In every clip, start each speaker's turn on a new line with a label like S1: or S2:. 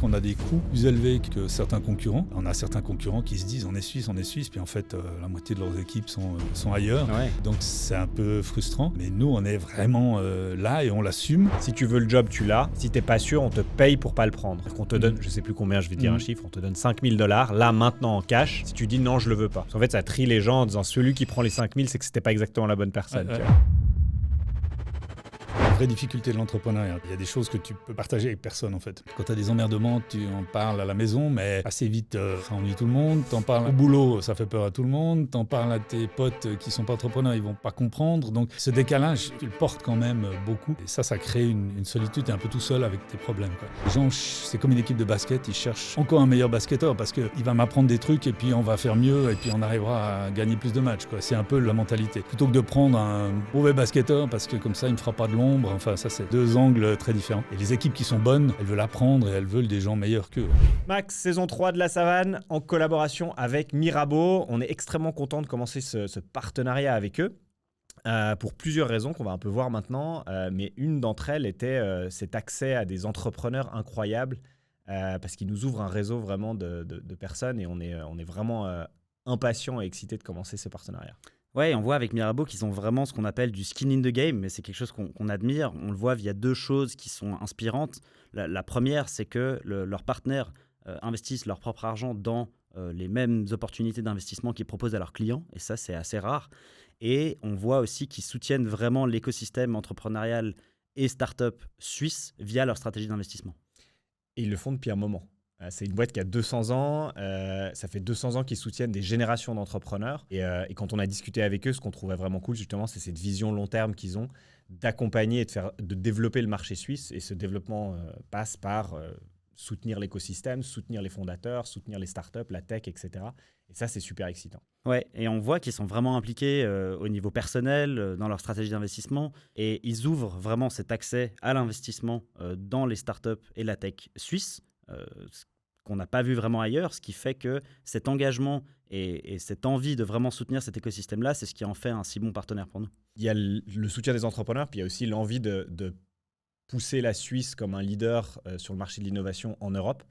S1: On a des coûts plus élevés que certains concurrents. On a certains concurrents qui se disent on est Suisse, puis en fait la moitié de leurs équipes sont ailleurs.
S2: Ouais.
S1: Donc c'est un peu frustrant. Mais nous on est vraiment là et on l'assume.
S2: Si tu veux le job, tu l'as. Si t'es pas sûr, on te paye pour pas le prendre. On te donne, je sais plus combien, je vais dire un chiffre, on te donne 5 000 $, là maintenant en cash, si tu dis non, je le veux pas. Parce qu'en fait, ça trie les gens en disant celui qui prend les 5 000, c'est que c'était pas exactement la bonne personne.
S1: Ouais.
S2: Tu vois.
S1: La vraie difficulté de l'entrepreneuriat, il y a des choses que tu peux partager avec personne en fait. Quand tu as des emmerdements, tu en parles à la maison, mais assez vite ça ennuie tout le monde. T'en parles au boulot, ça fait peur à tout le monde. T'en parles à tes potes qui sont pas entrepreneurs, ils vont pas comprendre. Donc ce décalage, tu le portes quand même beaucoup. Et ça crée une solitude, t'es un peu tout seul avec tes problèmes, quoi. Les gens, c'est comme une équipe de basket, ils cherchent encore un meilleur basketteur parce qu'il va m'apprendre des trucs et puis on va faire mieux et puis on arrivera à gagner plus de matchs, quoi. C'est un peu la mentalité. Plutôt que de prendre un mauvais basketteur parce que comme ça il me fera pas de l'ombre. Enfin, ça, c'est deux angles très différents. Et les équipes qui sont bonnes, elles veulent apprendre et elles veulent des gens meilleurs qu'eux.
S2: Max, saison 3 de La Savane, en collaboration avec Mirabeau. On est extrêmement content de commencer ce partenariat avec eux. Pour plusieurs raisons qu'on va un peu voir maintenant. Mais une d'entre elles était cet accès à des entrepreneurs incroyables parce qu'ils nous ouvrent un réseau vraiment de personnes et on est vraiment impatients et excités de commencer ce partenariat.
S3: Ouais, on voit avec Mirabeau qu'ils ont vraiment ce qu'on appelle du skin in the game, mais c'est quelque chose qu'on admire. On le voit via deux choses qui sont inspirantes. La première, c'est que leurs partenaires investissent leur propre argent dans les mêmes opportunités d'investissement qu'ils proposent à leurs clients, et ça, c'est assez rare. Et on voit aussi qu'ils soutiennent vraiment l'écosystème entrepreneurial et start-up suisse via leur stratégie d'investissement.
S2: Et ils le font depuis un moment. C'est une boîte qui a 200 ans. Ça fait 200 ans qu'ils soutiennent des générations d'entrepreneurs. Et quand on a discuté avec eux, ce qu'on trouvait vraiment cool, justement, c'est cette vision long terme qu'ils ont d'accompagner et de développer le marché suisse. Et ce développement passe par soutenir l'écosystème, soutenir les fondateurs, soutenir les startups, la tech, etc. Et ça, c'est super excitant.
S3: Ouais, et on voit qu'ils sont vraiment impliqués au niveau personnel, dans leur stratégie d'investissement. Et ils ouvrent vraiment cet accès à l'investissement dans les startups et la tech suisse. Ce qu'on n'a pas vu vraiment ailleurs, ce qui fait que cet engagement et cette envie de vraiment soutenir cet écosystème-là, c'est ce qui en fait un si bon partenaire pour nous.
S2: Il y a le soutien des entrepreneurs, puis il y a aussi l'envie de pousser la Suisse comme un leader sur le marché de l'innovation en Europe.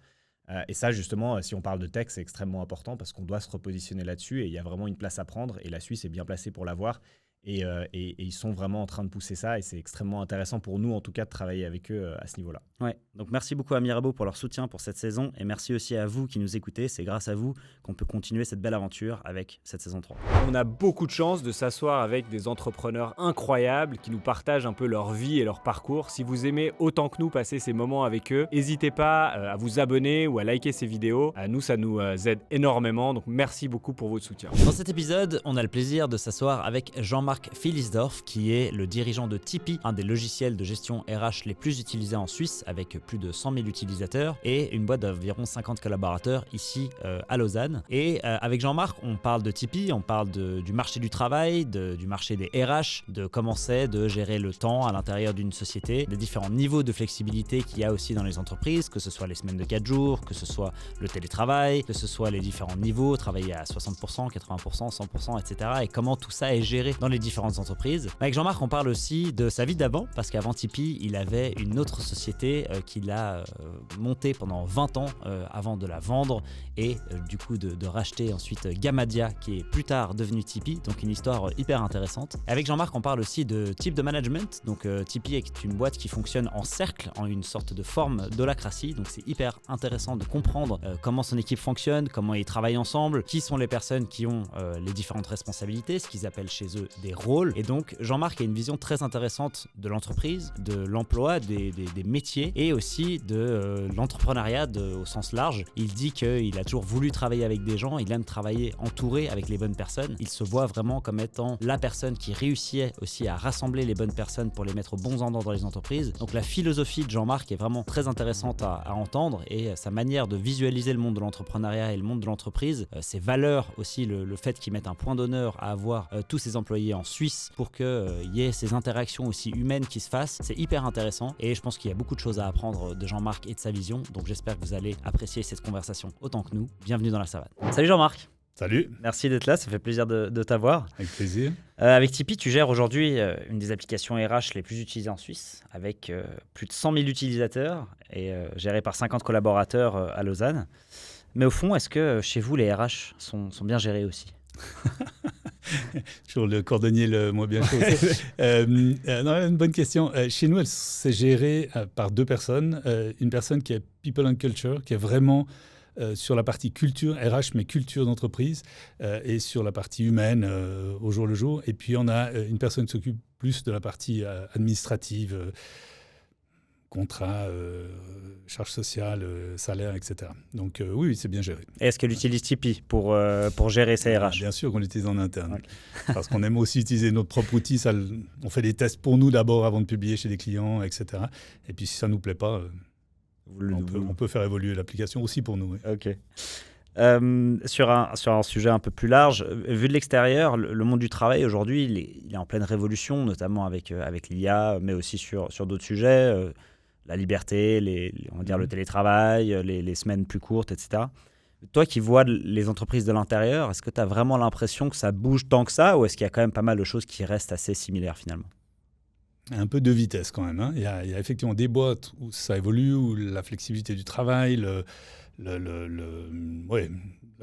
S2: Et ça, justement, si on parle de tech, c'est extrêmement important parce qu'on doit se repositionner là-dessus et il y a vraiment une place à prendre et la Suisse est bien placée pour l'avoir. Et ils sont vraiment en train de pousser ça et c'est extrêmement intéressant pour nous en tout cas de travailler avec eux à ce niveau-là.
S3: Ouais, donc merci beaucoup à Mirabeau pour leur soutien pour cette saison et merci aussi à vous qui nous écoutez. C'est grâce à vous qu'on peut continuer cette belle aventure avec cette saison 3.
S2: On a beaucoup de chance de s'asseoir avec des entrepreneurs incroyables qui nous partagent un peu leur vie et leur parcours. Si vous aimez autant que nous passer ces moments avec eux, n'hésitez pas à vous abonner ou à liker ces vidéos. Nous, ça nous aide énormément, donc merci beaucoup pour votre soutien.
S4: Dans cet épisode, on a le plaisir de s'asseoir avec Jean-Marc Philisdorf, qui est le dirigeant de Tipeee, un des logiciels de gestion RH les plus utilisés en Suisse, avec plus de 100 000 utilisateurs et une boîte d'environ 50 collaborateurs ici à Lausanne. Et avec Jean-Marc, on parle de Tipeee, on parle du marché du travail, du marché des RH, de comment c'est de gérer le temps à l'intérieur d'une société, des différents niveaux de flexibilité qu'il y a aussi dans les entreprises, que ce soit les semaines de 4 jours, que ce soit le télétravail, que ce soit les différents niveaux, travailler à 60%, 80%, 100%, etc. Et comment tout ça est géré dans les différentes entreprises. Avec Jean-Marc, on parle aussi de sa vie d'avant, parce qu'avant Tipeee, il avait une autre société qu'il a montée pendant 20 ans avant de la vendre et du coup de racheter ensuite Gamadia, qui est plus tard devenu Tipeee, donc une histoire hyper intéressante. Avec Jean-Marc, on parle aussi de type de management, donc Tipeee est une boîte qui fonctionne en cercle, en une sorte de forme d'holacratie, donc c'est hyper intéressant de comprendre comment son équipe fonctionne, comment ils travaillent ensemble, qui sont les personnes qui ont les différentes responsabilités, ce qu'ils appellent chez eux des rôles. Et donc Jean-Marc a une vision très intéressante de l'entreprise, de l'emploi, des métiers et aussi de l'entrepreneuriat au sens large. Il dit qu'il a toujours voulu travailler avec des gens, il aime travailler entouré avec les bonnes personnes. Il se voit vraiment comme étant la personne qui réussit aussi à rassembler les bonnes personnes pour les mettre aux bons endroits dans les entreprises. Donc la philosophie de Jean-Marc est vraiment très intéressante à entendre et sa manière de visualiser le monde de l'entrepreneuriat et le monde de l'entreprise, ses valeurs aussi, le fait qu'il mette un point d'honneur à avoir tous ses employés en Suisse pour qu'il y ait ces interactions aussi humaines qui se fassent, c'est hyper intéressant et je pense qu'il y a beaucoup de choses à apprendre de Jean-Marc et de sa vision, donc j'espère que vous allez apprécier cette conversation autant que nous. Bienvenue dans La Savane.
S3: Salut Jean-Marc.
S1: Salut,
S3: Merci d'être là, ça fait plaisir de t'avoir.
S1: avec plaisir.
S3: Avec Tipeee, tu gères aujourd'hui une des applications RH les plus utilisées en Suisse, avec plus de 100 000 utilisateurs et gérée par 50 collaborateurs à Lausanne. Mais au fond, est-ce que chez vous, les RH sont bien gérés aussi?
S1: Toujours le cordonnier le moins bien chaussé. Non, une bonne question. Chez nous, c'est géré par 2 personnes. Une personne qui est People and Culture, qui est vraiment sur la partie culture, RH, mais culture d'entreprise, et sur la partie humaine au jour le jour. Et puis, on a une personne qui s'occupe plus de la partie administrative, contrat, charges sociales, salaire, etc. Donc oui, c'est bien géré.
S3: Et est-ce qu'elle utilise Tipeee pour gérer ses RH?
S1: Bien sûr qu'on l'utilise en interne.
S3: Ok.
S1: Parce qu'on aime aussi utiliser notre propre outil. On fait des tests pour nous d'abord avant de publier chez des clients, etc. Et puis si ça ne nous plaît pas, on peut faire évoluer l'application aussi pour nous. Oui.
S3: Ok. Sur un sujet un peu plus large, vu de l'extérieur, le monde du travail aujourd'hui, il est en pleine révolution, notamment avec l'IA, mais aussi sur d'autres sujets, la liberté, on va dire le télétravail, les semaines plus courtes, etc. Toi qui vois les entreprises de l'intérieur, est-ce que tu as vraiment l'impression que ça bouge tant que ça, ou est-ce qu'il y a quand même pas mal de choses qui restent assez similaires finalement?
S1: Un peu de vitesse quand même. Hein. Il y a effectivement des boîtes où ça évolue, où la flexibilité du travail, la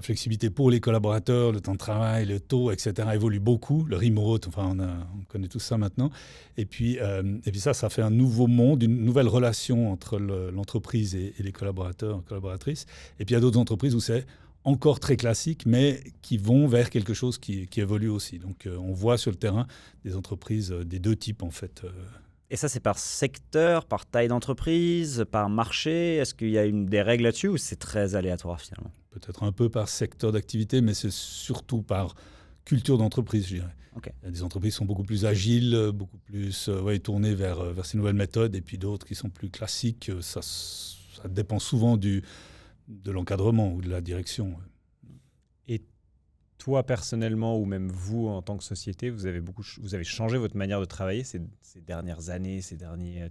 S1: flexibilité pour les collaborateurs, le temps de travail, le taux, etc. évolue beaucoup. Le remote, enfin, on connaît tout ça maintenant. Et puis ça fait un nouveau monde, une nouvelle relation entre l'entreprise et les collaborateurs, collaboratrices. Et puis il y a d'autres entreprises où c'est encore très classique, mais qui vont vers quelque chose qui évolue aussi. Donc on voit sur le terrain des entreprises des 2 types en fait.
S3: Et ça, c'est par secteur, par taille d'entreprise, par marché? Est-ce qu'il y a des règles là-dessus ou c'est très aléatoire finalement?
S1: Peut-être un peu par secteur d'activité, mais c'est surtout par culture d'entreprise, je dirais.
S3: Okay.
S1: Il y a des entreprises qui sont beaucoup plus agiles, beaucoup plus tournées vers ces nouvelles méthodes, et puis d'autres qui sont plus classiques. Ça dépend souvent de l'encadrement ou de la direction.
S2: Et toi, personnellement, ou même vous, en tant que société, vous avez changé votre manière de travailler ces dernières années,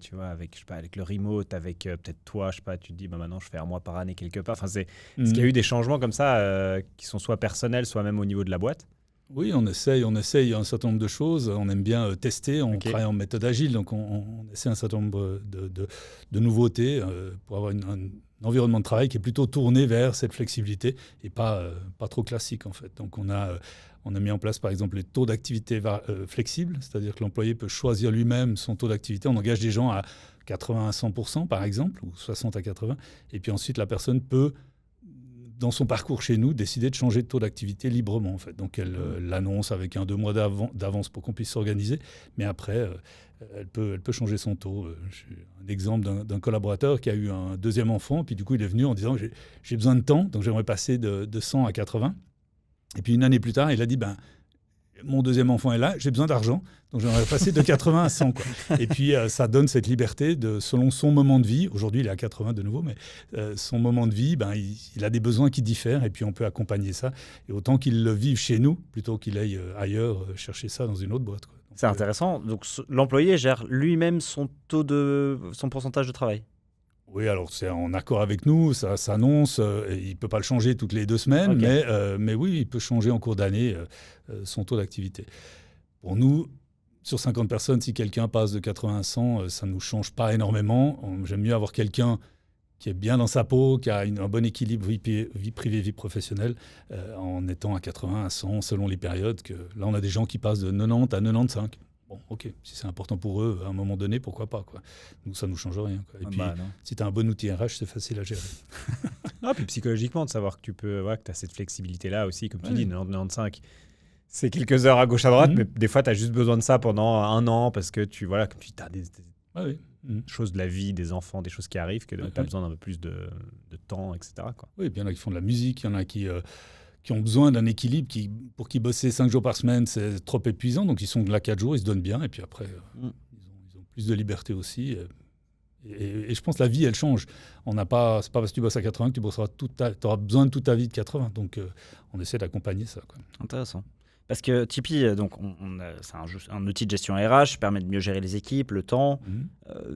S2: tu vois, avec le remote, avec peut-être toi, je sais pas, tu te dis, maintenant, je fais 1 mois par année quelque part. Enfin, est-ce qu'il y a eu des changements comme ça qui sont soit personnels, soit même au niveau de la boîte?
S1: Oui, on essaye un certain nombre de choses. On aime bien tester, on travaille en méthode agile, donc on essaie un certain nombre de nouveautés pour avoir un environnement de travail qui est plutôt tourné vers cette flexibilité et pas trop classique en fait. Donc on a mis en place par exemple les taux d'activité flexibles, c'est-à-dire que l'employé peut choisir lui-même son taux d'activité. On engage des gens à 80 à 100% par exemple, ou 60 à 80, et puis ensuite la personne peut, dans son parcours chez nous, décider de changer de taux d'activité librement en fait. Donc elle l'annonce avec 1-2 mois d'avance pour qu'on puisse s'organiser, mais après elle peut changer son taux. J'ai un exemple d'un collaborateur qui a eu un 2e enfant, puis du coup il est venu en disant j'ai besoin de temps, donc j'aimerais passer de 100 à 80. Et puis 1 année plus tard, il a dit mon 2e enfant est là, j'ai besoin d'argent, donc j'aimerais passer de 80 à 100. Quoi. Et puis ça donne cette liberté selon son moment de vie. Aujourd'hui il est à 80 de nouveau, mais son moment de vie, il a des besoins qui diffèrent et puis on peut accompagner ça. Et autant qu'il le vive chez nous, plutôt qu'il aille ailleurs chercher ça dans une autre boîte. Quoi.
S3: C'est intéressant. Donc l'employé gère lui-même son pourcentage de travail.
S1: Oui, alors c'est en accord avec nous, ça s'annonce, il ne peut pas le changer toutes les 2 semaines, okay. mais oui, il peut changer en cours d'année son taux d'activité. Pour nous, sur 50 personnes, si quelqu'un passe de 80 à 100, ça ne nous change pas énormément. J'aime mieux avoir quelqu'un qui est bien dans sa peau, qui a un bon équilibre vie privée, vie professionnelle, en étant à 80 à 100 selon les périodes. Là, on a des gens qui passent de 90 à 95. Bon, ok, si c'est important pour eux, à un moment donné, pourquoi pas, quoi. Nous, ça ne nous change rien. Quoi. Et puis, si tu as un bon outil RH, c'est facile à gérer.
S2: Non, puis psychologiquement, de savoir que tu as cette flexibilité-là aussi, comme tu dis, 90-95, c'est quelques heures à gauche, à droite, mais des fois, tu as juste besoin de ça pendant 1 an parce que tu as des choses de la vie, des enfants, des choses qui arrivent, que tu as besoin d'un peu plus de temps, etc. Quoi.
S1: Oui, puis il y en a qui font de la musique, il y en a qui ont besoin d'un équilibre, pour qui bosser 5 jours par semaine, c'est trop épuisant. Donc, ils sont là 4 jours, ils se donnent bien. Et puis après, ils ont plus de liberté aussi. Et je pense que la vie, elle change. C'est pas parce que tu bosses à 80 que tu auras besoin de toute ta vie de 80. Donc, on essaie d'accompagner ça. Quoi.
S3: Intéressant. Parce que Tipeee, donc c'est un outil de gestion RH, permet de mieux gérer les équipes, le temps.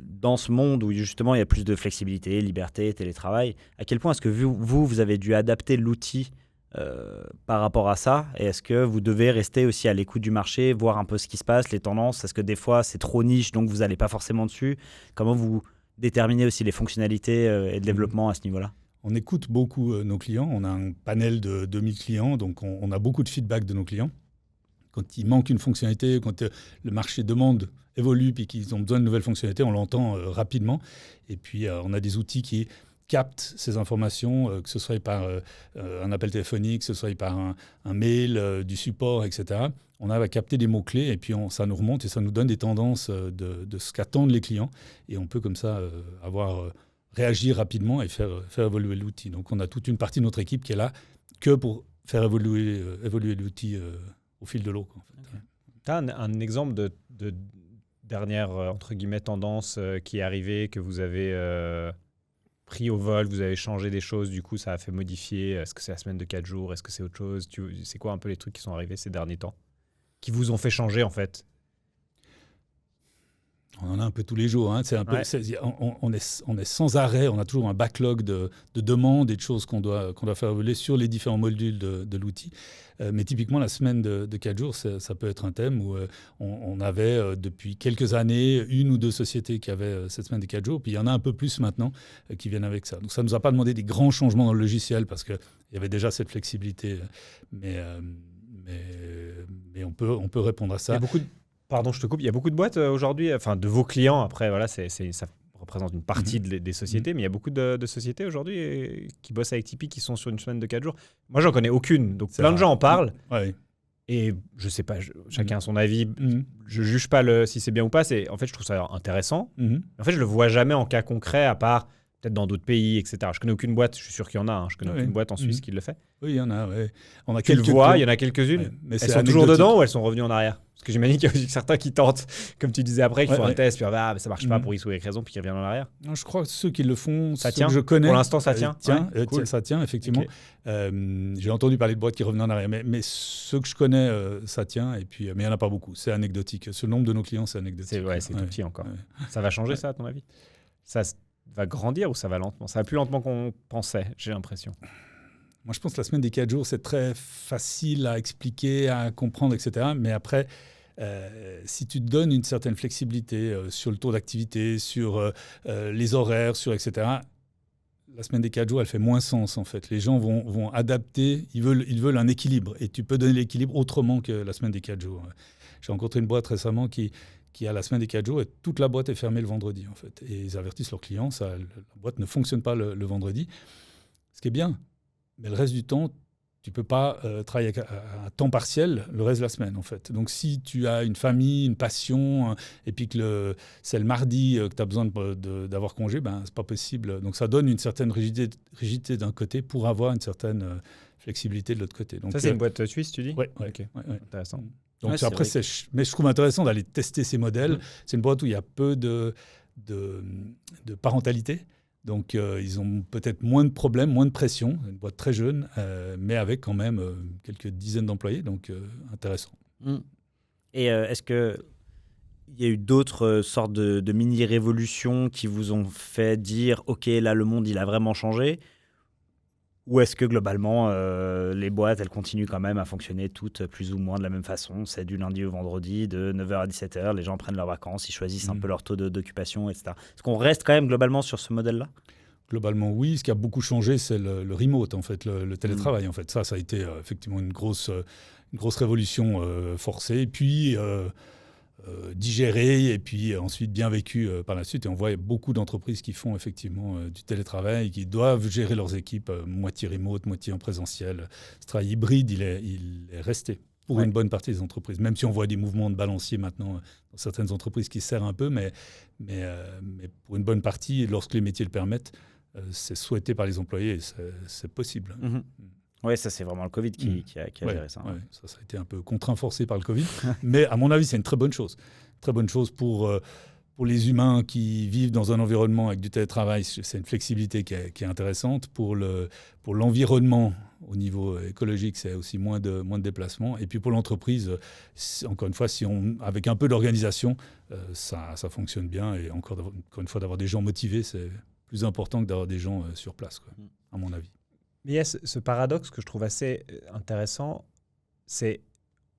S3: Dans ce monde où justement il y a plus de flexibilité, liberté, télétravail, à quel point est-ce que vous avez dû adapter l'outil par rapport à ça? Et est-ce que vous devez rester aussi à l'écoute du marché, voir un peu ce qui se passe, les tendances? Est-ce que des fois, c'est trop niche, donc vous n'allez pas forcément dessus? Comment vous déterminez aussi les fonctionnalités et le développement à ce niveau-là?
S1: On écoute beaucoup nos clients. On a un panel de 2000 clients, donc on a beaucoup de feedback de nos clients. Quand il manque une fonctionnalité, quand le marché demande, évolue, puis qu'ils ont besoin de nouvelles fonctionnalités, on l'entend rapidement. Et puis, on a des outils qui captent ces informations, que ce soit par un appel téléphonique, que ce soit par un mail, du support, etc. On arrive à capter des mots-clés et puis ça nous remonte et ça nous donne des tendances de ce qu'attendent les clients. Et on peut comme ça réagir rapidement et faire évoluer l'outil. Donc, on a toute une partie de notre équipe qui est là que pour faire évoluer l'outil au fil de l'eau, quoi, en fait.
S2: Okay. Tu as un exemple de dernière, entre guillemets, tendance qui est arrivée, que vous avez pris au vol, vous avez changé des choses, du coup, ça a fait modifier? Est-ce que c'est la semaine de 4 jours? Est-ce que c'est autre chose? C'est quoi un peu les trucs qui sont arrivés ces derniers temps, qui vous ont fait changer, en fait?
S1: On en a un peu tous les jours. Hein. C'est un peu, on est sans arrêt. On a toujours un backlog de demandes et de choses qu'on doit faire évoluer sur les différents modules de l'outil. Mais typiquement, la semaine de 4 jours, ça peut être un thème où on avait depuis quelques années 1 ou 2 sociétés qui avaient cette semaine des 4 jours. Puis il y en a un peu plus maintenant qui viennent avec ça. Donc ça ne nous a pas demandé des grands changements dans le logiciel parce qu'il y avait déjà cette flexibilité. Mais on peut répondre à ça.
S2: Il y a beaucoup Pardon, je te coupe. Il y a beaucoup de boîtes aujourd'hui, enfin de vos clients. Après, voilà, ça représente une partie des sociétés, mais il y a beaucoup de sociétés aujourd'hui qui bossent avec Tipeee qui sont sur une semaine de 4 jours. Moi, j'en connais aucune. Donc, plein de gens en parlent.
S1: Ouais.
S2: Et je sais pas, chacun a son avis. Je juge pas si c'est bien ou pas. En fait, je trouve ça intéressant. En fait, je le vois jamais en cas concret, à part peut-être dans d'autres pays, etc. Je connais aucune boîte. Je suis sûr qu'il y en a. Hein, je connais aucune boîte en Suisse qui le fait.
S1: Oui, il y en a. Ouais.
S2: Tu le vois, il y en a quelques-unes.
S1: Mais
S2: elles sont toujours dedans ou elles sont revenues en arrière? Parce que j'imagine qu'il y a aussi certains qui tentent, comme tu disais après, qui font un test, puis ça marche pas pour X ou Y raison, puis qui reviennent en arrière.
S1: Non, je crois que ceux qui le font,
S2: ça tient.
S1: Que je connais.
S2: Pour l'instant, ça tient.
S1: Cool. Ça tient, effectivement. Okay. J'ai entendu parler de boîtes qui revenaient en arrière, mais ceux que je connais, ça tient. Et puis, mais il n'y en a pas beaucoup. C'est anecdotique. Ce nombre de nos clients, c'est anecdotique.
S2: C'est tout petit encore. Ça va changer ça, à ton avis? Ça va grandir ou ça va lentement? Ça va plus lentement qu'on pensait, j'ai l'impression.
S1: Moi, je pense que la semaine des 4 jours, c'est très facile à expliquer, à comprendre, etc. Mais après, si tu te donnes une certaine flexibilité sur le taux d'activité, sur les horaires, etc., la semaine des 4 jours, elle fait moins sens, en fait. Les gens vont adapter, ils veulent un équilibre. Et tu peux donner l'équilibre autrement que la semaine des 4 jours. J'ai rencontré une boîte récemment qui a la semaine des 4 jours et toute la boîte est fermée le vendredi, en fait. Et ils avertissent leurs clients, la boîte ne fonctionne pas le vendredi. Ce qui est bien. Mais le reste du temps, tu ne peux pas travailler à temps partiel le reste de la semaine, en fait. Donc, si tu as une famille, une passion, et puis que c'est le mardi que tu as besoin d'avoir congé, ce n'est pas possible. Donc, ça donne une certaine rigidité d'un côté pour avoir une certaine flexibilité de l'autre côté. Donc,
S2: ça, c'est une boîte suisse, tu dis?
S1: Oui.
S2: Okay. Ouais. Intéressant.
S1: Donc, après, mais je trouve intéressant d'aller tester ces modèles. C'est une boîte où il y a peu de parentalité. Donc, ils ont peut-être moins de problèmes, moins de pression. Une boîte très jeune, mais avec quand même quelques dizaines d'employés. Donc, intéressant.
S3: Et est-ce qu'il y a eu d'autres sortes de mini-révolutions qui vous ont fait dire « Ok, là, le monde, il a vraiment changé » ou est-ce que globalement, les boîtes, elles continuent quand même à fonctionner toutes plus ou moins de la même façon? C'est du lundi au vendredi, de 9h à 17h, les gens prennent leurs vacances, ils choisissent un peu leur taux d'occupation, etc. Est-ce qu'on reste quand même globalement sur ce modèle-là?
S1: Globalement, oui. Ce qui a beaucoup changé, c'est le remote, en fait, le télétravail. En fait. Ça a été effectivement une grosse révolution forcée. Et puis, digérée et puis ensuite bien vécue par la suite. Et on voit beaucoup d'entreprises qui font effectivement du télétravail, qui doivent gérer leurs équipes moitié remote, moitié en présentiel. Ce travail hybride, il est resté pour une bonne partie des entreprises. Même si on voit des mouvements de balancier maintenant dans certaines entreprises qui se serrent un peu, mais pour une bonne partie, lorsque les métiers le permettent, c'est souhaité par les employés et c'est possible.
S3: Oui, ça, c'est vraiment le Covid qui a géré ça.
S1: Ouais. Ça a été un peu contraint forcé par le Covid. Mais à mon avis, c'est une très bonne chose. Très bonne chose pour les humains qui vivent dans un environnement avec du télétravail. C'est une flexibilité qui est intéressante. Pour l'environnement, au niveau écologique, c'est aussi moins de déplacements. Et puis pour l'entreprise, encore une fois, avec un peu d'organisation, ça fonctionne bien. Et encore une fois, d'avoir des gens motivés, c'est plus important que d'avoir des gens sur place, quoi, à mon avis.
S2: Mais il y a ce paradoxe que je trouve assez intéressant, c'est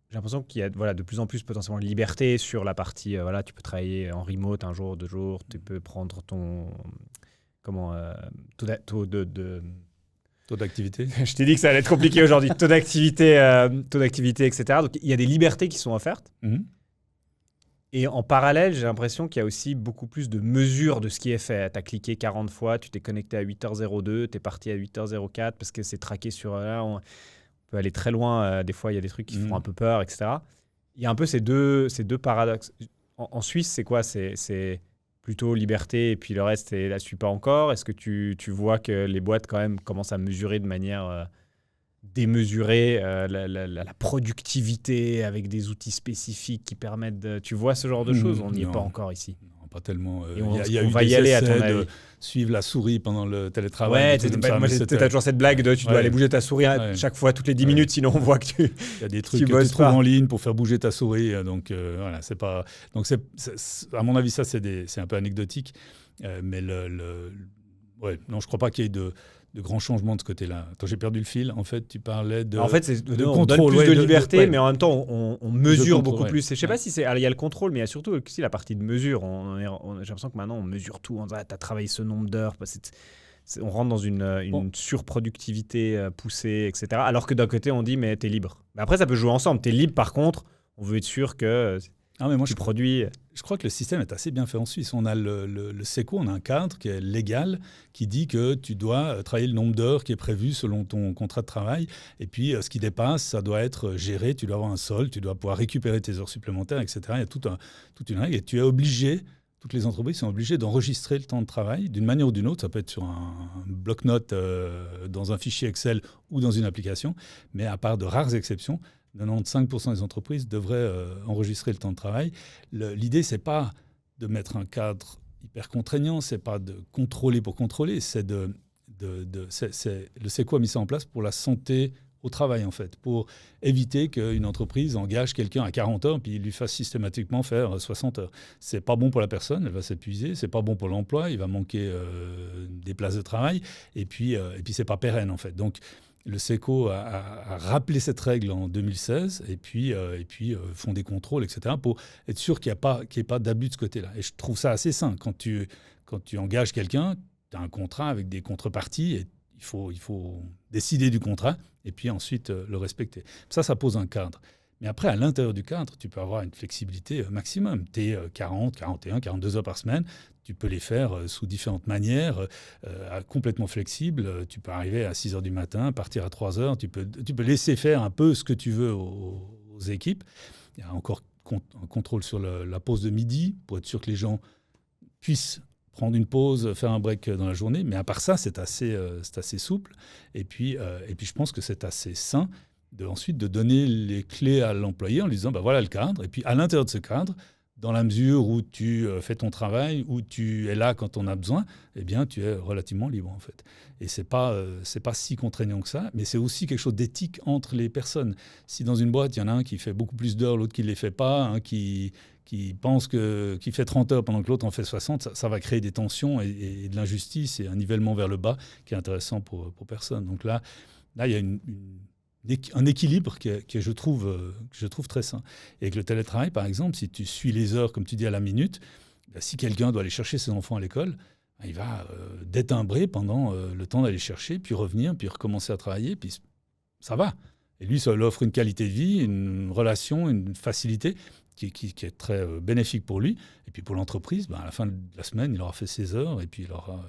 S2: j'ai l'impression qu'il y a de plus en plus potentiellement de liberté sur la partie, tu peux travailler en remote un jour, 2 jours, tu peux prendre ton taux
S1: d'activité.
S2: Je t'ai dit que ça allait être compliqué aujourd'hui, taux d'activité, etc. Donc il y a des libertés qui sont offertes.
S1: Mhm.
S2: Et en parallèle, j'ai l'impression qu'il y a aussi beaucoup plus de mesures de ce qui est fait. Tu as cliqué 40 fois, tu t'es connecté à 8h02, tu es parti à 8h04 parce que c'est traqué sur... on peut aller très loin. Des fois, il y a des trucs qui font un peu peur, etc. Il y a un peu ces deux paradoxes. En Suisse, c'est quoi ? C'est plutôt liberté et puis le reste, elle ne suit pas encore. Est-ce que tu vois que les boîtes quand même commencent à mesurer de manière... démesurée la productivité avec des outils spécifiques qui permettent de... Tu vois ce genre de choses ? On n'y est pas encore ici.
S1: Non, pas tellement.
S2: On va y aller à ton avis.
S1: Suivre la souris pendant le télétravail.
S2: Moi, tu as toujours cette blague de tu dois aller bouger ta souris chaque fois, toutes les 10 minutes, sinon on voit que tu...
S1: Il y a des trucs que tu trouves en ligne pour faire bouger ta souris. Donc, voilà, c'est pas... Donc, à mon avis, ça, c'est un peu anecdotique. Mais non, je crois pas qu'il y ait de grands changements de ce côté-là. Quand j'ai perdu le fil, en fait, tu parlais de...
S2: En fait, on
S1: contrôle,
S2: donne plus de liberté, mais en même temps, on mesure beaucoup plus. Je ne sais pas si c'est... Il y a le contrôle, mais il y a surtout aussi la partie de mesure. J'ai l'impression que maintenant, on mesure tout. On dit, tu as travaillé ce nombre d'heures. On rentre dans une surproductivité poussée, etc. Alors que d'un côté, on dit, mais tu es libre. Mais après, ça peut jouer ensemble. Tu es libre, par contre, on veut être sûr que...
S1: je crois que le système est assez bien fait en Suisse. On a le SECO, on a un cadre qui est légal, qui dit que tu dois travailler le nombre d'heures qui est prévu selon ton contrat de travail. Et puis, ce qui dépasse, ça doit être géré. Tu dois avoir un solde, tu dois pouvoir récupérer tes heures supplémentaires, etc. Il y a toute une règle. Et tu es obligé, toutes les entreprises sont obligées d'enregistrer le temps de travail d'une manière ou d'une autre. Ça peut être sur un bloc-notes dans un fichier Excel ou dans une application. Mais à part de rares exceptions, 95% des entreprises devraient enregistrer le temps de travail. L'idée, ce n'est pas de mettre un cadre hyper contraignant, ce n'est pas de contrôler pour contrôler, c'est le SECO a mis ça en place pour la santé au travail, en fait, pour éviter qu'une entreprise engage quelqu'un à 40 heures puis il lui fasse systématiquement faire 60 heures. Ce n'est pas bon pour la personne, elle va s'épuiser, ce n'est pas bon pour l'emploi, il va manquer des places de travail, et puis ce n'est pas pérenne, en fait. Donc, le SECO a rappelé cette règle en 2016 et puis font des contrôles, etc., pour être sûr qu'il n'y ait pas d'abus de ce côté-là. Et je trouve ça assez sain. Quand tu engages quelqu'un, tu as un contrat avec des contreparties et il faut décider du contrat et puis ensuite le respecter. Ça pose un cadre. Mais après, à l'intérieur du cadre, tu peux avoir une flexibilité maximum. Tu es 40, 41, 42 heures par semaine. Tu peux les faire sous différentes manières, complètement flexibles. Tu peux arriver à 6 heures du matin, partir à 3 heures. Tu peux laisser faire un peu ce que tu veux aux équipes. Il y a encore un contrôle sur la pause de midi pour être sûr que les gens puissent prendre une pause, faire un break dans la journée. Mais à part ça, c'est assez souple. Et puis, je pense que c'est assez sain ensuite de donner les clés à l'employé en lui disant voilà le cadre. Et puis, à l'intérieur de ce cadre, dans la mesure où tu fais ton travail, où tu es là quand on a besoin, eh bien, tu es relativement libre, en fait. Et c'est pas si contraignant que ça, mais c'est aussi quelque chose d'éthique entre les personnes. Si dans une boîte, il y en a un qui fait beaucoup plus d'heures, l'autre qui ne les fait pas, un qui pense qu'il fait 30 heures pendant que l'autre en fait 60, ça va créer des tensions et de l'injustice et un nivellement vers le bas qui est intéressant pour personne. Donc là, il y a un équilibre que je trouve très sain. Et avec le télétravail, par exemple, si tu suis les heures, comme tu dis, à la minute, si quelqu'un doit aller chercher ses enfants à l'école, il va détimbrer pendant le temps d'aller chercher, puis revenir, puis recommencer à travailler, puis ça va. Et lui, ça lui offre une qualité de vie, une relation, une facilité qui est très bénéfique pour lui. Et puis pour l'entreprise, à la fin de la semaine, il aura fait ses heures et puis il aura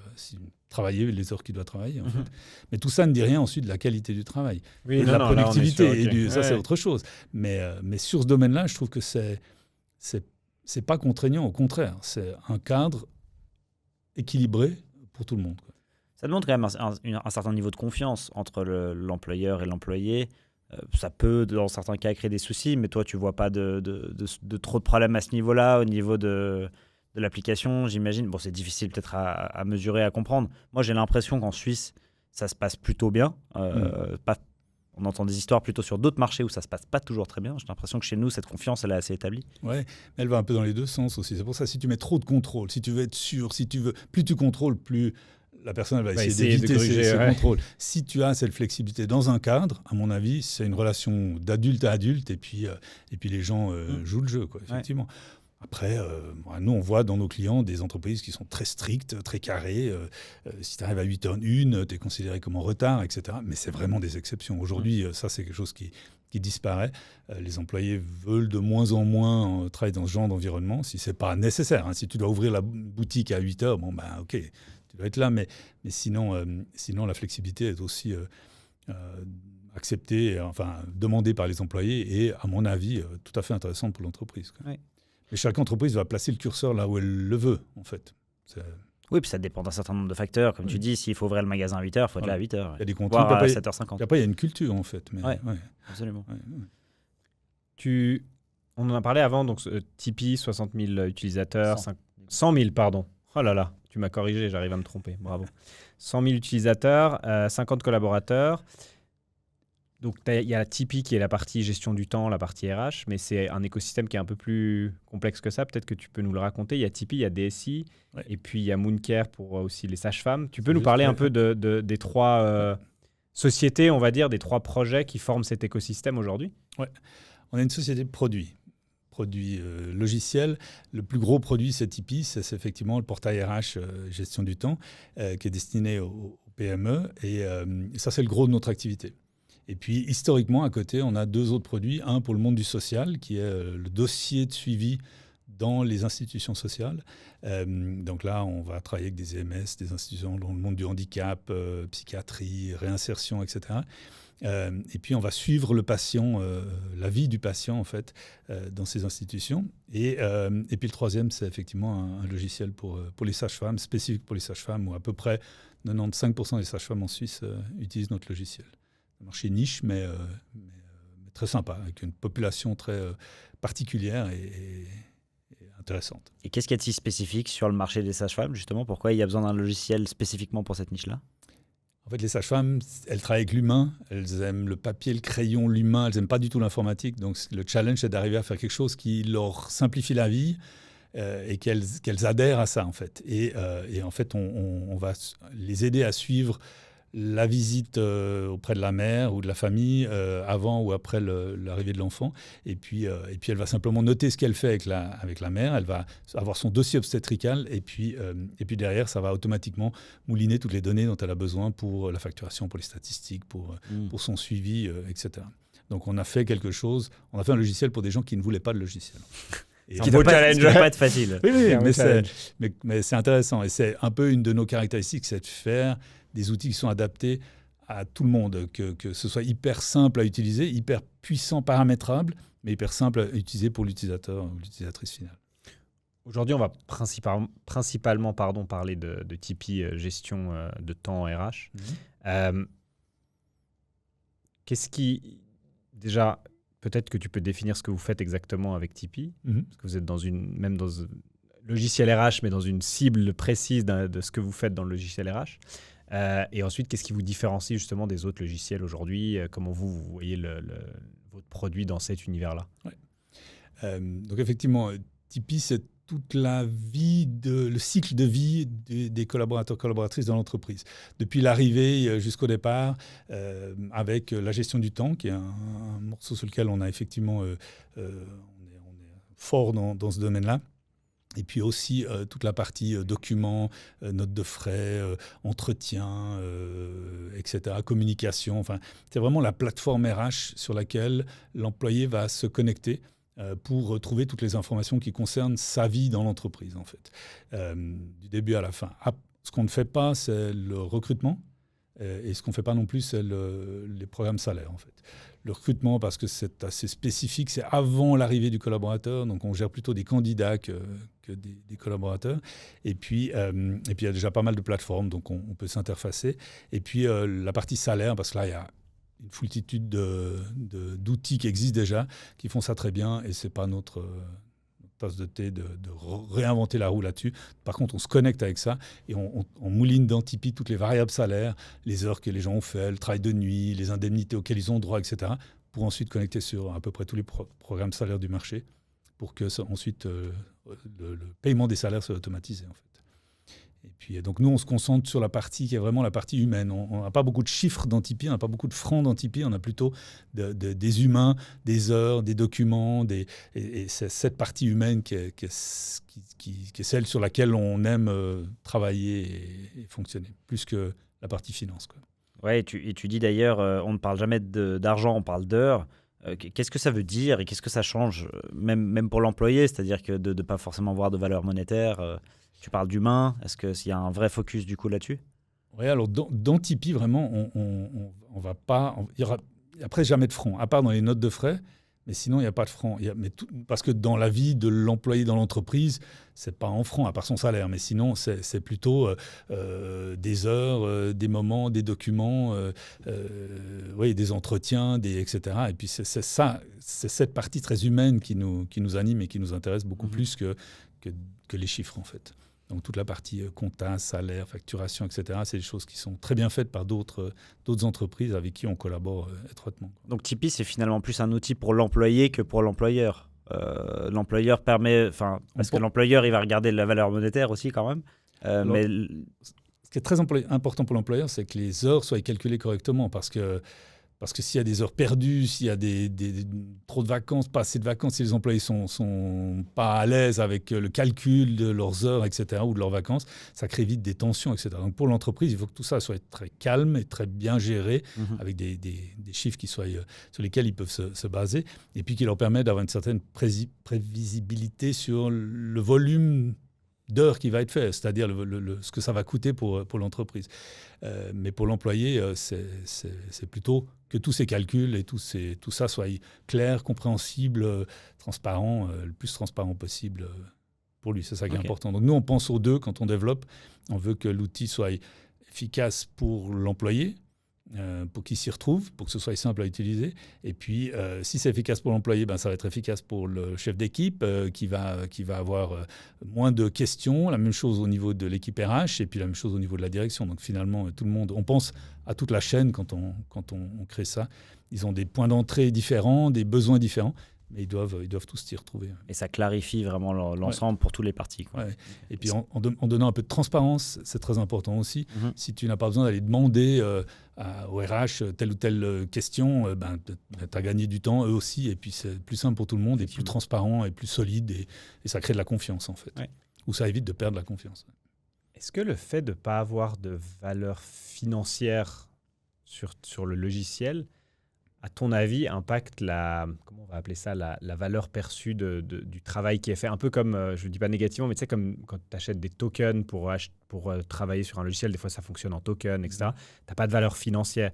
S1: travaillé les heures qu'il doit travailler. En fait. Mais tout ça ne dit rien ensuite de la qualité du travail. Oui, de la productivité. Ça, c'est autre chose. Mais sur ce domaine-là, je trouve que c'est pas contraignant. Au contraire, c'est un cadre équilibré pour tout le monde.
S3: Ça demande quand même un certain niveau de confiance entre l'employeur et l'employé. Ça peut, dans certains cas, créer des soucis, mais toi, tu ne vois pas de trop de problèmes à ce niveau-là, au niveau de l'application, j'imagine. Bon, c'est difficile peut-être à mesurer, à comprendre. Moi, j'ai l'impression qu'en Suisse, ça se passe plutôt bien. On entend des histoires plutôt sur d'autres marchés où ça ne se passe pas toujours très bien. J'ai l'impression que chez nous, cette confiance, elle est assez établie.
S1: Oui, mais elle va un peu dans les deux sens aussi. C'est pour ça, si tu mets trop de contrôle, si tu veux être sûr, plus tu contrôles, plus la personne elle va essayer
S2: essayer de
S1: d'éviter
S2: corriger,
S1: ces
S2: ouais.
S1: contrôles. Si tu as cette flexibilité dans un cadre, à mon avis, c'est une relation d'adulte à adulte, et puis les gens jouent le jeu, quoi, effectivement. Après, nous, on voit dans nos clients des entreprises qui sont très strictes, très carrées. Si tu arrives à 8h01, tu es considéré comme en retard, etc. Mais c'est vraiment des exceptions. Aujourd'hui, ça, c'est quelque chose qui disparaît. Les employés veulent de moins en moins travailler dans ce genre d'environnement, si ce n'est pas nécessaire. Hein. Si tu dois ouvrir la boutique à 8h, bon, ben, OK, tu dois être là. Mais sinon, la flexibilité est aussi acceptée, enfin, demandée par les employés et, à mon avis, tout à fait intéressante pour l'entreprise, quoi.
S3: Oui.
S1: Mais chaque entreprise va placer le curseur là où elle le veut, en fait.
S3: Oui, puis ça dépend d'un certain nombre de facteurs. Comme tu dis, s'il faut ouvrir le magasin à 8h, il faut être là à 8h.
S1: Il y a des contraintes.
S3: Voire à
S1: Puis
S3: 7h50.
S1: après, il y a une culture, en fait. Mais,
S3: Ouais. Absolument.
S2: On en a parlé avant, donc Tipeee, 60 000 utilisateurs, 100 000, pardon. Oh là là, tu m'as corrigé, j'arrive à me tromper, bravo. 100 000 utilisateurs, 50 collaborateurs. Donc, il y a Tipeee qui est la partie gestion du temps, la partie RH, mais c'est un écosystème qui est un peu plus complexe que ça. Peut-être que tu peux nous le raconter. Il y a Tipeee, il y a DSI, et puis il y a Mooncare pour aussi les sages-femmes. Tu peux nous parler un peu des trois sociétés, on va dire, des trois projets qui forment cet écosystème aujourd'hui?
S1: Ouais. On a une société de produits logiciels. Le plus gros produit, c'est Tipeee. C'est effectivement le portail RH gestion du temps qui est destiné aux PME. Et ça, c'est le gros de notre activité. Et puis, historiquement, à côté, on a deux autres produits. Un pour le monde du social, qui est le dossier de suivi dans les institutions sociales. Donc là, on va travailler avec des EMS, des institutions dans le monde du handicap, psychiatrie, réinsertion, etc. Et puis, on va suivre le patient, la vie du patient, en fait, dans ces institutions. Et puis, le troisième, c'est effectivement un logiciel pour les sages-femmes, spécifique pour les sages-femmes, où à peu près 95% des sages-femmes en Suisse utilisent notre logiciel. Un marché niche, mais très sympa, avec une population très particulière et intéressante.
S3: Et qu'est-ce qu'il y a de si spécifique sur le marché des sages-femmes, justement? Pourquoi il y a besoin d'un logiciel spécifiquement pour cette niche-là?
S1: En fait, les sages-femmes, elles travaillent avec l'humain, elles aiment le papier, le crayon, l'humain, elles n'aiment pas du tout l'informatique. Donc, le challenge, c'est d'arriver à faire quelque chose qui leur simplifie la vie et qu'elles adhèrent à ça, en fait. Et en fait, on va les aider à suivre la visite auprès de la mère ou de la famille avant ou après l'arrivée de l'enfant. Et puis, elle va simplement noter ce qu'elle fait avec la mère. Elle va avoir son dossier obstétrical. Et puis derrière, ça va automatiquement mouliner toutes les données dont elle a besoin pour la facturation, pour les statistiques, pour son suivi, etc. Donc, on a fait quelque chose. On a fait un logiciel pour des gens qui ne voulaient pas de logiciel.
S3: Ce qui ne doit pas être facile.
S1: Oui, mais c'est intéressant. Et c'est un peu une de nos caractéristiques, c'est de faire des outils qui sont adaptés à tout le monde, que ce soit hyper simple à utiliser, hyper puissant, paramétrable, mais hyper simple à utiliser pour l'utilisateur ou l'utilisatrice finale.
S2: Aujourd'hui, on va principalement parler de Tipeee, gestion de temps RH. Qu'est-ce qui... Déjà, peut-être que tu peux définir ce que vous faites exactement avec Tipeee, parce que vous êtes même dans un logiciel RH, mais dans une cible précise de ce que vous faites dans le logiciel RH. Et ensuite, qu'est-ce qui vous différencie justement des autres logiciels aujourd'hui? Comment vous voyez votre produit dans cet univers-là?
S1: Donc effectivement, Tipeee, c'est toute la vie, le cycle de vie des collaborateurs, collaboratrices dans l'entreprise. Depuis l'arrivée jusqu'au départ, avec la gestion du temps, qui est un morceau sur lequel on a effectivement, on est fort dans ce domaine-là. Et puis aussi toute la partie documents, notes de frais, entretien, etc., communication. Enfin, c'est vraiment la plateforme RH sur laquelle l'employé va se connecter pour trouver toutes les informations qui concernent sa vie dans l'entreprise, en fait, du début à la fin. Ce qu'on ne fait pas, c'est le recrutement. Et ce qu'on ne fait pas non plus, c'est les programmes salaires, en fait. Le recrutement, parce que c'est assez spécifique, c'est avant l'arrivée du collaborateur, donc on gère plutôt des candidats que des collaborateurs. Et puis, il y a déjà pas mal de plateformes, donc on peut s'interfacer. Et puis, la partie salaire, parce que là, il y a une foultitude d'outils qui existent déjà, qui font ça très bien, et ce n'est pas notre tasse de thé de réinventer la roue là-dessus. Par contre, on se connecte avec ça et on mouline dans Tipeee toutes les variables salaires, les heures que les gens ont fait, le travail de nuit, les indemnités auxquelles ils ont droit, etc., pour ensuite connecter sur à peu près tous les programmes salaires du marché pour que ensuite le paiement des salaires soit automatisé, en fait. Et puis, donc nous, on se concentre sur la partie qui est vraiment la partie humaine. On n'a pas beaucoup de chiffres dans Tipeee, on n'a pas beaucoup de francs dans Tipeee, on a plutôt des humains, des heures, des documents. Et c'est cette partie humaine qui est celle sur laquelle on aime travailler et fonctionner, plus que la partie finance, quoi.
S3: Ouais, et tu dis d'ailleurs, on ne parle jamais d'argent, on parle d'heures. Qu'est-ce que ça veut dire et qu'est-ce que ça change, même pour l'employé, c'est-à-dire que de ne pas forcément voir de valeur monétaire. Tu parles d'humain, est-ce qu'il y a un vrai focus du coup là-dessus?
S1: Oui, alors dans Tipeee, vraiment, on va pas. Il y aura après jamais de francs, à part dans les notes de frais, mais sinon, il n'y a pas de francs. Parce que dans la vie de l'employé dans l'entreprise, ce n'est pas en francs, à part son salaire, mais sinon, c'est plutôt des heures, des moments, des documents, des entretiens, etc. Et puis, c'est cette partie très humaine qui nous anime et qui nous intéresse beaucoup plus que les chiffres, en fait. Donc toute la partie compta, salaire, facturation, etc., c'est des choses qui sont très bien faites par d'autres entreprises avec qui on collabore étroitement.
S3: Donc Tipeee, c'est finalement plus un outil pour l'employé que pour l'employeur. L'employeur parce que l'employeur, il va regarder la valeur monétaire aussi quand même.
S1: Alors, ce qui est très important pour l'employeur, c'est que les heures soient calculées correctement, parce que s'il y a des heures perdues, s'il y a trop de vacances, pas assez de vacances, si les employés sont pas à l'aise avec le calcul de leurs heures, etc., ou de leurs vacances, ça crée vite des tensions, etc. Donc pour l'entreprise, il faut que tout ça soit très calme et très bien géré, avec des chiffres sur lesquels ils peuvent se baser, et puis qui leur permettent d'avoir une certaine prévisibilité sur le volume d'heures qui va être fait, c'est-à-dire ce que ça va coûter pour l'entreprise. Mais pour l'employé, c'est plutôt que tous ces calculs et tout ça soit clair, compréhensible, transparent, le plus transparent possible pour lui. C'est ça qui est important. Donc nous, on pense aux deux quand on développe. On veut que l'outil soit efficace pour l'employé, pour qu'il s'y retrouve, pour que ce soit simple à utiliser. Et puis, si c'est efficace pour l'employé, ça va être efficace pour le chef d'équipe qui va avoir moins de questions. La même chose au niveau de l'équipe RH et puis la même chose au niveau de la direction. Donc finalement, tout le monde, on pense à toute la chaîne quand on crée ça. Ils ont des points d'entrée différents, des besoins différents, mais ils doivent tous s'y retrouver.
S3: Et ça clarifie vraiment l'ensemble pour tous les parties, quoi.
S1: Ouais. Et puis en donnant un peu de transparence, c'est très important aussi. Si tu n'as pas besoin d'aller demander au RH telle ou telle question, tu as gagné du temps, eux aussi, et puis c'est plus simple pour tout le monde, et plus transparent, et plus solide, et ça crée de la confiance, en fait. Ouais. Ou ça évite de perdre la confiance.
S2: Est-ce que le fait de ne pas avoir de valeur financière sur le logiciel, à ton avis, impacte comment on va appeler ça, la valeur perçue du travail qui est fait? Un peu comme, je ne dis pas négativement, mais tu sais, comme quand tu achètes des tokens pour travailler sur un logiciel, des fois ça fonctionne en token, etc. Tu n'as pas de valeur financière.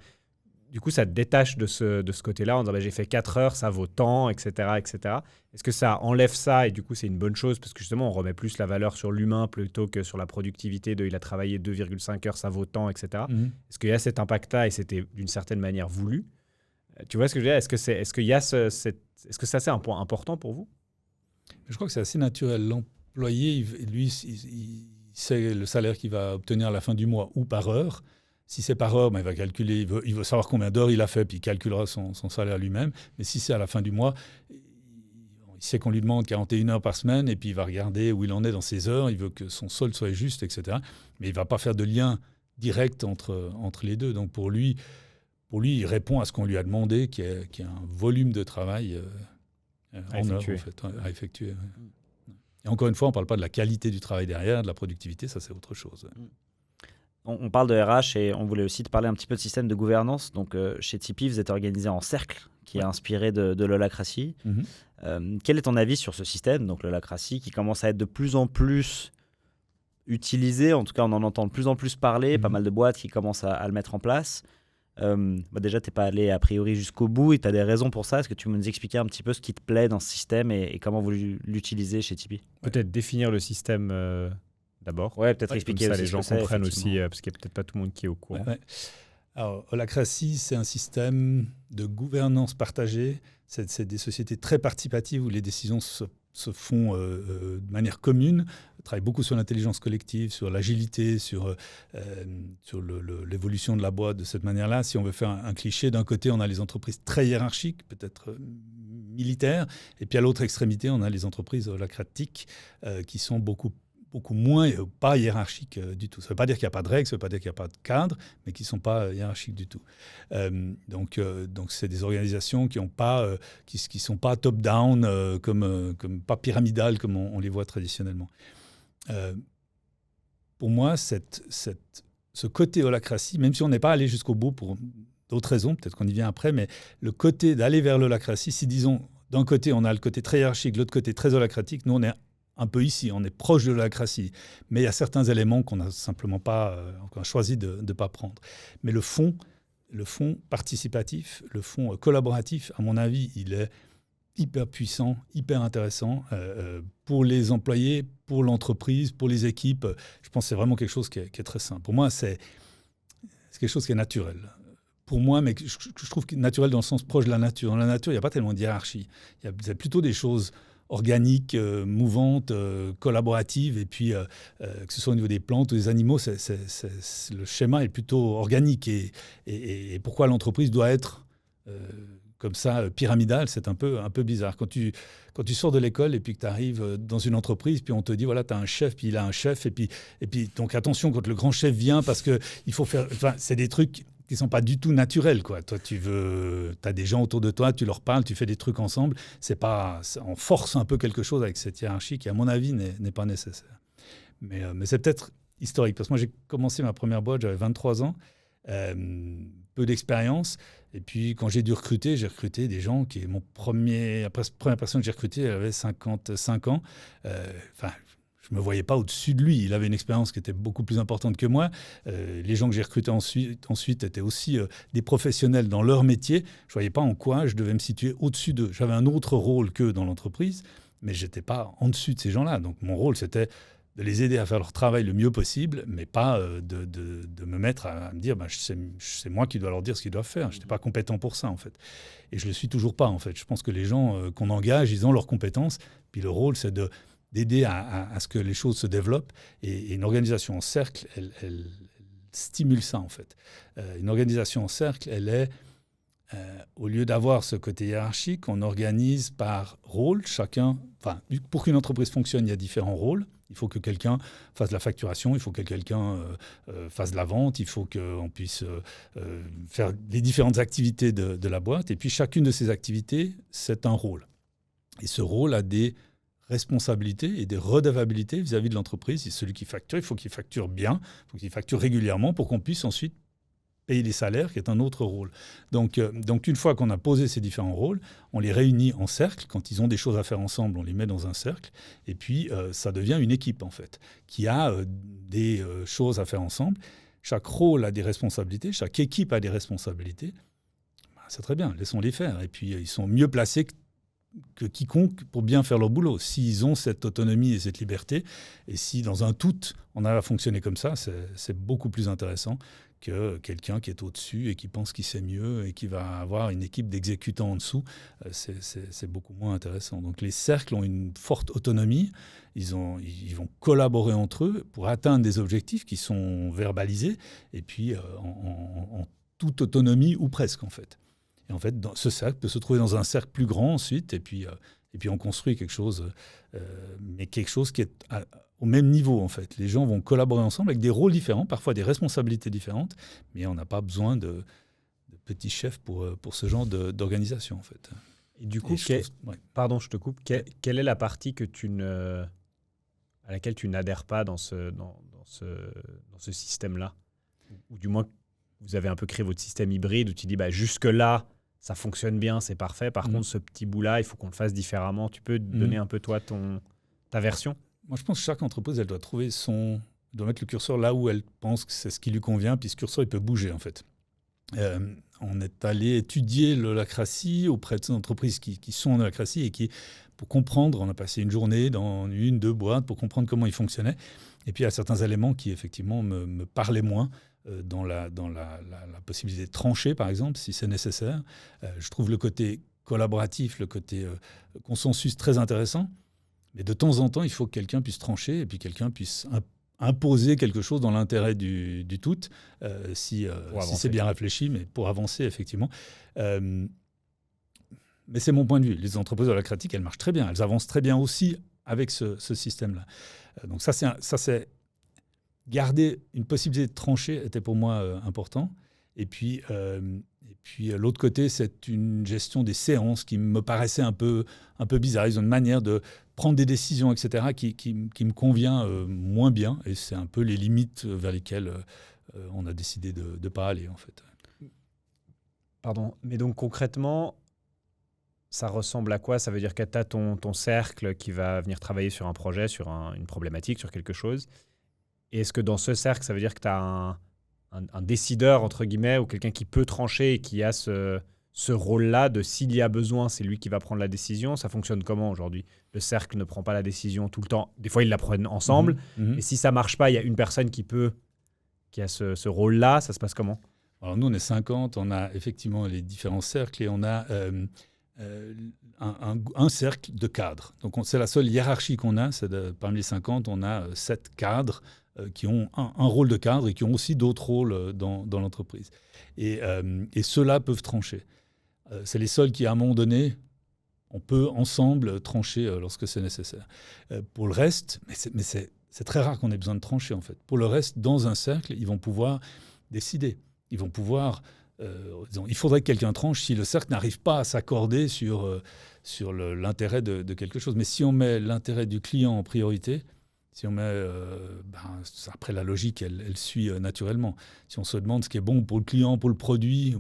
S2: Du coup, ça te détache de ce côté-là en disant j'ai fait 4 heures, ça vaut tant, etc., etc. Est-ce que ça enlève ça et du coup, c'est une bonne chose parce que justement, on remet plus la valeur sur l'humain plutôt que sur la productivité il a travaillé 2,5 heures, ça vaut tant, etc. Est-ce qu'il y a cet impact-là et c'était d'une certaine manière voulu? Tu vois ce que je veux dire? Est-ce que ça, c'est un point important pour vous?
S1: Je crois que c'est assez naturel. L'employé, lui, il sait le salaire qu'il va obtenir à la fin du mois ou par heure. Si c'est par heure, il va calculer, il veut savoir combien d'heures il a fait, puis il calculera son salaire lui-même. Mais si c'est à la fin du mois, il sait qu'on lui demande 41 heures par semaine, et puis il va regarder où il en est dans ses heures, il veut que son solde soit juste, etc. Mais il ne va pas faire de lien direct entre les deux. Donc pour lui, il répond à ce qu'on lui a demandé, qui est un volume de travail en heures, en fait, à effectuer. Et encore une fois, on ne parle pas de la qualité du travail derrière, de la productivité, ça c'est autre chose.
S3: On parle de RH et on voulait aussi te parler un petit peu de système de gouvernance. Donc chez Tipeee, vous êtes organisé en cercle, qui est inspiré de l'holacratie. Quel est ton avis sur ce système, donc l'holacratie, qui commence à être de plus en plus utilisé? En tout cas, on en entend de plus en plus parler, pas mal de boîtes qui commencent à le mettre en place. Déjà, tu n'es pas allé a priori jusqu'au bout et tu as des raisons pour ça. Est-ce que tu peux nous expliquer un petit peu ce qui te plaît dans ce système et comment vous l'utilisez chez Tipeee?
S2: Peut-être définir le système d'abord.
S3: Ouais, peut-être expliquer
S2: comme ça les gens comprennent aussi, parce qu'il n'y a peut-être pas tout le monde qui est au courant.
S1: Ouais. Alors, holacratie, c'est un système de gouvernance partagée. C'est des sociétés très participatives où les décisions se font de manière commune. On travaille beaucoup sur l'intelligence collective, sur l'agilité, sur l'évolution de la boîte de cette manière-là. Si on veut faire un cliché, d'un côté, on a les entreprises très hiérarchiques, peut-être militaires, et puis à l'autre extrémité, on a les entreprises holacratiques qui sont beaucoup beaucoup moins, pas hiérarchiques du tout. Ça ne veut pas dire qu'il n'y a pas de règles, ça ne veut pas dire qu'il n'y a pas de cadre, mais qui ne sont pas hiérarchiques du tout. Donc, c'est des organisations qui sont pas top-down, comme pas pyramidales comme on les voit traditionnellement. Pour moi, ce côté holacratie, même si on n'est pas allé jusqu'au bout pour d'autres raisons, peut-être qu'on y vient après, mais le côté d'aller vers l'holacratie, si disons, d'un côté, on a le côté très hiérarchique, de l'autre côté très holacratique, nous, on est un peu ici, on est proche de l'holacratie, mais il y a certains éléments qu'on n'a simplement pas, qu'on a choisi de ne pas prendre. Mais le fond participatif, le fond collaboratif, à mon avis, il est hyper puissant, hyper intéressant pour les employés, pour l'entreprise, pour les équipes. Je pense que c'est vraiment quelque chose qui est très sain. Pour moi, c'est quelque chose qui est naturel. Pour moi, mais je trouve que naturel dans le sens proche de la nature. Dans la nature, il n'y a pas tellement de hiérarchie. Il y a plutôt des choses organiques, mouvantes, collaboratives, et puis que ce soit au niveau des plantes ou des animaux, le schéma est plutôt organique. Et pourquoi l'entreprise doit être comme ça, pyramidale, c'est un peu bizarre. Quand tu sors de l'école et puis que tu arrives dans une entreprise, puis on te dit, voilà, tu as un chef, puis il a un chef, et puis donc attention quand le grand chef vient, parce qu'il faut faire... Enfin, c'est des trucs qui ne sont pas du tout naturels, quoi. Toi, tu as des gens autour de toi, tu leur parles, tu fais des trucs ensemble. On force un peu quelque chose avec cette hiérarchie qui, à mon avis, n'est pas nécessaire. Mais c'est peut-être historique, parce que moi, j'ai commencé ma première boîte, j'avais 23 ans, peu d'expérience. Et puis, quand j'ai dû recruter, j'ai recruté des gens qui... La première personne que j'ai recrutée, elle avait 55 ans. Je ne me voyais pas au-dessus de lui. Il avait une expérience qui était beaucoup plus importante que moi. Les gens que j'ai recrutés ensuite étaient aussi des professionnels dans leur métier. Je ne voyais pas en quoi je devais me situer au-dessus d'eux. J'avais un autre rôle qu'eux dans l'entreprise, mais je n'étais pas en dessus de ces gens-là. Donc, mon rôle, c'était de les aider à faire leur travail le mieux possible, mais pas de me mettre à me dire c'est moi qui dois leur dire ce qu'ils doivent faire. Je n'étais pas compétent pour ça, en fait. Et je ne le suis toujours pas, en fait. Je pense que les gens qu'on engage, ils ont leurs compétences. Puis le rôle, c'est d'aider à ce que les choses se développent. Et une organisation en cercle, elle stimule ça, en fait. Une organisation en cercle, elle est, au lieu d'avoir ce côté hiérarchique, on organise par rôle. Pour qu'une entreprise fonctionne, il y a différents rôles. Il faut que quelqu'un fasse la facturation, il faut que quelqu'un fasse de la vente, il faut qu'on puisse faire les différentes activités de la boîte. Et puis, chacune de ces activités, c'est un rôle. Et ce rôle a des responsabilités et des redevabilités vis-à-vis de l'entreprise. Et celui qui facture, il faut qu'il facture bien, il faut qu'il facture régulièrement pour qu'on puisse ensuite payer les salaires, qui est un autre rôle. Donc une fois qu'on a posé ces différents rôles, on les réunit en cercle. Quand ils ont des choses à faire ensemble, on les met dans un cercle. Et puis, ça devient une équipe, en fait, qui a des choses à faire ensemble. Chaque rôle a des responsabilités, chaque équipe a des responsabilités. C'est très bien, laissons-les faire. Et puis, ils sont mieux placés que quiconque pour bien faire leur boulot. S'ils ont cette autonomie et cette liberté, et si dans un tout, on a à fonctionner comme ça, c'est beaucoup plus intéressant que quelqu'un qui est au-dessus et qui pense qu'il sait mieux et qui va avoir une équipe d'exécutants en dessous. C'est beaucoup moins intéressant. Donc les cercles ont une forte autonomie. Ils vont collaborer entre eux pour atteindre des objectifs qui sont verbalisés et puis en toute autonomie ou presque, en fait. Et en fait, ce cercle peut se trouver dans un cercle plus grand ensuite, et puis on construit quelque chose, mais quelque chose qui est au même niveau, en fait. Les gens vont collaborer ensemble avec des rôles différents, parfois des responsabilités différentes, mais on n'a pas besoin de petits chefs pour ce genre d'organisation, en fait.
S2: Et du coup, pardon, je te coupe. Quelle est la partie à laquelle tu n'adhères pas dans ce système-là? Ou du moins, vous avez un peu créé votre système hybride où tu dis jusque-là, ça fonctionne bien, c'est parfait. Par contre, ce petit bout-là, il faut qu'on le fasse différemment. Tu peux donner un peu, toi, ta version? Moi,
S1: je pense que chaque entreprise, elle doit trouver doit mettre le curseur là où elle pense que c'est ce qui lui convient, puis ce curseur, il peut bouger, en fait. On est allé étudier l'holacratie auprès de ces entreprises qui sont en holacratie et pour comprendre, on a passé une journée dans 1-2 boîtes pour comprendre comment ils fonctionnaient. Et puis, il y a certains éléments qui, effectivement, me parlaient moins. Dans la possibilité de trancher, par exemple, si c'est nécessaire. Je trouve le côté collaboratif, le côté consensus très intéressant. Mais de temps en temps, il faut que quelqu'un puisse trancher et puis quelqu'un puisse imposer quelque chose dans l'intérêt du tout, si c'est bien réfléchi, mais pour avancer, effectivement. Mais c'est mon point de vue. Les entreprises holacratiques, elles marchent très bien. Elles avancent très bien aussi avec ce système-là. Donc ça, c'est garder une possibilité de trancher était pour moi important. Et puis l'autre côté, c'est une gestion des séances qui me paraissait un peu bizarre. Ils ont une manière de prendre des décisions, etc., qui me convient moins bien. Et c'est un peu les limites vers lesquelles on a décidé de ne pas aller, en fait.
S2: Pardon, mais donc concrètement, ça ressemble à quoi? Ça veut dire que tu as ton cercle qui va venir travailler sur un projet, sur une problématique, sur quelque chose. Et est-ce que dans ce cercle, ça veut dire que tu as un décideur, entre guillemets, ou quelqu'un qui peut trancher et qui a ce rôle-là de s'il y a besoin, c'est lui qui va prendre la décision? Ça fonctionne comment aujourd'hui? Le cercle ne prend pas la décision tout le temps. Des fois, ils la prennent ensemble. Et si ça ne marche pas, il y a une personne qui a ce rôle-là. Ça se passe comment?
S1: Alors nous, on est 50, on a effectivement les différents cercles et on a un cercle de cadres. Donc c'est la seule hiérarchie qu'on a. Parmi les 50, on a 7 cadres qui ont un rôle de cadre et qui ont aussi d'autres rôles dans l'entreprise. Et ceux-là peuvent trancher. C'est les seuls qui, à un moment donné, on peut ensemble trancher lorsque c'est nécessaire. Pour le reste, mais c'est très rare qu'on ait besoin de trancher, en fait. Pour le reste, dans un cercle, ils vont pouvoir décider. Ils vont pouvoir... il faudrait que quelqu'un tranche si le cercle n'arrive pas à s'accorder sur l'intérêt de quelque chose. Mais si on met l'intérêt du client en priorité, si on met... après, la logique, elle suit naturellement. Si on se demande ce qui est bon pour le client, pour le produit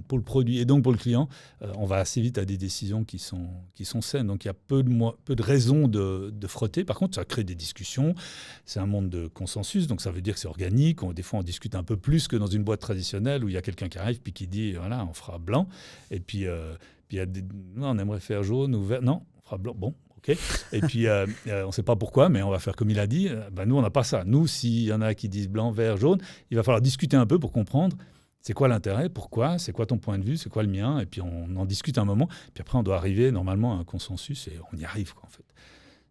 S1: et donc pour le client, on va assez vite à des décisions qui sont saines. Donc, il y a peu de raisons de frotter. Par contre, ça crée des discussions. C'est un monde de consensus, donc ça veut dire que c'est organique. Des fois, on discute un peu plus que dans une boîte traditionnelle où il y a quelqu'un qui arrive puis qui dit, voilà, on fera blanc. Et puis il y a non, on aimerait faire jaune ou vert. Non, on fera blanc. Bon. Okay. Et puis, on ne sait pas pourquoi, mais on va faire comme il a dit. Nous, on n'a pas ça. Nous, s'il y en a qui disent blanc, vert, jaune, il va falloir discuter un peu pour comprendre c'est quoi l'intérêt, pourquoi, c'est quoi ton point de vue, c'est quoi le mien. Et puis, on en discute un moment. Puis après, on doit arriver normalement à un consensus et on y arrive, quoi, en fait.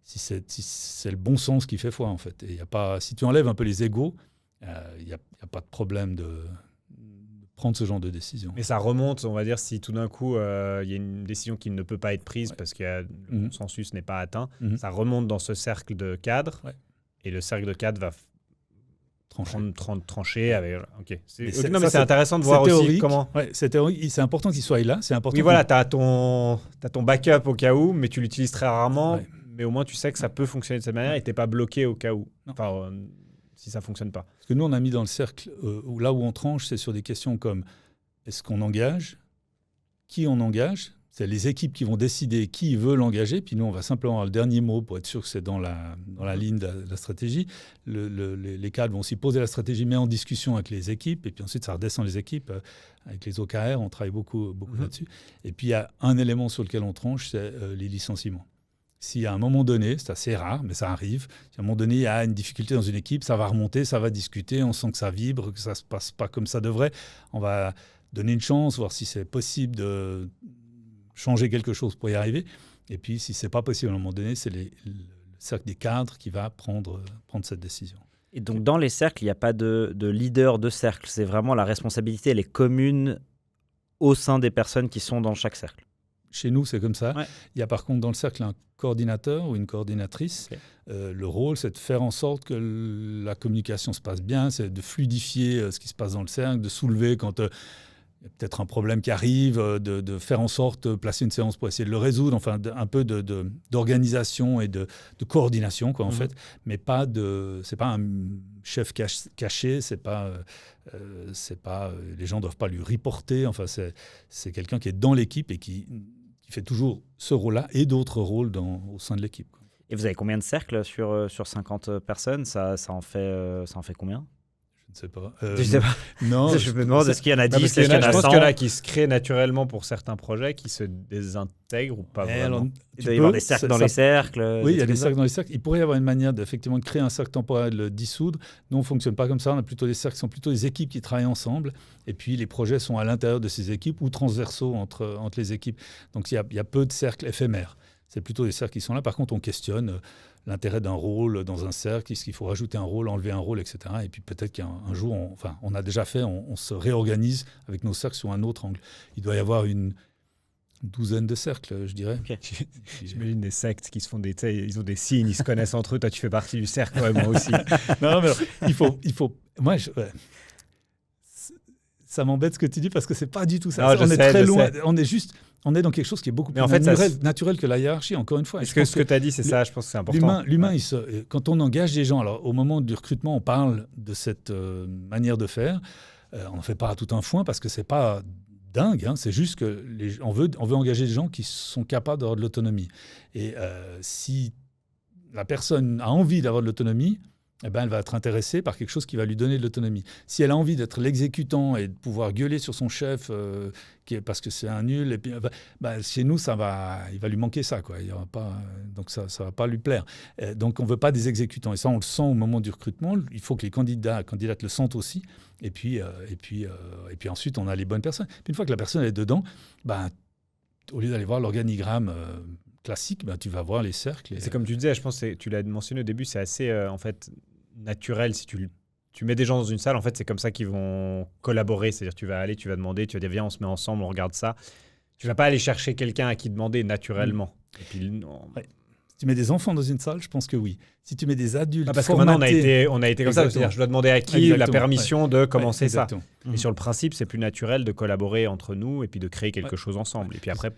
S1: Si c'est le bon sens qui fait foi, en fait. Et si tu enlèves un peu les égos, il n'y a pas de problème de prendre ce genre de décision.
S2: Mais ça remonte, on va dire, si tout d'un coup, il y a une décision qui ne peut pas être prise parce que le consensus n'est pas atteint, ça remonte dans ce cercle de cadre et le cercle de cadre va trancher avec... Okay. C'est intéressant de voir
S1: théorique,
S2: aussi comment...
S1: Ouais, c'est théorique, c'est important qu'il soit là. C'est important.
S2: Oui, voilà, tu as ton backup au cas où, mais tu l'utilises très rarement. Ouais. Mais au moins, tu sais que ça peut fonctionner de cette manière et tu n'es pas bloqué au cas où. Enfin, si ça ne fonctionne pas.
S1: Parce que nous, on a mis dans le cercle, là où on tranche, c'est sur des questions comme est-ce qu'on engage? Qui on engage? C'est les équipes qui vont décider qui veut l'engager. Puis nous, on va simplement avoir le dernier mot pour être sûr que c'est dans la ligne de la stratégie. Les cadres vont aussi poser la stratégie, mais en discussion avec les équipes. Et puis ensuite, ça redescend les équipes. Avec les OKR, on travaille beaucoup là-dessus. Et puis, il y a un élément sur lequel on tranche, c'est les licenciements. Si à un moment donné, c'est assez rare, mais ça arrive, si à un moment donné, il y a une difficulté dans une équipe, ça va remonter, ça va discuter, on sent que ça vibre, que ça ne se passe pas comme ça devrait. On va donner une chance, voir si c'est possible de changer quelque chose pour y arriver. Et puis, si ce n'est pas possible à un moment donné, c'est le cercle des cadres qui va prendre cette décision.
S3: Et donc, dans les cercles, il n'y a pas de leader de cercle. C'est vraiment la responsabilité, elle est commune au sein des personnes qui sont dans chaque cercle.
S1: Chez nous, c'est comme ça.
S3: Ouais.
S1: Il y a par contre dans le cercle un coordinateur ou une coordinatrice. Okay. Le rôle, c'est de faire en sorte que la communication se passe bien, c'est de fluidifier ce qui se passe dans le cercle, de soulever quand il y a peut-être un problème qui arrive, de faire en sorte de placer une séance pour essayer de le résoudre, enfin un peu d'organisation et de coordination, quoi, en fait. Mais c'est pas un chef caché, c'est pas les gens ne doivent pas lui reporter, enfin c'est quelqu'un qui est dans l'équipe et qui fait toujours ce rôle-là et d'autres rôles au sein de l'équipe.
S3: Et vous avez combien de cercles sur 50 personnes? Ça en fait combien?
S1: Je ne sais pas.
S3: Je sais pas.
S1: Non,
S3: je me demande, est-ce qu'il y en a 10, est-ce qu'il y en a 100?
S2: Je pense qu'il y en a qui se créent naturellement pour certains projets, qui se désintègrent ou pas vraiment.
S3: Alors, il doit y avoir des cercles dans les cercles.
S1: Oui, il y a des cercles dans les cercles. Il pourrait y avoir une manière de créer un cercle temporel, le dissoudre. Nous, on ne fonctionne pas comme ça. On a plutôt des cercles qui sont plutôt des équipes qui travaillent ensemble. Et puis, les projets sont à l'intérieur de ces équipes ou transversaux entre les équipes. Donc, il y a peu de cercles éphémères. C'est plutôt des cercles qui sont là. Par contre, on questionne l'intérêt d'un rôle dans un cercle, est-ce qu'il faut rajouter un rôle, enlever un rôle, etc. Et puis peut-être qu'un jour, on a déjà fait, on se réorganise avec nos cercles sous un autre angle. Il doit y avoir une une douzaine de cercles, je dirais.
S3: Ok.
S2: J'imagine des sectes qui se font des... Ils ont des signes, ils se connaissent entre eux. Toi, tu fais partie du cercle, ouais, moi aussi.
S1: Non, mais alors, il faut. Moi, ça m'embête ce que tu dis parce que c'est pas du tout ça.
S2: Non, je
S1: on est
S2: sais,
S1: très
S2: je
S1: loin.
S2: sais.
S1: On est dans quelque chose qui est beaucoup
S2: Mais
S1: plus
S2: en fait,
S1: naturel que la hiérarchie. Encore une fois.
S2: Est-ce
S1: Je
S2: que
S1: pense
S2: ce que tu as dit, c'est ça? Je pense que c'est important.
S1: L'humain,
S2: Ouais.
S1: quand on engage des gens, alors au moment du recrutement, on parle de cette manière de faire. On n'en fait pas tout un foin parce que c'est pas dingue. C'est juste que on veut engager des gens qui sont capables d'avoir de l'autonomie. Et si la personne a envie d'avoir de l'autonomie, eh ben, elle va être intéressée par quelque chose qui va lui donner de l'autonomie. Si elle a envie d'être l'exécutant et de pouvoir gueuler sur son chef parce que c'est un nul, et puis, chez nous, il va lui manquer ça. Quoi. Il y aura pas, donc ça ne va pas lui plaire. Donc on ne veut pas des exécutants. Et ça, on le sent au moment du recrutement. Il faut que les candidates le sentent aussi. Et puis ensuite, on a les bonnes personnes. Puis une fois que la personne est dedans, au lieu d'aller voir l'organigramme classique, tu vas voir les cercles.
S2: C'est comme tu disais, je pense que tu l'as mentionné au début, c'est assez en fait naturel. Si tu mets des gens dans une salle, en fait, c'est comme ça qu'ils vont collaborer. C'est-à-dire, tu vas aller, tu vas demander, tu vas dire, viens, on se met ensemble, on regarde ça. Tu vas pas aller chercher quelqu'un à qui demander naturellement. Et puis,
S1: ouais. Si tu mets des enfants dans une salle, je pense que oui. Si tu mets des adultes
S2: parce que maintenant, on a été comme
S1: Exactement.
S2: ça. C'est-à-dire, je dois demander à qui la permission de commencer ça.
S1: Exactement.
S2: Et sur le principe, c'est plus naturel de collaborer entre nous et puis de créer quelque chose ensemble. Et puis après...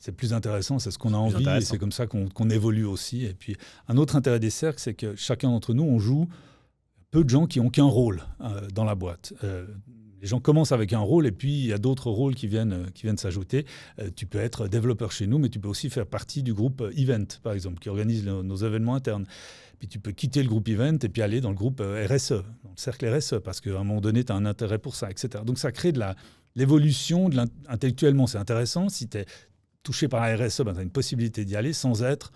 S1: C'est plus intéressant, c'est ce qu'on a envie, et c'est comme ça qu'on évolue aussi. Et puis, un autre intérêt des cercles, c'est que chacun d'entre nous, on joue peu de gens qui n'ont qu'un rôle dans la boîte. Les gens commencent avec un rôle, et puis il y a d'autres rôles qui viennent s'ajouter. Tu peux être développeur chez nous, mais tu peux aussi faire partie du groupe Event, par exemple, qui organise nos événements internes. Puis tu peux quitter le groupe Event et puis aller dans le groupe RSE, dans le cercle RSE, parce qu'à un moment donné, tu as un intérêt pour ça, etc. Donc ça crée de l'évolution intellectuellement, c'est intéressant. Si tu es touché par la RSE, tu as une possibilité d'y aller sans être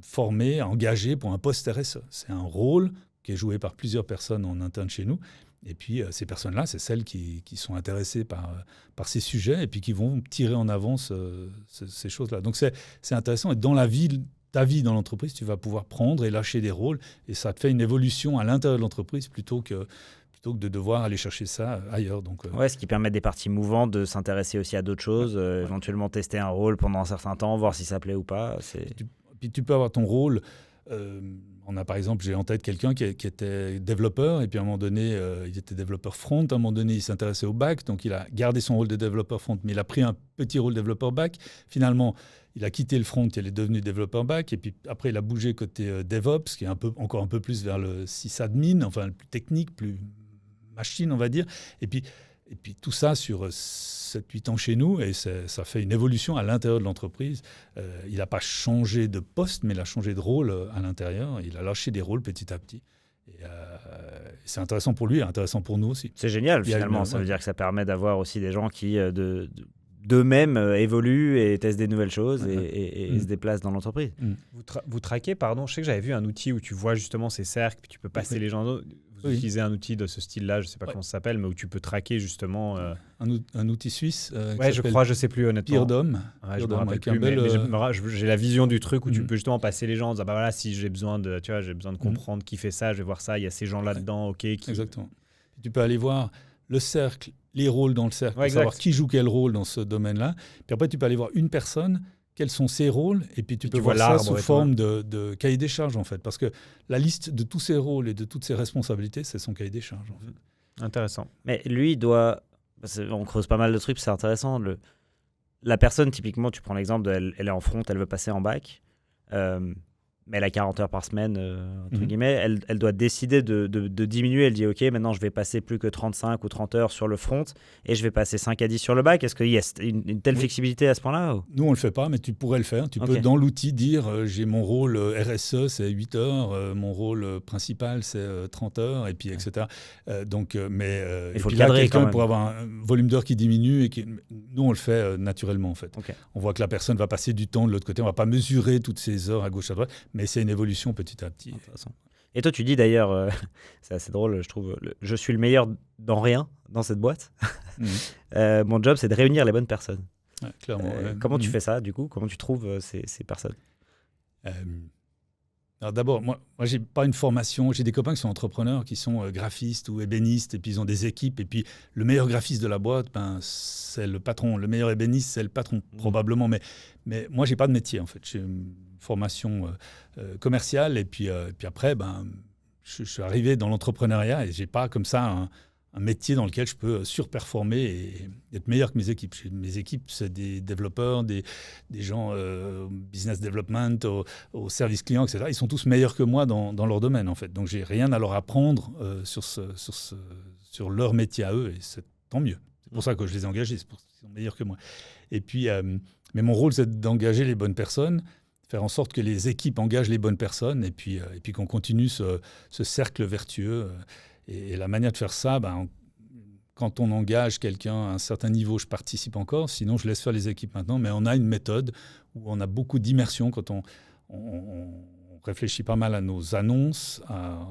S1: formé, engagé pour un poste RSE. C'est un rôle qui est joué par plusieurs personnes en interne chez nous. Et puis, ces personnes-là, c'est celles qui sont intéressées par ces sujets et puis qui vont tirer en avant ces choses-là. Donc, c'est intéressant. Et dans ta vie dans l'entreprise, tu vas pouvoir prendre et lâcher des rôles. Et ça te fait une évolution à l'intérieur de l'entreprise plutôt que de devoir aller chercher ça ailleurs. Donc,
S3: ce qui permet des parties mouvantes de s'intéresser aussi à d'autres choses, éventuellement tester un rôle pendant un certain temps, voir si ça plaît ou pas.
S1: Puis tu peux avoir ton rôle. On a par exemple, j'ai en tête quelqu'un qui était développeur, et puis à un moment donné, il était développeur front, à un moment donné, il s'intéressait au back, donc il a gardé son rôle de développeur front, mais il a pris un petit rôle de développeur back. Finalement, il a quitté le front, il est devenu développeur back, et puis après, il a bougé côté DevOps, qui est encore un peu plus vers le sysadmin, enfin le plus technique, plus machine, on va dire. Et puis tout ça sur 7-8 ans chez nous, et ça fait une évolution à l'intérieur de l'entreprise. Il n'a pas changé de poste, mais il a changé de rôle à l'intérieur. Il a lâché des rôles petit à petit. Et c'est intéressant pour lui et intéressant pour nous aussi.
S3: C'est génial, finalement. Ça veut dire que ça permet d'avoir aussi des gens qui, d'eux-mêmes, évoluent et testent des nouvelles choses et se déplacent dans l'entreprise.
S2: Vous traquez, pardon, je sais que j'avais vu un outil où tu vois justement ces cercles, puis tu peux passer les gens... Vous utilisez un outil de ce style-là, je ne sais pas comment ça s'appelle, mais où tu peux traquer justement...
S1: Un outil suisse
S2: je crois, je ne sais plus honnêtement.
S1: Peerdom.
S2: Je me rappelle plus, mais j'ai la vision du truc où tu peux justement passer les gens en disant, voilà, si j'ai besoin de comprendre qui fait ça, je vais voir ça, il y a ces gens là-dedans, ok.
S1: Exactement. Tu peux aller voir le cercle, les rôles dans le cercle, pour savoir qui joue quel rôle dans ce domaine-là. Puis après, tu peux aller voir une personne, quels sont ses rôles, et puis tu peux voir ça sous forme de cahier des charges, en fait. Parce que la liste de tous ses rôles et de toutes ses responsabilités, c'est son cahier des charges, en fait.
S3: Intéressant. Mais lui, il doit... On creuse pas mal de trucs, c'est intéressant. La personne, typiquement, tu prends l'exemple, elle est en front, elle veut passer en back. Mais elle a 40 heures par semaine, entre guillemets. Elle doit décider de diminuer. Elle dit, OK, maintenant, je vais passer plus que 35 ou 30 heures sur le front et je vais passer 5 à 10 sur le back. Est-ce qu'il y a une telle flexibilité à ce point-là
S1: Nous, on ne le fait pas, mais tu pourrais le faire. Tu peux, dans l'outil, dire, j'ai mon rôle RSE, c'est 8 heures. Mon rôle principal, c'est 30 heures, et puis, etc.
S3: Il faut
S1: le
S3: cadrer
S1: quelqu'un
S3: quand même.
S1: pour avoir un volume d'heures qui diminue. Nous, on le fait naturellement, en fait.
S3: Okay.
S1: On voit que la personne va passer du temps de l'autre côté. On ne va pas mesurer toutes ces heures à gauche, à droite. Mais c'est une évolution petit à petit.
S3: Et toi, tu dis d'ailleurs, c'est assez drôle, je trouve, je suis le meilleur dans rien dans cette boîte. Mon job, c'est de réunir les bonnes personnes.
S1: Ouais, clairement.
S3: Comment tu fais ça, du coup? Comment tu trouves ces personnes?
S1: Alors d'abord, moi j'ai pas une formation. J'ai des copains qui sont entrepreneurs, qui sont graphistes ou ébénistes, et puis ils ont des équipes. Et puis le meilleur graphiste de la boîte, c'est le patron. Le meilleur ébéniste, c'est le patron, probablement. Mais moi, j'ai pas de métier, en fait. J'ai une formation commerciale. Et puis après, je suis arrivé dans l'entrepreneuriat et j'ai pas comme ça un métier dans lequel je peux surperformer et être meilleur que mes équipes. Mes équipes, c'est des développeurs, des gens business development, au service client, etc. Ils sont tous meilleurs que moi dans leur domaine, en fait. Donc, j'ai rien à leur apprendre sur leur métier à eux, et c'est tant mieux. C'est pour ça que je les ai engagés, c'est pour qu'ils sont meilleurs que moi. Et puis, mais mon rôle, c'est d'engager les bonnes personnes, faire en sorte que les équipes engagent les bonnes personnes, et puis qu'on continue ce cercle vertueux. Et la manière de faire ça, quand on engage quelqu'un à un certain niveau, je participe encore. Sinon, je laisse faire les équipes maintenant. Mais on a une méthode où on a beaucoup d'immersion quand on réfléchit pas mal à nos annonces, à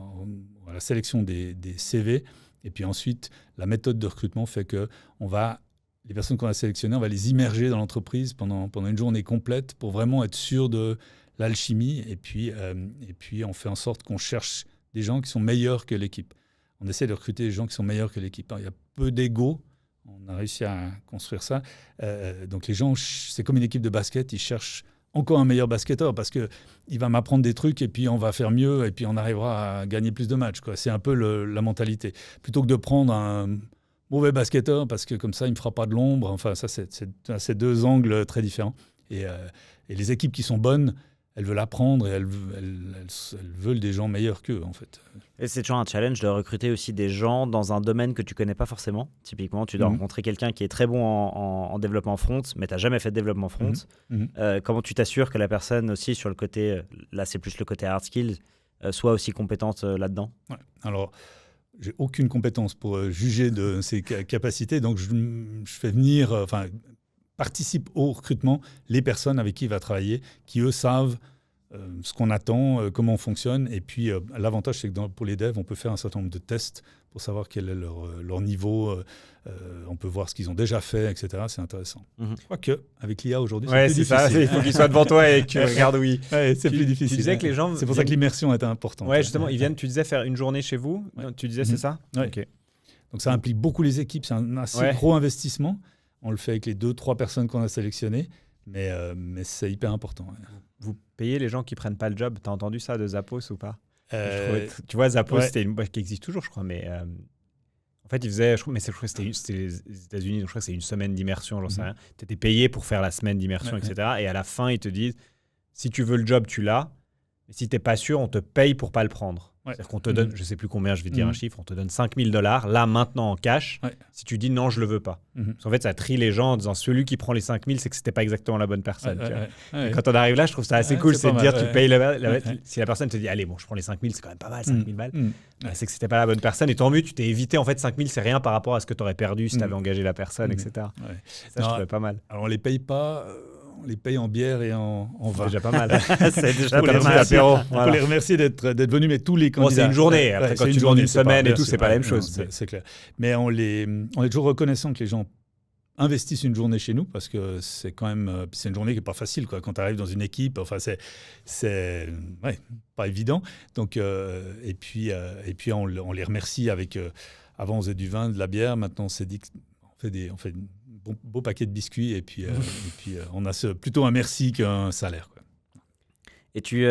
S1: la sélection des CV. Et puis ensuite, la méthode de recrutement fait que les personnes qu'on a sélectionnées, on va les immerger dans l'entreprise pendant une journée complète pour vraiment être sûr de l'alchimie. Et puis, on fait en sorte qu'on cherche des gens qui sont meilleurs que l'équipe. On essaie de recruter des gens qui sont meilleurs que l'équipe. Il y a peu d'ego. On a réussi à construire ça. Donc les gens, c'est comme une équipe de basket. Ils cherchent encore un meilleur basketteur parce qu'il va m'apprendre des trucs et puis on va faire mieux et puis on arrivera à gagner plus de matchs, quoi. C'est un peu la mentalité. Plutôt que de prendre un mauvais basketteur parce que comme ça, il ne me fera pas de l'ombre. Enfin, ça, c'est deux angles très différents. Et les équipes qui sont bonnes, elles veulent apprendre et elles veulent des gens meilleurs qu'eux, en fait.
S3: Et c'est toujours un challenge de recruter aussi des gens dans un domaine que tu connais pas forcément. Typiquement, tu dois rencontrer quelqu'un qui est très bon en développement front, mais tu n'as jamais fait de développement front. Comment tu t'assures que la personne aussi sur le côté, là c'est plus le côté hard skills, soit aussi compétente là-dedans?
S1: Ouais. Alors, j'ai aucune compétence pour juger de ses capacités, donc je fais venir... participe au recrutement les personnes avec qui il va travailler, qui eux savent ce qu'on attend, comment on fonctionne. Et puis l'avantage, c'est que pour les devs, on peut faire un certain nombre de tests pour savoir quel est leur niveau. On peut voir ce qu'ils ont déjà fait, etc. C'est intéressant. Je crois qu'avec l'IA aujourd'hui, c'est plus difficile.
S2: Ça, il faut qu'il soit devant toi et que tu regardes où il...
S1: c'est plus difficile.
S2: Tu disais que les gens...
S1: C'est pour ça que l'immersion est importante.
S2: Ouais, justement, ils viennent, tu disais, faire une journée chez vous. Tu disais, c'est ça?
S1: Ouais.
S2: Okay.
S1: Donc ça implique beaucoup les équipes. C'est un assez gros investissement. On le fait avec les 2-3 personnes qu'on a sélectionnées, mais c'est hyper important. Ouais.
S2: Vous payez les gens qui ne prennent pas le job. Tu as entendu ça de Zappos ou pas? Tu vois, Zappos, c'était une boîte qui existe toujours, je crois, mais en fait, ils faisaient, je crois que c'était les États-Unis, donc je crois que c'est une semaine d'immersion, j'en sais rien. Tu étais payé pour faire la semaine d'immersion, etc. Et à la fin, ils te disent, si tu veux le job, tu l'as. Mais si tu n'es pas sûr, on te paye pour ne pas le prendre. C'est-à-dire qu'on te donne, je ne sais plus combien, je vais te dire un chiffre, on te donne $5 000, là, maintenant, en cash, si tu dis non, je ne le veux pas. Parce qu'en fait, ça trie les gens en disant, celui qui prend les 5 000, c'est que ce n'était pas exactement la bonne personne. Quand on arrive là, je trouve ça assez cool, c'est de dire, tu payes si la personne te dit, allez, bon, je prends les 5 000, c'est quand même pas mal, 5 000 balles. C'est que ce n'était pas la bonne personne. Et tant mieux, tu t'es évité, en fait, 5 000, c'est rien par rapport à ce que tu aurais perdu si tu avais engagé la personne, etc. Ça, je trouvais pas mal.
S1: Alors, on ne les paye pas... On les paye en bière et en vin.
S2: C'est déjà pas mal.
S3: C'est déjà
S1: pas
S3: mal.
S1: Pour les remercier d'être venus, mais tous les candidats.
S2: C'est une journée. Après, quand tu demandes une semaine et tout, c'est pas la même chose.
S1: C'est clair. Mais on est toujours reconnaissant que les gens investissent une journée chez nous parce que c'est quand même c'est une journée qui n'est pas facile, quoi. Quand tu arrives dans une équipe, enfin, c'est pas évident. Donc, et puis on les remercie avec... avant, on faisait du vin, de la bière. Maintenant, on s'est dit qu'on fait beau paquet de biscuits et puis on a plutôt un merci qu'un salaire, quoi.
S3: Et tu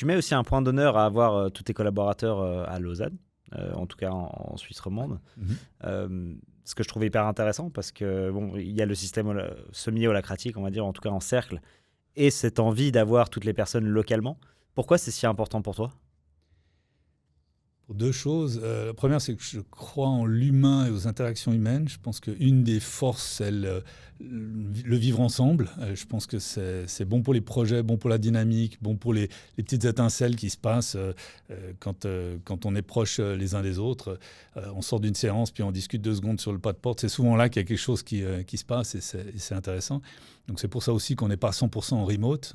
S3: mets aussi un point d'honneur à avoir tous tes collaborateurs à Lausanne, en tout cas en Suisse romande. Ce que je trouvais hyper intéressant parce que il y a le système semi-holacratique, on va dire, en tout cas en cercle, et cette envie d'avoir toutes les personnes localement. Pourquoi c'est si important pour toi?
S1: Deux choses. La première, c'est que je crois en l'humain et aux interactions humaines. Je pense qu'une des forces, c'est le vivre ensemble. Je pense que c'est bon pour les projets, bon pour la dynamique, bon pour les petites étincelles qui se passent quand on est proches les uns des autres. On sort d'une séance, puis on discute 2 secondes sur le pas de porte. C'est souvent là qu'il y a quelque chose qui se passe et c'est intéressant. Donc c'est pour ça aussi qu'on n'est pas à 100% en remote.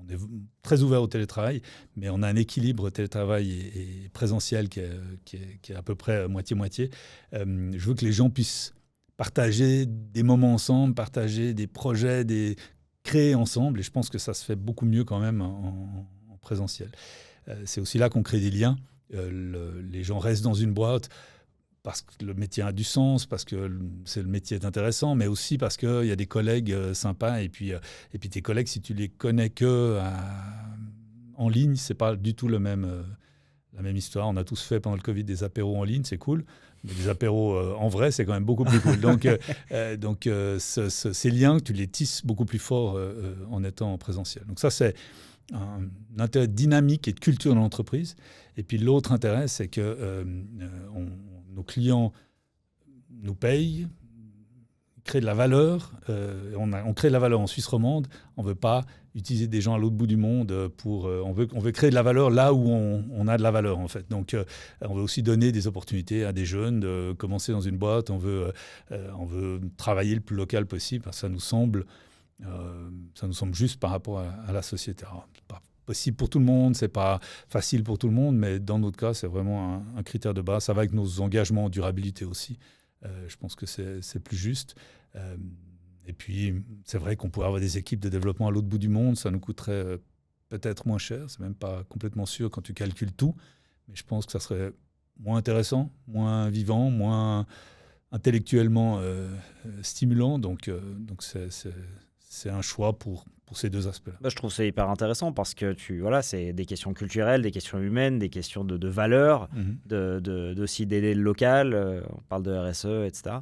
S1: On est très ouvert au télétravail, mais on a un équilibre télétravail et présentiel qui est à peu près moitié-moitié. Je veux que les gens puissent partager des moments ensemble, partager des projets, créer ensemble. Et je pense que ça se fait beaucoup mieux quand même en présentiel. C'est aussi là qu'on crée des liens. Les gens restent dans une boîte parce que le métier a du sens, parce que le métier est intéressant, mais aussi parce qu'il y a des collègues sympas. Et puis tes collègues, si tu les connais en ligne, c'est pas du tout la même histoire. On a tous fait pendant le Covid des apéros en ligne, c'est cool. Mais des apéros en vrai, c'est quand même beaucoup plus cool. Donc ces liens, tu les tisses beaucoup plus fort en étant en présentiel. Donc ça, c'est un intérêt dynamique et de culture dans l'entreprise. Et puis l'autre intérêt, c'est que nos clients nous payent, créent de la valeur. On crée de la valeur en Suisse romande. On ne veut pas utiliser des gens à l'autre bout du monde on veut créer de la valeur là où on a de la valeur, en fait. Donc, on veut aussi donner des opportunités à des jeunes de commencer dans une boîte. On veut travailler le plus local possible. Ça nous semble juste par rapport à la société. Alors, c'est pas possible pour tout le monde, c'est pas facile pour tout le monde, mais dans notre cas, c'est vraiment un critère de base. Ça va avec nos engagements en durabilité aussi. Je pense que c'est plus juste. Et puis, c'est vrai qu'on pourrait avoir des équipes de développement à l'autre bout du monde. Ça nous coûterait peut-être moins cher. C'est même pas complètement sûr quand tu calcules tout. Mais je pense que ça serait moins intéressant, moins vivant, moins intellectuellement stimulant. Donc c'est un choix pour ces deux aspects-là.
S3: Je trouve ça hyper intéressant parce que c'est des questions culturelles, des questions humaines, des questions de valeurs, aussi d'aider le local. On parle de RSE, etc.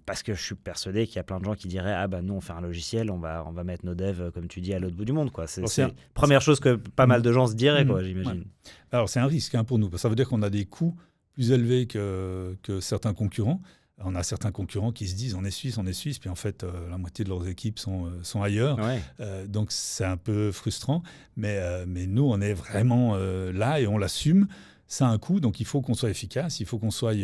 S3: Parce que je suis persuadé qu'il y a plein de gens qui diraient nous on fait un logiciel, on va mettre nos devs comme tu dis à l'autre bout du monde, quoi. C'est la première chose que pas mal de gens se diraient, quoi, j'imagine.
S1: Ouais. Alors c'est un risque pour nous, ça veut dire qu'on a des coûts plus élevés que certains concurrents. On a certains concurrents qui se disent on est suisse, puis en fait la moitié de leurs équipes sont ailleurs. Ouais. Donc c'est un peu frustrant, mais nous on est vraiment là et on l'assume. Ça a un coût, donc il faut qu'on soit efficace, il faut qu'on soit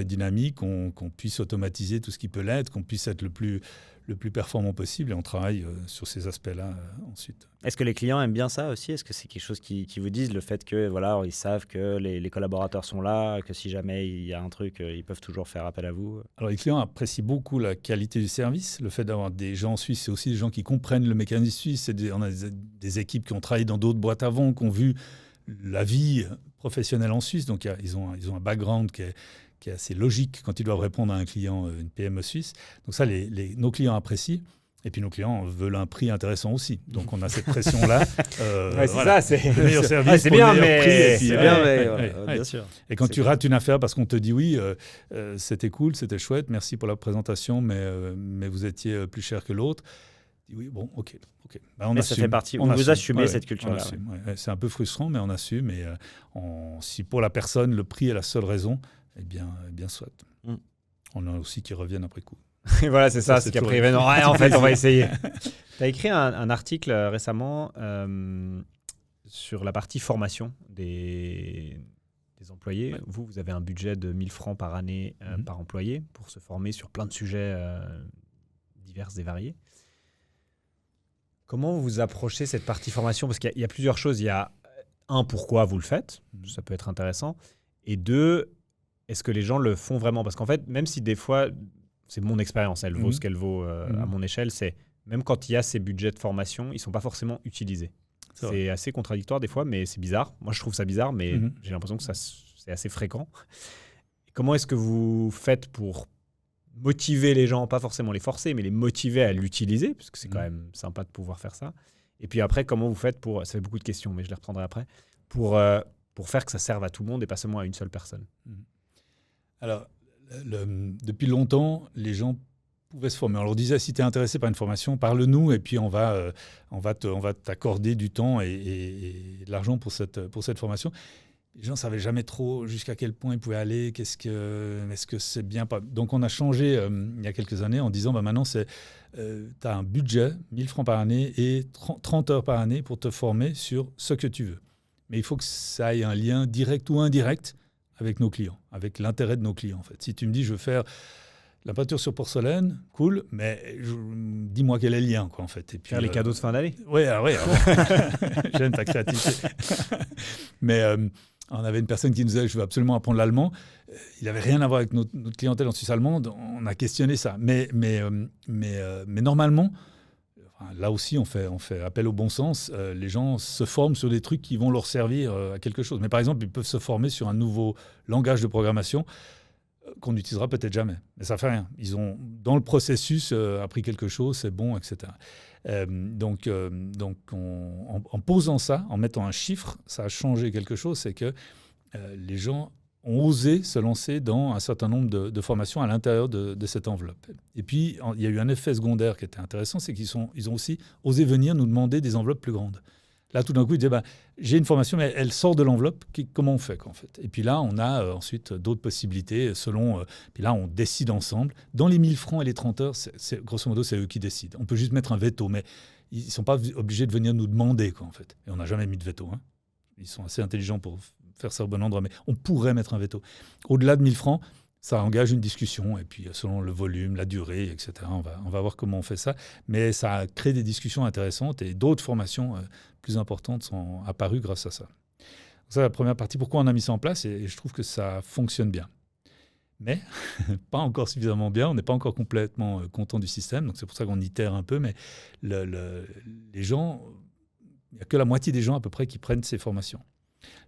S1: dynamique, qu'on puisse automatiser tout ce qui peut l'être, qu'on puisse être le plus performant possible, et on travaille sur ces aspects-là ensuite.
S3: Est-ce que les clients aiment bien ça aussi ? Est-ce que c'est quelque chose qui vous disent, le fait que ils savent que les collaborateurs sont là, que si jamais il y a un truc, ils peuvent toujours faire appel à vous ?
S1: Alors les clients apprécient beaucoup la qualité du service, le fait d'avoir des gens en Suisse, c'est aussi des gens qui comprennent le mécanisme suisse. On a des équipes qui ont travaillé dans d'autres boîtes avant, qui ont vu la vie professionnelle en Suisse, donc ils ont un background qui est assez logique quand ils doivent répondre à un client, une PME suisse. Donc ça, nos clients apprécient. Et puis nos clients veulent un prix intéressant aussi. Donc on a cette pression-là.
S2: C'est
S1: le meilleur service,
S2: c'est bien, mais
S1: prix.
S2: C'est
S1: bien,
S3: bien sûr.
S1: Et quand tu rates une affaire parce qu'on te dit oui, c'était cool, c'était chouette, merci pour la présentation, mais vous étiez plus cher que l'autre. Oui, bon, ok.
S3: Mais ça fait partie. Vous assumez cette culture-là.
S1: C'est un peu frustrant, mais on assume. Et si pour la personne, le prix est la seule raison, eh bien soit. On a aussi qui reviennent après coup.
S2: Et voilà, c'est ça. C'est qu'après, en fait, on va essayer. Tu as écrit un article récemment sur la partie formation des employés. Ouais. Vous avez un budget de 1 000 francs par année par employé pour se former sur plein de sujets divers et variés. Comment vous approchez cette partie formation ? Parce qu'il y a plusieurs choses. Il y a pourquoi vous le faites ? Ça peut être intéressant. Et 2, est-ce que les gens le font vraiment ? Parce qu'en fait, même si des fois, c'est mon expérience, elle vaut ce qu'elle vaut à mon échelle, c'est même quand il y a ces budgets de formation, ils ne sont pas forcément utilisés. C'est assez contradictoire des fois, mais c'est bizarre. Moi, je trouve ça bizarre, mais j'ai l'impression que c'est assez fréquent. Comment est-ce que vous faites pour motiver les gens, pas forcément les forcer, mais les motiver à l'utiliser, parce que c'est quand même sympa de pouvoir faire ça. Et puis après, comment vous faites pour... Ça fait beaucoup de questions, mais je les reprendrai après. Pour faire que ça serve à tout le monde et pas seulement à une seule personne.
S1: Alors, depuis longtemps, les gens pouvaient se former. On leur disait, si tu es intéressé par une formation, parle-nous et puis on va t'accorder du temps et de l'argent pour cette formation. Les gens ne savaient jamais trop jusqu'à quel point ils pouvaient aller, est-ce que c'est bien pas. Donc on a changé il y a quelques années en disant maintenant tu as un budget, 1 000 francs par année et 30 heures par année pour te former sur ce que tu veux. Mais il faut que ça ait un lien direct ou indirect avec nos clients, avec l'intérêt de nos clients en fait. Si tu me dis je veux faire la peinture sur porcelaine, cool, mais dis-moi quel est le lien, quoi, en fait. Et puis,
S2: faire les cadeaux de fin d'année.
S1: Oui, j'aime ta créativité. Mais on avait une personne qui nous disait « je veux absolument apprendre l'allemand ». Il n'avait rien à voir avec notre clientèle en Suisse allemande. On a questionné ça. Mais normalement, là aussi, on fait appel au bon sens. Les gens se forment sur des trucs qui vont leur servir à quelque chose. Mais par exemple, ils peuvent se former sur un nouveau langage de programmation qu'on n'utilisera peut-être jamais. Mais ça ne fait rien. Ils ont, dans le processus, appris quelque chose, c'est bon, etc. Donc en posant ça, en mettant un chiffre, ça a changé quelque chose. C'est que les gens ont osé se lancer dans un certain nombre de formations à l'intérieur de cette enveloppe. Et puis, il y a eu un effet secondaire qui était intéressant, c'est qu'ils ont aussi osé venir nous demander des enveloppes plus grandes. Là, tout d'un coup, ils disaient, j'ai une formation, mais elle sort de l'enveloppe, comment on fait en fait? Et puis là, on a ensuite d'autres possibilités selon... puis là, on décide ensemble. Dans les 1000 francs et les 30 heures, grosso modo, c'est eux qui décident. On peut juste mettre un veto, mais ils ne sont pas obligés de venir nous demander, en fait. Et on n'a jamais mis de veto. Hein. Ils sont assez intelligents pour faire ça au bon endroit, mais on pourrait mettre un veto. Au-delà de 1000 francs, ça engage une discussion, et puis selon le volume, la durée, etc., on va voir comment on fait ça. Mais ça crée des discussions intéressantes, et d'autres formations plus importantes sont apparues grâce à ça. Ça, la première partie, pourquoi on a mis ça en place, et je trouve que ça fonctionne bien. Mais pas encore suffisamment bien, on n'est pas encore complètement content du système, donc c'est pour ça qu'on itère un peu, mais les gens, il n'y a que la moitié des gens à peu près qui prennent ces formations.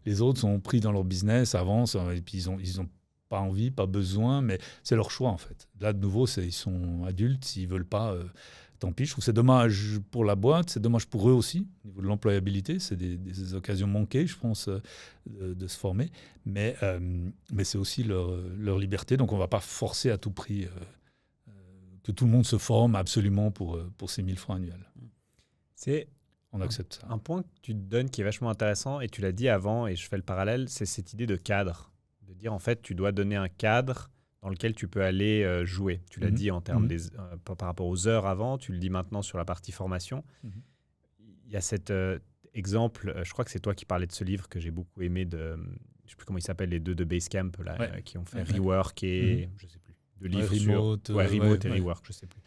S1: Les autres sont pris dans leur business, avancent, et puis ils ont pas envie, pas besoin, mais c'est leur choix en fait. Là, de nouveau, ils sont adultes, s'ils ne veulent pas, tant pis. Je trouve que c'est dommage pour la boîte, c'est dommage pour eux aussi, au niveau de l'employabilité. C'est des occasions manquées, je pense, de se former. Mais c'est aussi leur liberté, donc on ne va pas forcer à tout prix que tout le monde se forme absolument pour ces 1000 francs annuels. On accepte ça.
S2: Un point que tu te donnes qui est vachement intéressant, et tu l'as dit avant, et je fais le parallèle, c'est cette idée de cadre. De dire, en fait, tu dois donner un cadre dans lequel tu peux aller jouer. Tu l'as dit en termes par rapport aux heures avant, tu le dis maintenant sur la partie formation. Il y a cet exemple, je crois que c'est toi qui parlais de ce livre que j'ai beaucoup aimé, je ne sais plus comment il s'appelle, les deux de Basecamp, là, qui ont fait Rework et, je ne sais plus, de livres
S1: Remote,
S2: sur... Remote et Rework, je ne sais plus.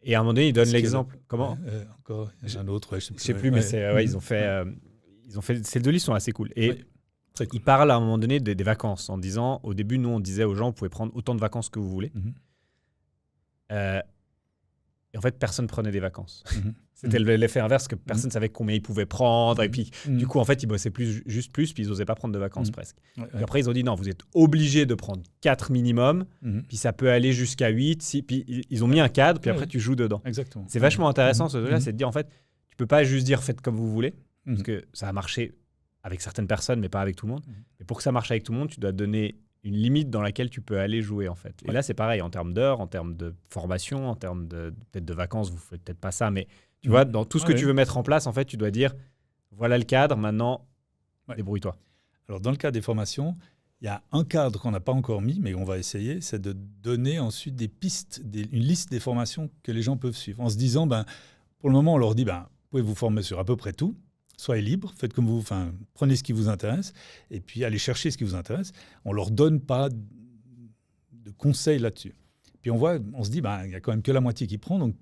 S2: Et à un moment donné, ils donnent l'exemple. Comment
S1: encore, il y en a un autre,
S2: je ne sais plus, mais ils ont fait... Ces deux livres sont assez cool. Et ils parlent à un moment donné des vacances, en disant, au début, nous, on disait aux gens, vous pouvez prendre autant de vacances que vous voulez. Et en fait, personne prenait des vacances. C'était l'effet inverse, que personne ne savait combien ils pouvaient prendre. Et puis, du coup, en fait, ils bossaient plus, puis ils n'osaient pas prendre de vacances presque. Et après, ils ont dit, non, vous êtes obligés de prendre 4 minimum, puis ça peut aller jusqu'à 8. Puis ils ont mis un cadre, puis après, tu joues dedans.
S1: Exactement.
S2: C'est vachement intéressant, ce truc-là, c'est de dire, en fait, tu ne peux pas juste dire, faites comme vous voulez, parce que ça a marché avec certaines personnes, mais pas avec tout le monde. Et pour que ça marche avec tout le monde, tu dois donner une limite dans laquelle tu peux aller jouer, en fait. Et là, c'est pareil, en termes d'heures, en termes de formation, en termes peut-être de vacances, vous ne faites peut-être pas ça, mais tu vois, dans tout ce que tu veux mettre en place, en fait, tu dois dire, voilà le cadre, maintenant, débrouille-toi.
S1: Alors, dans le cadre des formations, il y a un cadre qu'on n'a pas encore mis, mais on va essayer, c'est de donner ensuite des pistes, une liste des formations que les gens peuvent suivre, en se disant, pour le moment, on leur dit, vous pouvez vous former sur à peu près tout, soyez libre, faites comme vous, prenez ce qui vous intéresse, et puis allez chercher ce qui vous intéresse. On ne leur donne pas de conseils là-dessus. Puis on se dit, il n'y a quand même que la moitié qui prend, donc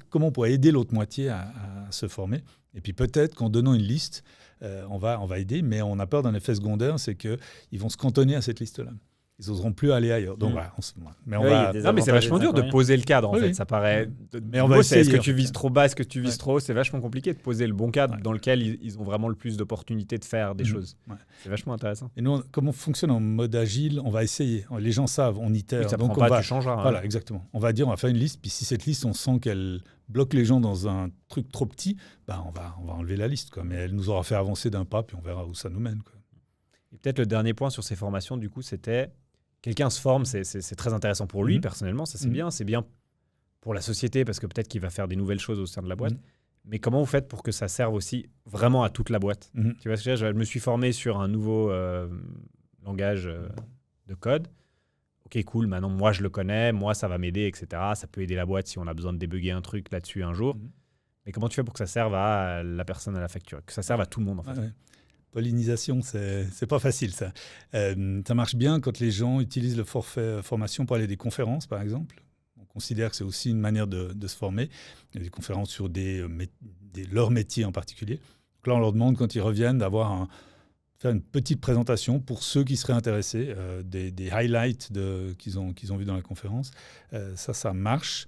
S1: comment on pourrait aider l'autre moitié à se former? Et puis peut-être qu'en donnant une liste, on va aider, mais on a peur d'un effet secondaire, c'est qu'ils vont se cantonner à cette liste-là. Ils n'oseront plus aller ailleurs. Donc voilà. Mais
S2: mais c'est vachement dur de poser le cadre, en fait. Ça paraît. Mais on va essayer. Est-ce que tu vises trop bas, est-ce que tu vises trop haut? C'est vachement compliqué de poser le bon cadre dans lequel ils ont vraiment le plus d'opportunités de faire des choses. C'est vachement intéressant.
S1: Et nous, comme on fonctionne en mode agile, on va essayer. Les gens savent, on itère.
S2: Oui, ça donc prend pas, tu changeras.
S1: Voilà, exactement. On va dire, on va faire une liste. Puis si cette liste, on sent qu'elle bloque les gens dans un truc trop petit, on va enlever la liste. Mais elle nous aura fait avancer d'un pas, puis on verra où ça nous mène.
S2: Et peut-être le dernier point sur ces formations, du coup, c'était... Quelqu'un se forme, c'est très intéressant pour lui, personnellement, ça c'est bien. C'est bien pour la société, parce que peut-être qu'il va faire des nouvelles choses au sein de la boîte. Mais comment vous faites pour que ça serve aussi vraiment à toute la boîte? Tu vois ce que je veux dire? Je me suis formé sur un nouveau langage de code. Ok, cool, maintenant moi je le connais, moi ça va m'aider, etc. Ça peut aider la boîte si on a besoin de débugger un truc là-dessus un jour. Mais comment tu fais pour que ça serve à la personne à la facture? Que ça serve à tout le monde, en fait.
S1: Pollinisation, c'est pas facile, ça. Ça marche bien quand les gens utilisent le forfait formation pour aller à des conférences, par exemple. On considère que c'est aussi une manière de se former. Il y a des conférences sur leur métier en particulier. Donc là, on leur demande, quand ils reviennent, faire faire une petite présentation pour ceux qui seraient intéressés, des highlights qu'ils ont vus dans la conférence. Ça marche.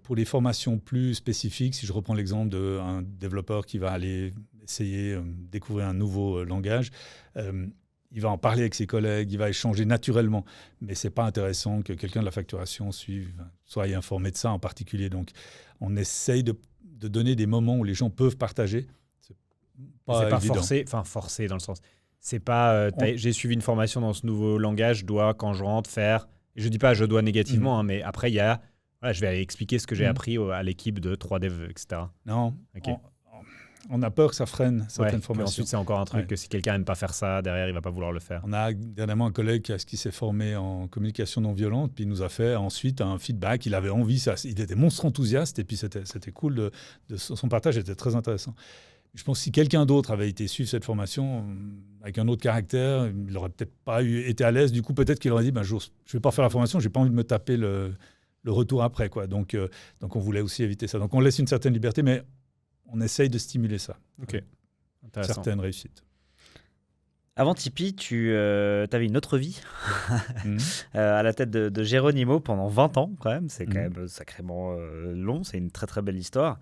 S1: Pour les formations plus spécifiques, si je reprends l'exemple d'un développeur qui va aller essayer découvrir un nouveau langage, il va en parler avec ses collègues, il va échanger naturellement. Mais ce n'est pas intéressant que quelqu'un de la facturation soit informé de ça en particulier. Donc, on essaye de donner des moments où les gens peuvent partager. C'est
S2: pas forcé dans le sens. C'est pas j'ai suivi une formation dans ce nouveau langage, je dois, quand je rentre, faire. Et je dis pas je dois négativement, mais après, il y a. Voilà, je vais aller expliquer ce que j'ai appris à l'équipe de 3 devs, etc.
S1: Non.
S2: Okay.
S1: On a peur que ça freine certaines formations.
S2: Ensuite, c'est encore un truc que si quelqu'un n'aime pas faire ça, derrière, il ne va pas vouloir le faire.
S1: On a dernièrement un collègue qui s'est formé en communication non violente, puis il nous a fait ensuite un feedback. Il avait envie, il était monstre enthousiaste, et puis c'était cool. Son partage était très intéressant. Je pense que si quelqu'un d'autre avait été suivre cette formation avec un autre caractère, il n'aurait peut-être pas été à l'aise. Du coup, peut-être qu'il aurait dit je ne vais pas faire la formation, je n'ai pas envie de me taper le retour après, quoi. Donc, on voulait aussi éviter ça. Donc, on laisse une certaine liberté, mais on essaye de stimuler ça.
S2: Ok, intéressant.
S1: Certaines réussites.
S3: Avant Tipeee, tu avais une autre vie à la tête de Geronimo pendant 20 ans quand même. C'est quand même sacrément long. C'est une très très belle histoire.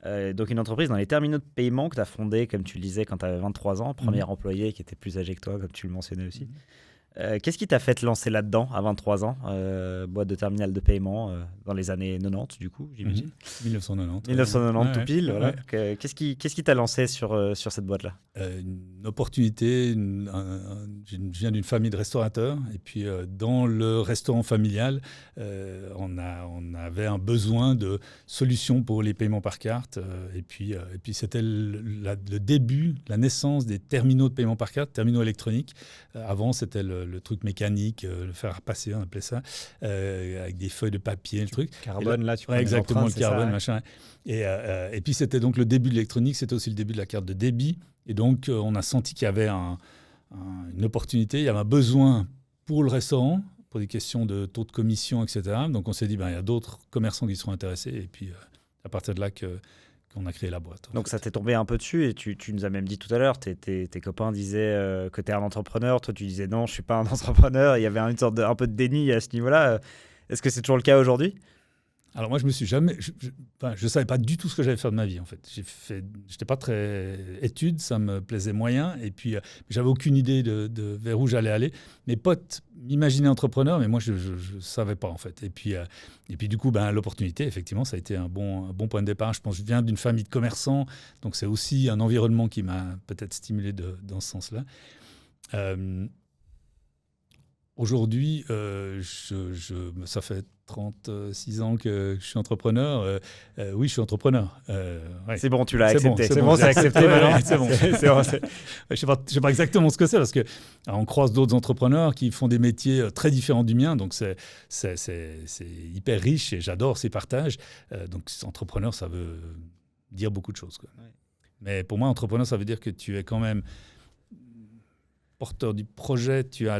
S3: Donc une entreprise dans les terminaux de paiement que tu as fondée, comme tu le disais, quand tu avais 23 ans. Premier employé qui était plus âgé que toi, comme tu le mentionnais aussi. Qu'est-ce qui t'a fait te lancer là-dedans à 23 ans, boîte de terminal de paiement dans les années 90 du coup, j'imagine. 1990 tout pile. Voilà. Qu'est-ce qui t'a lancé sur cette boîte-là?
S1: Une opportunité. Je viens d'une famille de restaurateurs et puis dans le restaurant familial, on avait un besoin de solutions pour les paiements par carte et puis c'était le début, la naissance des terminaux de paiement par carte, terminaux électroniques. Avant, c'était le truc mécanique, le faire passer, on appelait ça, avec des feuilles de papier, le truc.
S2: Carbone, là, tu prends
S1: exactement, le carbone,
S2: ça,
S1: machin. Et puis, c'était donc le début de l'électronique, c'était aussi le début de la carte de débit. Et donc, on a senti qu'il y avait une opportunité, il y avait un besoin pour le restaurant, pour des questions de taux de commission, etc. Donc, on s'est dit, il y a d'autres commerçants qui seront intéressés. Et puis, à partir de là qu'on a créé la boîte.
S3: Donc ça t'est tombé un peu dessus et tu nous as même dit tout à l'heure, tes copains disaient que tu es un entrepreneur, toi tu disais non, je suis pas un entrepreneur, il y avait une sorte un peu de déni à ce niveau-là. Est-ce que c'est toujours le cas aujourd'hui ?
S1: Alors moi, je me suis jamais... Je savais pas du tout ce que j'allais faire de ma vie, en fait. J'étais pas très études, ça me plaisait moyen. Et puis, j'avais aucune idée de vers où j'allais aller. Mes potes m'imaginaient entrepreneur, mais moi, je savais pas, en fait. Et puis du coup, l'opportunité, effectivement, ça a été un bon point de départ. Je pense que je viens d'une famille de commerçants, donc c'est aussi un environnement qui m'a peut-être stimulé dans ce sens-là. Aujourd'hui, ça fait 36 ans que je suis entrepreneur. Oui, je suis entrepreneur. Ouais.
S3: C'est bon, tu l'as accepté.
S1: C'est bon,
S3: c'est accepté maintenant.
S1: C'est bon. Je ne sais pas exactement ce que c'est parce qu'on croise d'autres entrepreneurs qui font des métiers très différents du mien. Donc, c'est hyper riche et j'adore ces partages. Donc, entrepreneur, ça veut dire beaucoup de choses, quoi. Ouais. Mais pour moi, entrepreneur, ça veut dire que tu es quand même porteur du projet, tu as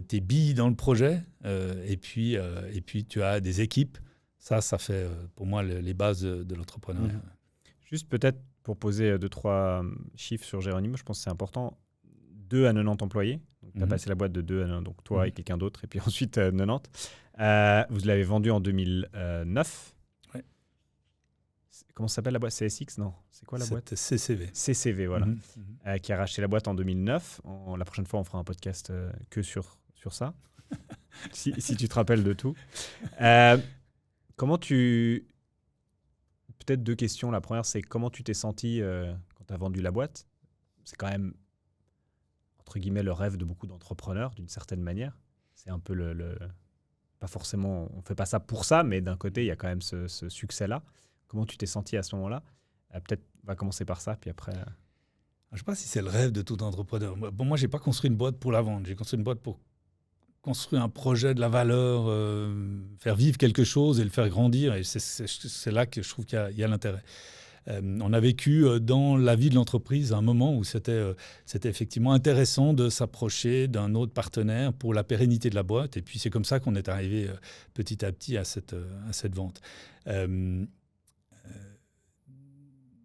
S1: tes billes dans le projet et puis tu as des équipes. Ça fait pour moi les bases de l'entrepreneuriat.
S2: Juste peut-être pour poser 2-3 chiffres sur Geronimo, je pense que c'est important. 2 à 90 employés. Tu as passé la boîte de 2 à 90, donc toi et quelqu'un d'autre, et puis ensuite 90. Vous l'avez vendu en 2009. Ouais. Comment ça s'appelle la boîte ? CSX ? Non. C'est quoi la boîte ?
S1: CCV.
S2: CCV, voilà. Qui a racheté la boîte en 2009. La prochaine fois, on fera un podcast que sur ça, si tu te rappelles de tout. Comment Peut-être 2 questions. La première, c'est comment tu t'es senti quand tu as vendu la boîte ? C'est quand même, entre guillemets, le rêve de beaucoup d'entrepreneurs, d'une certaine manière. C'est un peu pas forcément, on ne fait pas ça pour ça, mais d'un côté, il y a quand même ce succès-là. Comment tu t'es senti à ce moment-là ? Peut-être on va commencer par ça, puis après...
S1: Je ne sais pas si c'est le rêve de tout entrepreneur. Moi, je n'ai pas construit une boîte pour la vendre. J'ai construit une boîte pour construire un projet, de la valeur, faire vivre quelque chose et le faire grandir. Et c'est là que je trouve qu'il y a l'intérêt. On a vécu dans la vie de l'entreprise un moment où c'était effectivement intéressant de s'approcher d'un autre partenaire pour la pérennité de la boîte. Et puis, c'est comme ça qu'on est arrivé petit à petit à cette vente.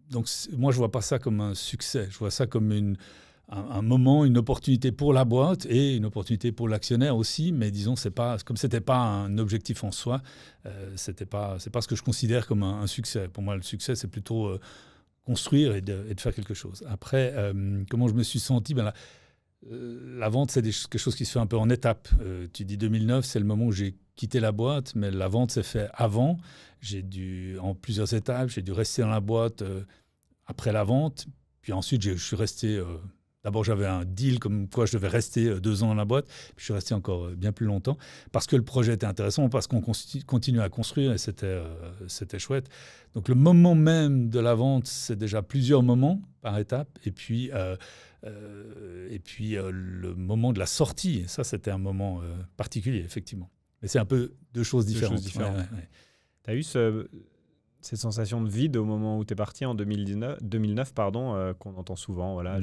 S1: Donc, moi, je ne vois pas ça comme un succès. Je vois ça comme un moment, une opportunité pour la boîte et une opportunité pour l'actionnaire aussi. Mais disons, comme ce n'était pas un objectif en soi, c'est pas ce que je considère comme un succès. Pour moi, le succès, c'est plutôt construire et de faire quelque chose. Après, comment je me suis senti la vente, c'est quelque chose qui se fait un peu en étapes. Tu dis 2009, c'est le moment où j'ai quitté la boîte, mais la vente s'est faite avant. En plusieurs étapes, j'ai dû rester dans la boîte après la vente. Puis ensuite, je suis resté... D'abord, j'avais un deal comme quoi je devais rester 2 ans dans la boîte. Puis je suis resté encore bien plus longtemps parce que le projet était intéressant, parce qu'on continue à construire et c'était chouette. Donc le moment même de la vente, c'est déjà plusieurs moments par étape. Et puis le moment de la sortie, ça, c'était un moment particulier, effectivement. Mais c'est un peu deux choses différentes. Ouais.
S2: Tu as eu cette sensation de vide au moment où tu es parti en 2009 qu'on entend souvent, voilà,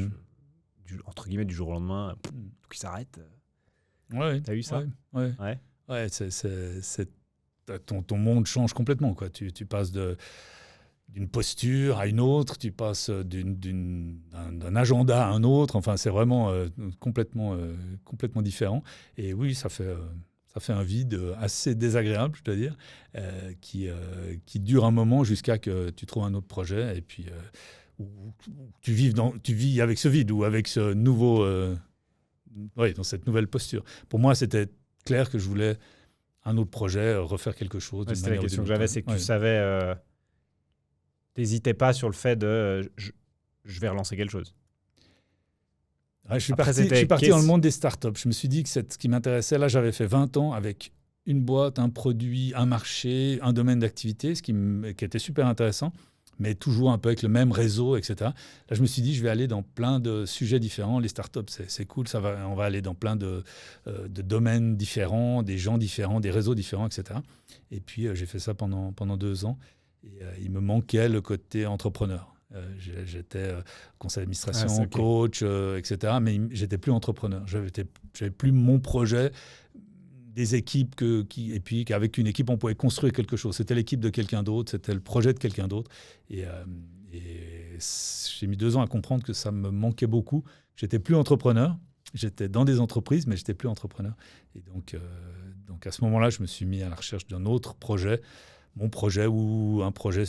S2: entre guillemets, du jour au lendemain, tout qui s'arrête.
S1: Ouais,
S2: tu as eu ça?
S1: Ouais, ton monde change complètement, quoi. Tu passes d'une posture à une autre, tu passes d'un agenda à un autre. Enfin, c'est vraiment complètement différent. Et oui, ça fait un vide assez désagréable, je dois dire, qui dure un moment jusqu'à que tu trouves un autre projet. Et puis, où tu vis avec ce vide ou avec ce nouveau... dans cette nouvelle posture. Pour moi, c'était clair que je voulais un autre projet, refaire quelque chose.
S2: C'était la question que j'avais, c'est que tu savais... T'hésitais pas sur le fait de je vais relancer quelque chose.
S1: Ouais, je suis parti dans le monde des startups. Je me suis dit que c'est ce qui m'intéressait. Là, j'avais fait 20 ans avec une boîte, un produit, un marché, un domaine d'activité, qui était super intéressant, mais toujours un peu avec le même réseau, etc. Là, je me suis dit, je vais aller dans plein de sujets différents. Les startups, c'est cool. On va aller dans plein de domaines différents, des gens différents, des réseaux différents, etc. Et puis, j'ai fait ça pendant 2 ans. Et il me manquait le côté entrepreneur. J'étais conseil d'administration, coach, etc. Mais j'étais plus entrepreneur. J'avais plus mon projet, des équipes et puis qu'avec une équipe on pouvait construire quelque chose. C'était l'équipe de quelqu'un d'autre, c'était le projet de quelqu'un d'autre. Et j'ai mis 2 ans à comprendre que ça me manquait beaucoup. J'étais plus entrepreneur. J'étais dans des entreprises, mais j'étais plus entrepreneur. Et donc à ce moment-là, je me suis mis à la recherche d'un autre projet. Mon projet ou un projet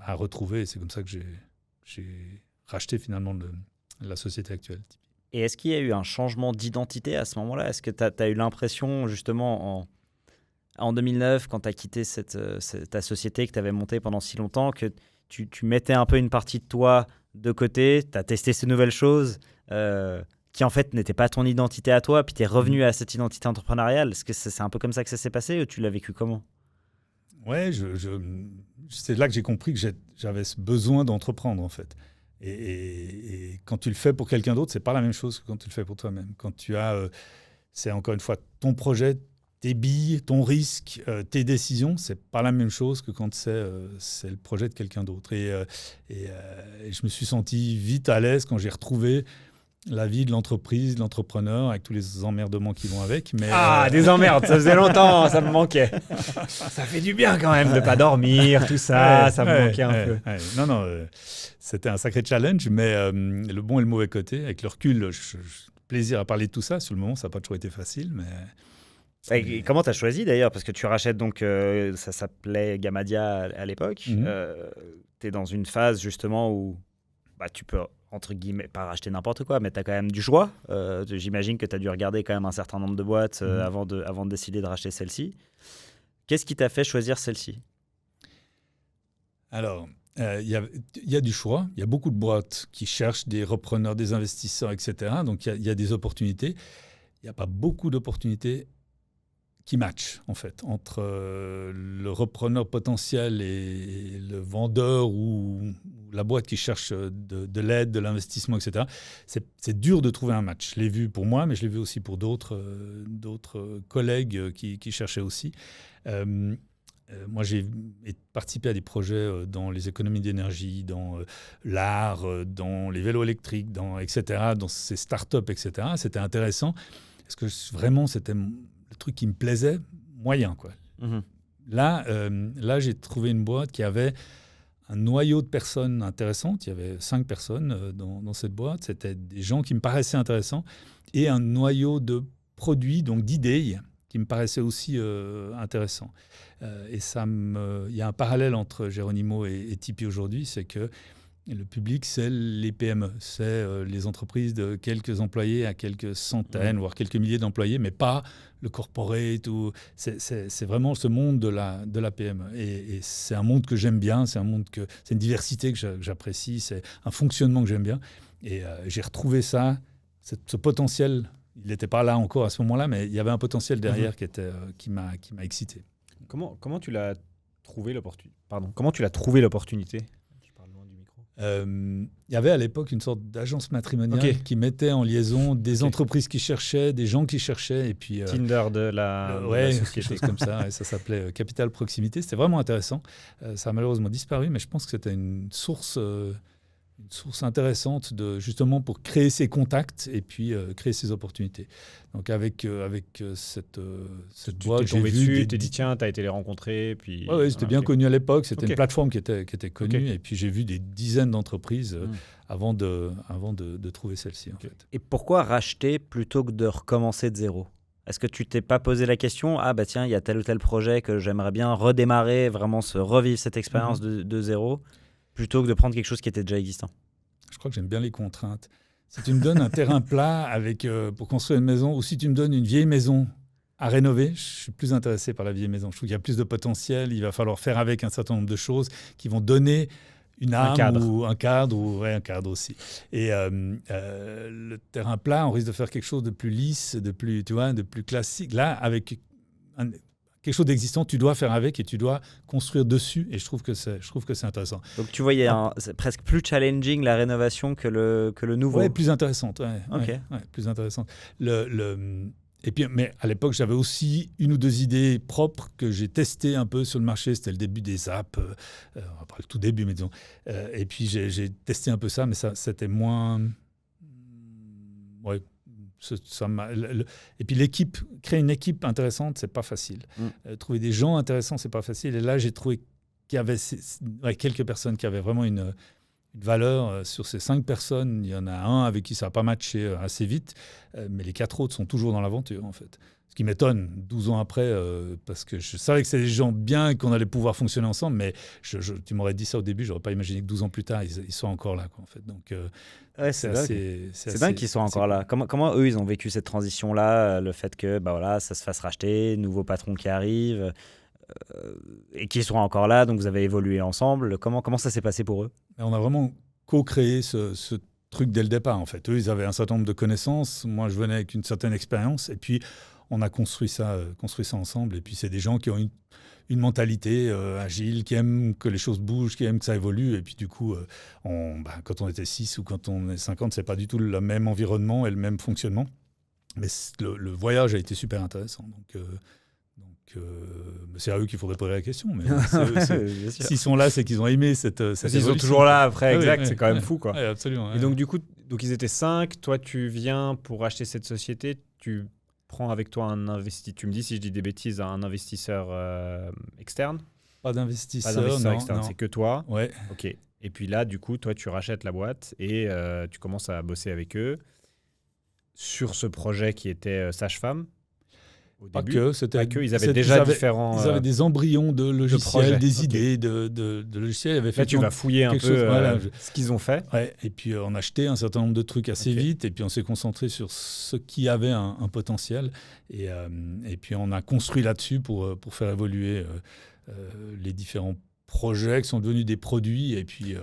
S1: à retrouver. Et c'est comme ça que j'ai racheté finalement la société actuelle.
S3: Et est-ce qu'il y a eu un changement d'identité à ce moment-là? Est-ce que tu as eu l'impression justement en 2009, quand tu as quitté ta société que tu avais montée pendant si longtemps, que tu mettais un peu une partie de toi de côté, tu as testé ces nouvelles choses qui en fait n'étaient pas ton identité à toi, puis tu es revenu à cette identité entrepreneuriale? Est-ce que c'est un peu comme ça que ça s'est passé ou tu l'as vécu comment?
S1: Ouais, c'est là que j'ai compris que j'avais ce besoin d'entreprendre, en fait. Et quand tu le fais pour quelqu'un d'autre, c'est pas la même chose que quand tu le fais pour toi-même. Quand tu as, c'est encore une fois ton projet, tes billes, ton risque, tes décisions, c'est pas la même chose que quand c'est le projet de quelqu'un d'autre. Et je me suis senti vite à l'aise quand j'ai retrouvé la vie de l'entreprise, de l'entrepreneur, avec tous les emmerdements qui vont avec. Mais
S2: des emmerdes, ça faisait longtemps, ça me manquait. Ça fait du bien quand même de ne pas dormir, tout ça, ça me manquait un peu.
S1: Non, c'était un sacré challenge, mais le bon et le mauvais côté, avec le recul, plaisir à parler de tout ça. Sur le moment, ça n'a pas toujours été facile, mais...
S3: Et comment tu as choisi d'ailleurs? Parce que tu rachètes donc, ça s'appelait Gamadia à l'époque. Tu es dans une phase justement où tu peux... entre guillemets, pas racheter n'importe quoi, mais tu as quand même du choix. J'imagine que tu as dû regarder quand même un certain nombre de boîtes avant de décider de racheter celle-ci. Qu'est-ce qui t'a fait choisir celle-ci?
S1: Alors, il y a du choix. Il y a beaucoup de boîtes qui cherchent des repreneurs, des investisseurs, etc. Donc, il y a des opportunités. Il n'y a pas beaucoup d'opportunités qui matchent, en fait, entre le repreneur potentiel et le vendeur ou la boîte qui cherche de l'aide, de l'investissement, etc. C'est dur de trouver un match. Je l'ai vu pour moi, mais je l'ai vu aussi pour d'autres collègues qui cherchaient aussi. Moi, j'ai participé à des projets dans les économies d'énergie, dans l'art, dans les vélos électriques, etc., dans ces startups, etc. C'était intéressant. Parce que vraiment, c'était le truc qui me plaisait, moyen, quoi. Là, j'ai trouvé une boîte qui avait un noyau de personnes intéressantes. Il y avait 5 personnes dans cette boîte. C'était des gens qui me paraissaient intéressants et un noyau de produits, donc d'idées, qui me paraissaient aussi intéressants. Et il y a un parallèle entre Geronimo et Tipeee aujourd'hui, c'est que le public, c'est les PME, c'est les entreprises de quelques employés à quelques centaines, voire quelques milliers d'employés, mais pas le corporate. C'est vraiment ce monde de la PME. Et c'est un monde que j'aime bien, c'est une diversité que j'apprécie, c'est un fonctionnement que j'aime bien. Et j'ai retrouvé ça, ce potentiel. Il n'était pas là encore à ce moment-là, mais il y avait un potentiel derrière qui m'a excité.
S2: Comment tu l'as trouvé l'opportunité Comment tu l'as trouvé l'opportunité?
S1: Il y avait à l'époque une sorte d'agence matrimoniale qui mettait en liaison des entreprises qui cherchaient, des gens qui cherchaient. Et puis,
S2: Tinder de la société.
S1: Quelque chose comme ça. Et ça s'appelait Capital Proximité. C'était vraiment intéressant. Ça a malheureusement disparu, mais je pense que c'était une source intéressante justement pour créer ces contacts et puis créer ces opportunités. Donc avec cette boîte,
S2: j'ai vu dessus, tu t'es dit tiens, tu as été les rencontrer. Puis...
S1: Ouais, c'était bien connu à l'époque, c'était une plateforme qui était connue et puis j'ai vu des dizaines d'entreprises avant de trouver celle-ci. En fait.
S3: Et pourquoi racheter plutôt que de recommencer de zéro ? Est-ce que tu t'es pas posé la question, tiens, il y a tel ou tel projet que j'aimerais bien redémarrer, vraiment revivre cette expérience de zéro, plutôt que de prendre quelque chose qui était déjà existant?
S1: Je crois que j'aime bien les contraintes. Si tu me donnes un terrain plat pour construire une maison, ou si tu me donnes une vieille maison à rénover, je suis plus intéressé par la vieille maison. Je trouve qu'il y a plus de potentiel. Il va falloir faire avec un certain nombre de choses qui vont donner une âme ou un cadre, un cadre aussi. Et le terrain plat, on risque de faire quelque chose de plus lisse, de plus classique. Là, avec quelque chose d'existant, tu dois faire avec et tu dois construire dessus. Et je trouve que c'est intéressant.
S3: Donc tu vois, c'est presque plus challenging la rénovation que le nouveau.
S1: Oui, plus intéressante. Plus intéressante. Et puis, mais à l'époque, j'avais aussi une ou deux idées propres que j'ai testées un peu sur le marché. C'était le début des apps, pas le tout début, mais disons. Et puis j'ai testé un peu ça, mais ça c'était moins. Ouais. Et puis créer une équipe intéressante, c'est pas facile. Trouver des gens intéressants, c'est pas facile. Et là, j'ai trouvé qu'il y avait quelques personnes qui avaient vraiment une valeur. Sur ces 5 personnes, il y en a un avec qui ça n'a pas matché assez vite, mais les 4 autres sont toujours dans l'aventure, en fait. Ce qui m'étonne 12 ans après, parce que je savais que c'était des gens bien et qu'on allait pouvoir fonctionner ensemble, mais tu m'aurais dit ça au début, je n'aurais pas imaginé que 12 ans plus tard, ils soient encore là, quoi, en fait. Donc,
S3: c'est dingue qu'ils soient encore là. Comment eux, ils ont vécu cette transition-là, le fait que ça se fasse racheter, nouveau patron qui arrive, et qu'ils soient encore là, donc vous avez évolué ensemble. Comment ça s'est passé pour eux ?
S1: On a vraiment co-créé ce truc dès le départ, en fait. Eux, ils avaient un certain nombre de connaissances, moi je venais avec une certaine expérience, et puis on a construit ça ensemble. Et puis, c'est des gens qui ont une mentalité agile, qui aiment que les choses bougent, qui aiment que ça évolue. Et puis, du coup, quand on était 6 ou quand on est 50, c'est pas du tout le même environnement et le même fonctionnement. Mais le voyage a été super intéressant. Donc c'est à eux qu'il faudrait poser la question. Mais s'ils sont là, c'est qu'ils ont aimé cette
S2: évolution. Ils sont toujours là après, exact. C'est quand même fou, quoi.
S1: Ouais, absolument.
S2: Et donc, du coup, ils étaient 5. Toi, tu viens pour acheter cette société. Tu prends avec toi un investisseur, tu me dis si je dis des bêtises, un investisseur externe?
S1: Pas d'investisseur, non,
S2: externe,
S1: non.
S2: C'est que toi?
S1: Ouais.
S2: Ok. Et puis là, du coup, toi, tu rachètes la boîte et tu commences à bosser avec eux sur ce projet qui était Sage-Femme.
S1: Pas que,
S2: ils avaient déjà différents...
S1: Ils avaient des embryons de logiciels, des idées de logiciels.
S2: Là, tu vas fouiller un peu ce qu'ils ont fait.
S1: Ouais, et puis on a acheté un certain nombre de trucs assez vite, et puis on s'est concentré sur ce qui avait un potentiel. Et puis on a construit là-dessus pour faire évoluer les différents projets qui sont devenus des produits. Et puis,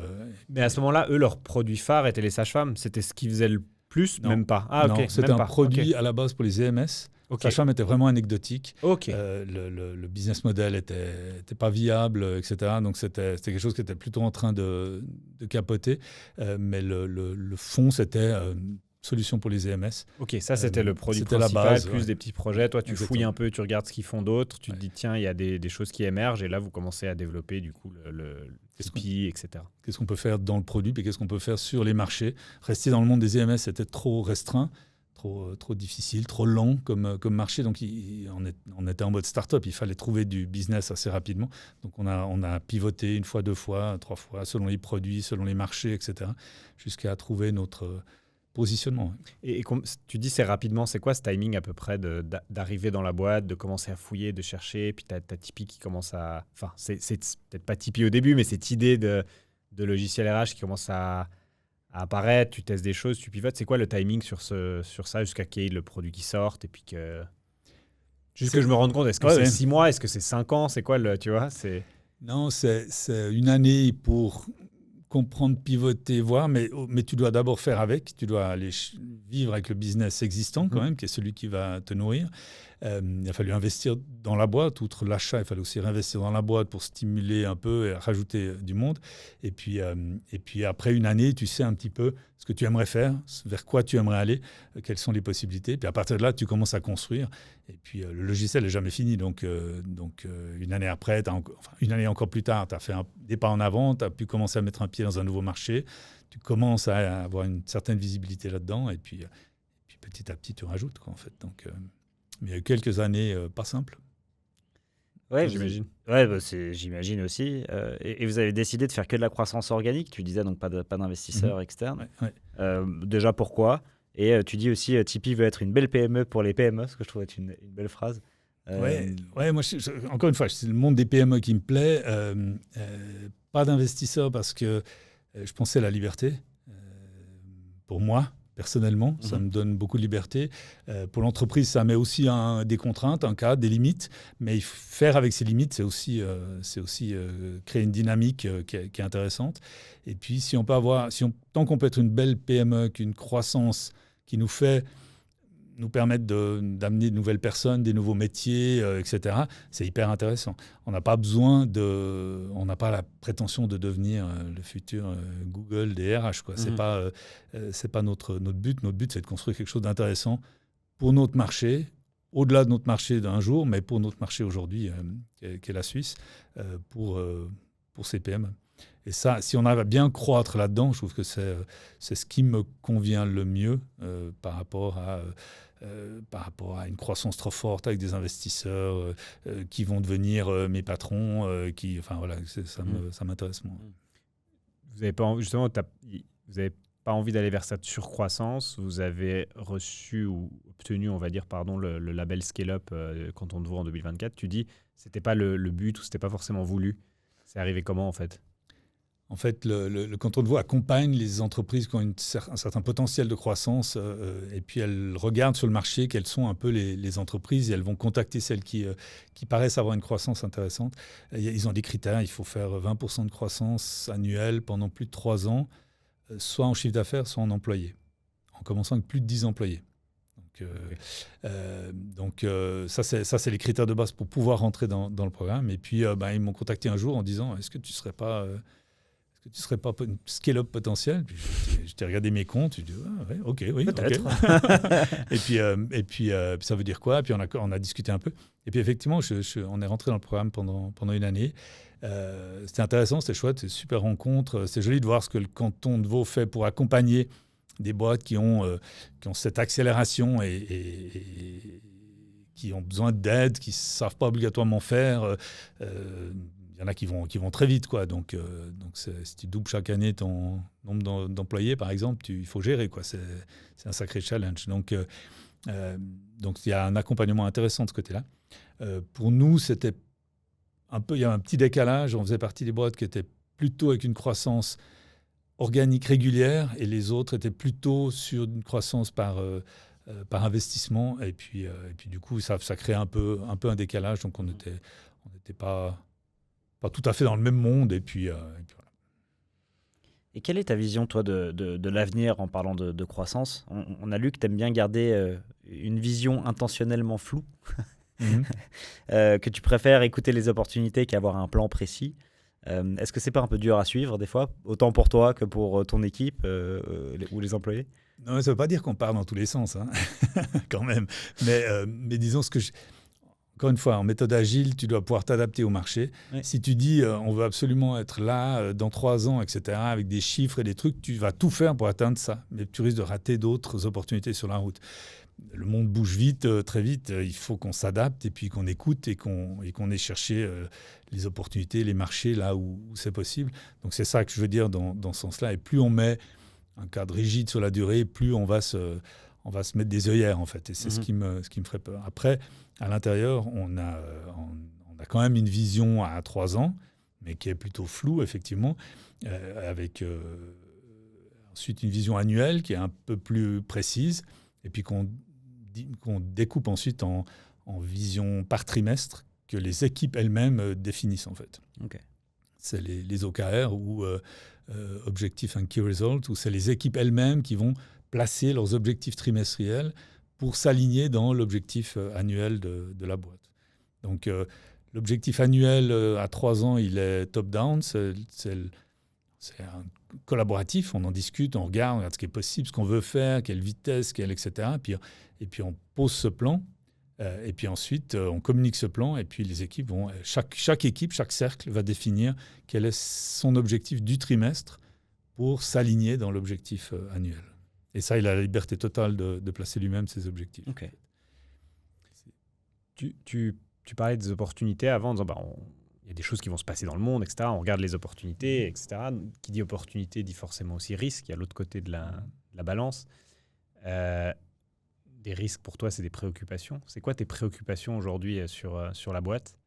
S2: mais à ce moment-là, eux, leur produit phare était les sages-femmes. C'était ce qu'ils faisaient le plus,
S1: non.
S2: Même pas.
S1: Non, c'était un produit à la base pour les EMS. Sage-femme était vraiment anecdotique. Le business model était pas viable, etc. Donc c'était quelque chose qui était plutôt en train de capoter. Mais le fond, c'était solution pour les EMS.
S2: Ok, ça c'était le produit principal, la base, plus des petits projets. Toi, tu fouilles un peu, tu regardes ce qu'ils font d'autres, tu te dis tiens, il y a des choses qui émergent et là, vous commencez à développer du coup le Tipeee, etc. Qu'est-ce
S1: qu'on peut faire dans le produit et qu'est-ce qu'on peut faire sur les marchés? Rester dans le monde des EMS, c'était trop restreint, trop difficile, trop lent comme marché. Donc, on était en mode start-up. Il fallait trouver du business assez rapidement. Donc, on a pivoté 1 fois, 2 fois, 3 fois, selon les produits, selon les marchés, etc., jusqu'à trouver notre positionnement.
S2: Et tu dis c'est rapidement, c'est quoi ce timing à peu près d'arriver dans la boîte, de commencer à fouiller, de chercher, puis tu as Tipeee qui commence à... Enfin, c'est peut-être pas Tipeee au début, mais cette idée de logiciel RH qui commence à apparaître, tu testes des choses, tu pivotes. C'est quoi le timing sur ça jusqu'à qu'il y ait le produit qui sorte et puis que... Juste que je me rende compte, est-ce que c'est 6 mois, est-ce que c'est 5 ans, c'est quoi tu vois, c'est...
S1: Non, c'est 1 année pour comprendre, pivoter, voir, mais tu dois d'abord faire avec, tu dois aller vivre avec le business existant quand même, qui est celui qui va te nourrir. Il a fallu investir dans la boîte, outre l'achat, il fallait aussi réinvestir dans la boîte pour stimuler un peu et rajouter du monde. Et puis après 1 année, tu sais un petit peu ce que tu aimerais faire, vers quoi tu aimerais aller, quelles sont les possibilités. Puis à partir de là, tu commences à construire. Et puis le logiciel n'est jamais fini. Donc 1 année après, 1 année encore plus tard, tu as fait des pas en avant, tu as pu commencer à mettre un pied dans un nouveau marché. Tu commences à avoir une certaine visibilité là-dedans. Et puis petit à petit, tu rajoutes, quoi, en fait. Donc... mais il y a eu quelques années pas simples.
S3: Ouais,
S2: j'imagine.
S3: Ouais, j'imagine aussi. Et vous avez décidé de faire que de la croissance organique. Tu disais donc pas d'investisseurs externes.
S1: Ouais.
S3: Déjà, pourquoi? Et tu dis aussi Tipeee veut être une belle PME pour les PME, ce que je trouve être une belle phrase.
S1: Ouais, moi, encore une fois, c'est le monde des PME qui me plaît. Pas d'investisseurs parce que je pensais à la liberté. Pour moi, personnellement, ça me donne beaucoup de liberté. Pour l'entreprise, ça met aussi des contraintes, un cadre, des limites. Mais faire avec ces limites, c'est aussi créer une dynamique qui est intéressante. Et puis, tant qu'on peut être une belle PME, qu'une croissance qui nous permettre d'amener de nouvelles personnes, des nouveaux métiers, etc. C'est hyper intéressant. On n'a pas la prétention de devenir le futur Google des RH, quoi. C'est pas notre but. Notre but, c'est de construire quelque chose d'intéressant pour notre marché, au-delà de notre marché d'un jour, mais pour notre marché aujourd'hui, qui est la Suisse, pour ces PME. Et ça, si on arrive à bien croître là-dedans, je trouve que c'est ce qui me convient le mieux par rapport à une croissance trop forte avec des investisseurs qui vont devenir mes patrons, ça m'intéresse moins.
S2: Vous n'avez pas justement, vous avez pas envie d'aller vers cette surcroissance. Vous avez reçu ou obtenu, on va dire, le label Scale Up quand on te voit en 2024. Tu dis, c'était pas le but ou c'était pas forcément voulu. C'est arrivé comment en fait?
S1: En fait, le canton de Vaud accompagne les entreprises qui ont un certain potentiel de croissance et puis elles regardent sur le marché quelles sont un peu les entreprises et elles vont contacter celles qui paraissent avoir une croissance intéressante. Ils ont des critères, il faut faire 20% de croissance annuelle pendant plus de 3 ans, soit en chiffre d'affaires, soit en employés, en commençant avec plus de 10 employés. Donc ça, c'est les critères de base pour pouvoir rentrer dans le programme. Et puis, ils m'ont contacté un jour en disant, est-ce que tu serais pas une scale-up potentiel? Puis je t'ai regardé mes comptes, je dis ouais, ok, oui, peut-être. Okay. et puis ça veut dire quoi? Puis on a discuté un peu. Et puis effectivement, on est rentré dans le programme pendant 1 année. C'était intéressant, c'était chouette, c'était une super rencontre. C'est joli de voir ce que le canton de Vaud fait pour accompagner des boîtes qui ont cette accélération et qui ont besoin d'aide, qui ne savent pas obligatoirement faire. Il y en a qui vont très vite, quoi. Donc si tu doubles chaque année ton nombre d'employés, par exemple, il faut gérer, quoi. C'est un sacré challenge. Donc il y a un accompagnement intéressant de ce côté-là. Pour nous, il y a un petit décalage. On faisait partie des boîtes qui étaient plutôt avec une croissance organique régulière et les autres étaient plutôt sur une croissance par investissement. Et puis du coup, ça crée un peu un décalage. Donc on n'était pas tout à fait dans le même monde. Et puis voilà.
S3: Et quelle est ta vision, toi, de l'avenir en parlant de croissance? On a lu que tu aimes bien garder une vision intentionnellement floue, que tu préfères écouter les opportunités qu'avoir un plan précis. Est-ce que c'est pas un peu dur à suivre des fois, autant pour toi que pour ton équipe ou les employés?
S1: Non, ça ne veut pas dire qu'on part dans tous les sens, hein, quand même. Mais disons, Encore une fois, en méthode agile, tu dois pouvoir t'adapter au marché.
S4: Ouais.
S1: Si tu dis on veut absolument être là dans 3 ans, etc., avec des chiffres et des trucs, tu vas tout faire pour atteindre ça. Mais tu risques de rater d'autres opportunités sur la route. Le monde bouge vite, très vite. Il faut qu'on s'adapte et puis qu'on écoute et qu'on ait cherché les opportunités, les marchés là où c'est possible. Donc c'est ça que je veux dire dans ce sens-là. Et plus on met un cadre rigide sur la durée, plus on va se mettre des œillères en fait. Et c'est ce qui me ferait peur. Après, à l'intérieur, on a quand même une vision à 3 ans, mais qui est plutôt floue effectivement, avec ensuite une vision annuelle qui est un peu plus précise, et puis qu'on découpe ensuite en vision par trimestre que les équipes elles-mêmes définissent en fait.
S3: Ok.
S1: C'est les OKR ou Objective and Key Result, où c'est les équipes elles-mêmes qui vont placer leurs objectifs trimestriels pour s'aligner dans l'objectif annuel de la boîte. Donc l'objectif annuel à 3 ans, il est top-down, c'est un collaboratif, on en discute, on regarde ce qui est possible, ce qu'on veut faire, quelle vitesse, etc. Et puis on pose ce plan, et puis ensuite on communique ce plan, et puis les équipes vont, chaque équipe, chaque cercle va définir quel est son objectif du trimestre pour s'aligner dans l'objectif annuel. Et ça, il a la liberté totale de placer lui-même ses objectifs.
S3: Ok.
S2: Tu parlais des opportunités avant en disant il y a des choses qui vont se passer dans le monde, etc. On regarde les opportunités, etc. Qui dit opportunité dit forcément aussi risque. Il y a l'autre côté de la balance. Des risques pour toi, c'est des préoccupations. C'est quoi tes préoccupations aujourd'hui sur la boîte?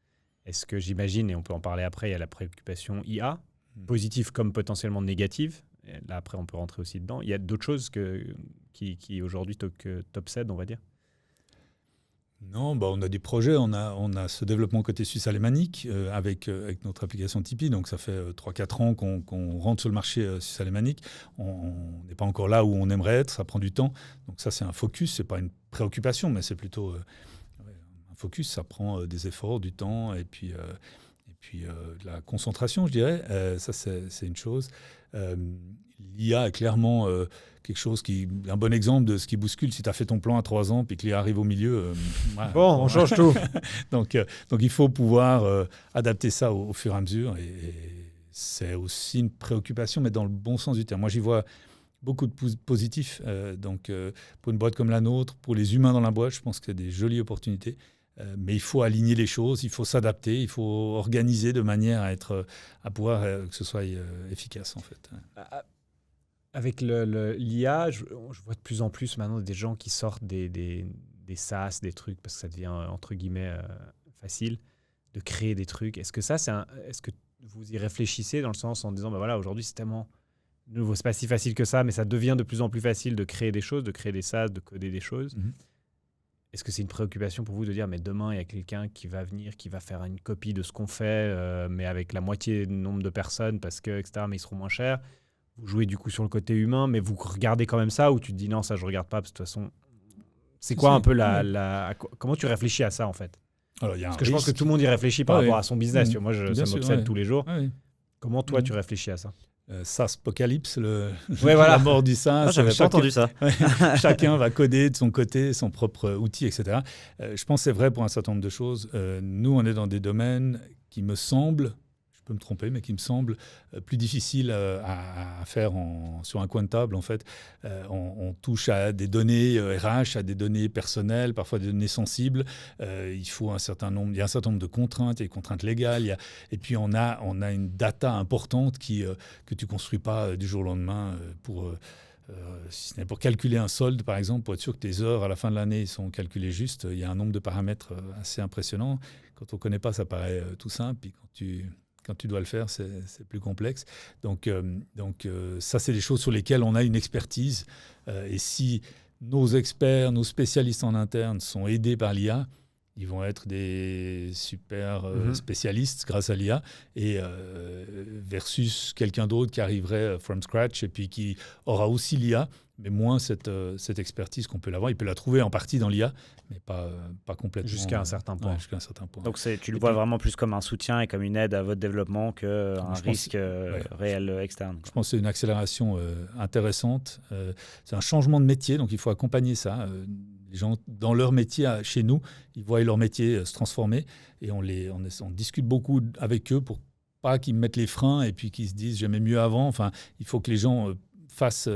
S2: Est-ce que j'imagine, et on peut en parler après, il y a la préoccupation IA, positive comme potentiellement négative. Et là, après, on peut rentrer aussi dedans. Il y a d'autres choses qui aujourd'hui t'obsèdent, on va dire?
S1: Non, on a des projets. On a ce développement côté suisse alémanique avec notre application Tipeee. Donc, ça fait 3-4 ans qu'on rentre sur le marché suisse alémanique. On n'est pas encore là où on aimerait être. Ça prend du temps. Donc, ça, c'est un focus. Ce n'est pas une préoccupation, mais c'est plutôt un focus. Ça prend des efforts, du temps et puis de la concentration, je dirais. Ça, c'est une chose. L'IA est clairement quelque chose un bon exemple de ce qui bouscule. Si tu as fait ton plan à 3 ans puis que l'IA arrive au milieu,
S2: on change tout.
S1: donc il faut pouvoir adapter ça au fur et à mesure. Et c'est aussi une préoccupation, mais dans le bon sens du terme. Moi, j'y vois beaucoup de positifs. Pour une boîte comme la nôtre, pour les humains dans la boîte, je pense qu'il y a des jolies opportunités. Mais il faut aligner les choses, il faut s'adapter, il faut organiser de manière à pouvoir que ce soit efficace en fait.
S2: Avec l'IA, je vois de plus en plus maintenant des gens qui sortent des SaaS, des trucs, parce que ça devient entre guillemets facile de créer des trucs. Est-ce que est-ce que vous y réfléchissez dans le sens en disant voilà, aujourd'hui c'est tellement nouveau, c'est pas si facile que ça, mais ça devient de plus en plus facile de créer des choses, de créer des SaaS, de coder des choses.
S1: Mm-hmm.
S2: Est-ce que c'est une préoccupation pour vous de dire mais demain il y a quelqu'un qui va venir, qui va faire une copie de ce qu'on fait, mais avec la moitié du nombre de personnes parce que etc. Mais ils seront moins chers. Vous jouez du coup sur le côté humain, mais vous regardez quand même ça ou tu te dis non ça je regarde pas parce que de toute façon c'est quoi un peu comment tu réfléchis à ça en fait?
S1: Alors,
S2: parce que je pense que tout le monde y réfléchit par rapport à son business. Tu vois, moi ça m'obsède tous les jours.
S1: Ouais.
S2: Comment toi tu réfléchis à ça?
S1: SaaSpocalypse,
S2: voilà.
S1: la mort du SaaS.
S3: J'avais pas entendu ça.
S1: Chacun va coder de son côté son propre outil, etc. Je pense que c'est vrai pour un certain nombre de choses. Nous, on est dans des domaines qui me semblent, je peux me tromper, mais qui me semblent plus difficiles à faire sur un coin de table. En fait, on touche à des données RH, à des données personnelles, parfois des données sensibles. Il y a un certain nombre de contraintes, il y a des contraintes légales. Et puis, on a une data importante que tu ne construis pas du jour au lendemain si ce n'est pour calculer un solde, par exemple, pour être sûr que tes heures à la fin de l'année sont calculées juste. Il y a un nombre de paramètres assez impressionnant. Quand on ne connaît pas, ça paraît tout simple. Puis quand tu dois le faire, c'est plus complexe. Donc ça, c'est des choses sur lesquelles on a une expertise. Et si nos experts, nos spécialistes en interne sont aidés par l'IA, ils vont être des super spécialistes grâce à l'IA et versus quelqu'un d'autre qui arriverait from scratch et puis qui aura aussi l'IA, mais moins cette expertise qu'on peut l'avoir. Il peut la trouver en partie dans l'IA, mais pas complètement.
S2: Jusqu'à un certain point.
S1: Ouais, jusqu'à un certain point.
S3: Donc tu le vois vraiment plus comme un soutien et comme une aide à votre développement qu'un risque réel externe.
S1: Je pense que c'est une accélération intéressante. C'est un changement de métier, donc il faut accompagner ça. Les gens, dans leur métier, chez nous, ils voient leur métier se transformer et on discute beaucoup avec eux pour pas qu'ils mettent les freins et puis qu'ils se disent j'aimais mieux avant. Enfin, il faut que les gens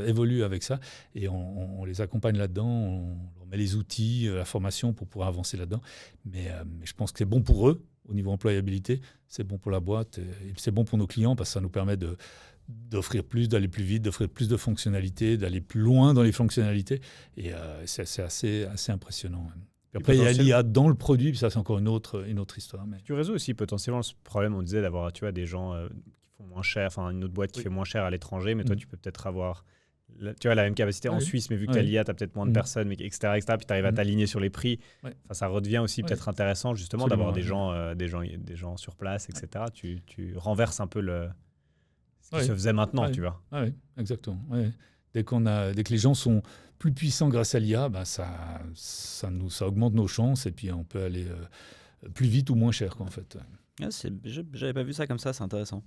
S1: évoluent avec ça et on les accompagne là-dedans, on leur met les outils, la formation pour pouvoir avancer là-dedans. Mais je pense que c'est bon pour eux au niveau employabilité, c'est bon pour la boîte et c'est bon pour nos clients parce que ça nous permet d'offrir plus, d'aller plus vite, d'offrir plus de fonctionnalités, d'aller plus loin dans les fonctionnalités. Et c'est assez impressionnant. Puis après, il y a l'IA dans le produit, puis ça, c'est encore une autre histoire. Mais...
S2: Tu résous aussi potentiellement ce problème, on disait, d'avoir des gens qui font moins cher, enfin une autre boîte qui fait moins cher à l'étranger, mais toi, tu peux peut-être avoir la même capacité en Suisse, mais vu que tu as l'IA, tu as peut-être moins de personnes, mais, etc., puis tu arrives à t'aligner sur les prix. Ça redevient aussi peut-être intéressant, justement, d'avoir des gens sur place, etc. Tu renverses un peu ce qui se faisait maintenant, tu vois.
S1: Oui, exactement. Ouais. Dès que les gens sont plus puissants grâce à l'IA, ça augmente nos chances et puis on peut aller plus vite ou moins cher, quoi, en fait.
S3: J'avais pas vu ça comme ça, c'est intéressant.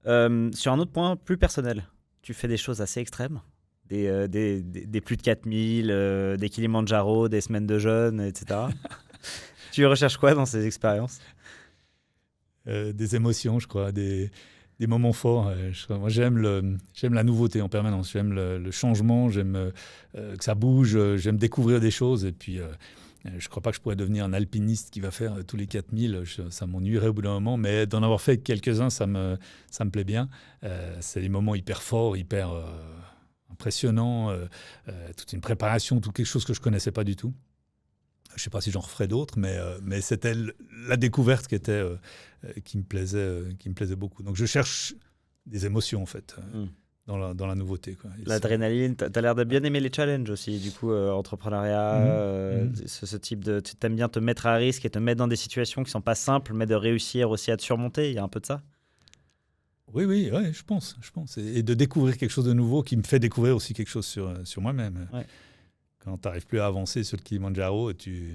S3: Sur un autre point plus personnel, tu fais des choses assez extrêmes, des plus de 4000, des Kilimandjaro, des semaines de jeûne, etc. Tu recherches quoi dans ces expériences ?
S1: Des émotions, je crois, des moments forts. Moi, j'aime la nouveauté en permanence. J'aime le changement, j'aime que ça bouge, j'aime découvrir des choses. Et puis, je ne crois pas que je pourrais devenir un alpiniste qui va faire tous les 4000. Ça m'ennuierait au bout d'un moment. Mais d'en avoir fait quelques-uns, ça me plaît bien. C'est des moments hyper forts, hyper impressionnants. Toute une préparation, tout quelque chose que je ne connaissais pas du tout. Je ne sais pas si j'en referai d'autres, mais c'était la découverte qui me plaisait beaucoup. Donc, je cherche des émotions, en fait, dans la nouveauté, quoi.
S3: L'adrénaline, tu as l'air de bien aimer les challenges aussi, du coup, entrepreneuriat, ce type de... Tu aimes bien te mettre à risque et te mettre dans des situations qui ne sont pas simples, mais de réussir aussi à te surmonter. Il y a un peu de ça ?
S1: Oui, je pense. Et de découvrir quelque chose de nouveau qui me fait découvrir aussi quelque chose sur moi-même. Ouais. Quand tu n'arrives plus à avancer sur le Kilimandjaro, tu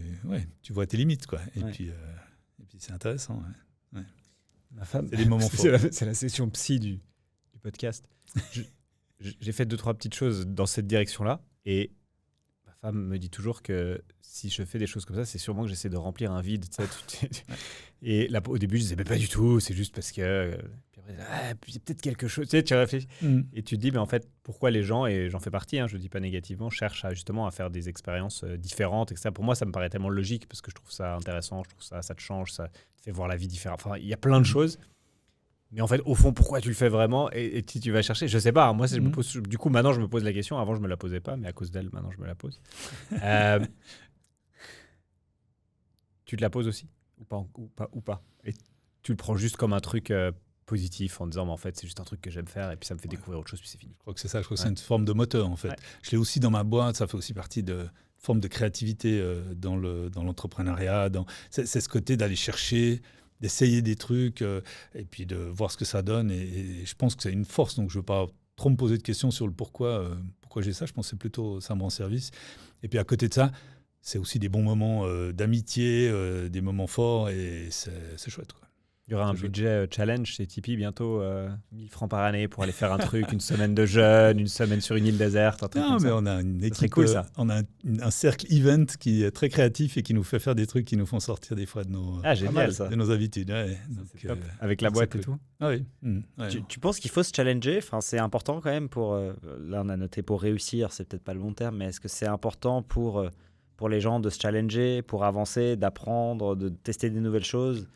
S1: vois tes limites, quoi. Et puis c'est intéressant. Ouais.
S2: Ma femme,
S1: c'est des moments forts.
S2: C'est la session psy du podcast. J'ai fait 2-3 petites choses dans cette direction-là. Et ma femme me dit toujours que si je fais des choses comme ça, c'est sûrement que j'essaie de remplir un vide. Et là, au début, je disais, pas du tout, c'est juste parce que... Puis il y a peut-être quelque chose, tu réfléchis et tu te dis, mais en fait, pourquoi les gens, et j'en fais partie, je ne dis pas négativement, cherchent justement à faire des expériences différentes, etc. Pour moi, ça me paraît tellement logique parce que je trouve ça intéressant, je trouve ça te change, ça te fait voir la vie différente. Enfin, il y a plein de choses, mais en fait, au fond, pourquoi tu le fais vraiment et tu vas chercher, je ne sais pas. Moi, je me pose, du coup, maintenant, je me pose la question. Avant, je ne me la posais pas, mais à cause d'elle, maintenant, je me la pose. Tu te la poses aussi ou pas et tu le prends juste comme un truc positif en disant mais en fait c'est juste un truc que j'aime faire et puis ça me fait découvrir autre chose puis c'est fini.
S1: Je crois que c'est ça, je crois que c'est une forme de moteur en fait. Je l'ai aussi dans ma boîte, ça fait aussi partie de forme de créativité dans l'entrepreneuriat, c'est ce côté d'aller chercher, d'essayer des trucs et puis de voir ce que ça donne et je pense que c'est une force, donc je ne veux pas trop me poser de questions sur le pourquoi j'ai ça, je pense que c'est plutôt ça me rend service. Et puis à côté de ça, c'est aussi des bons moments d'amitié, des moments forts et c'est chouette, quoi.
S2: Il y aura un budget challenge chez Tipeee bientôt, 1000 francs par année pour aller faire un truc, une semaine de jeûne, une semaine sur une île déserte, un truc comme ça.
S1: Non, mais on a une équipe,
S2: cool, ça.
S1: On a un cercle event qui est très créatif et qui nous fait faire des trucs qui nous font sortir des fois de nos, de nos habitudes. Ouais. Donc,
S2: avec la boîte et tout.
S1: Ah oui.
S3: Tu penses qu'il faut se challenger ? Enfin, c'est important quand même pour... là, on a noté pour réussir, c'est peut-être pas le bon terme, mais est-ce que c'est important pour les gens de se challenger, pour avancer, d'apprendre, de tester des nouvelles choses ?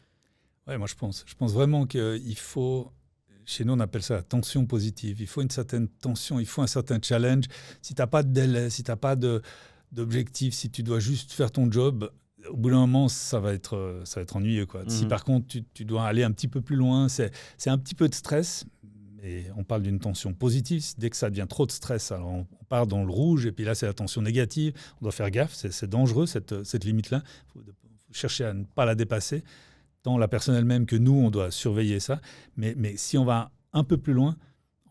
S1: Oui, moi je pense vraiment qu'il faut, chez nous on appelle ça la tension positive, il faut une certaine tension, il faut un certain challenge. Si tu n'as pas de délai, si tu n'as pas d'objectif, si tu dois juste faire ton job, au bout d'un moment ça va être ennuyeux, quoi. Si par contre tu dois aller un petit peu plus loin, c'est un petit peu de stress, et on parle d'une tension positive. Dès que ça devient trop de stress, alors on part dans le rouge, et puis là c'est la tension négative, on doit faire gaffe, c'est dangereux cette limite-là, il faut chercher à ne pas la dépasser. Tant la personne elle-même que nous, on doit surveiller ça. Mais si on va un peu plus loin,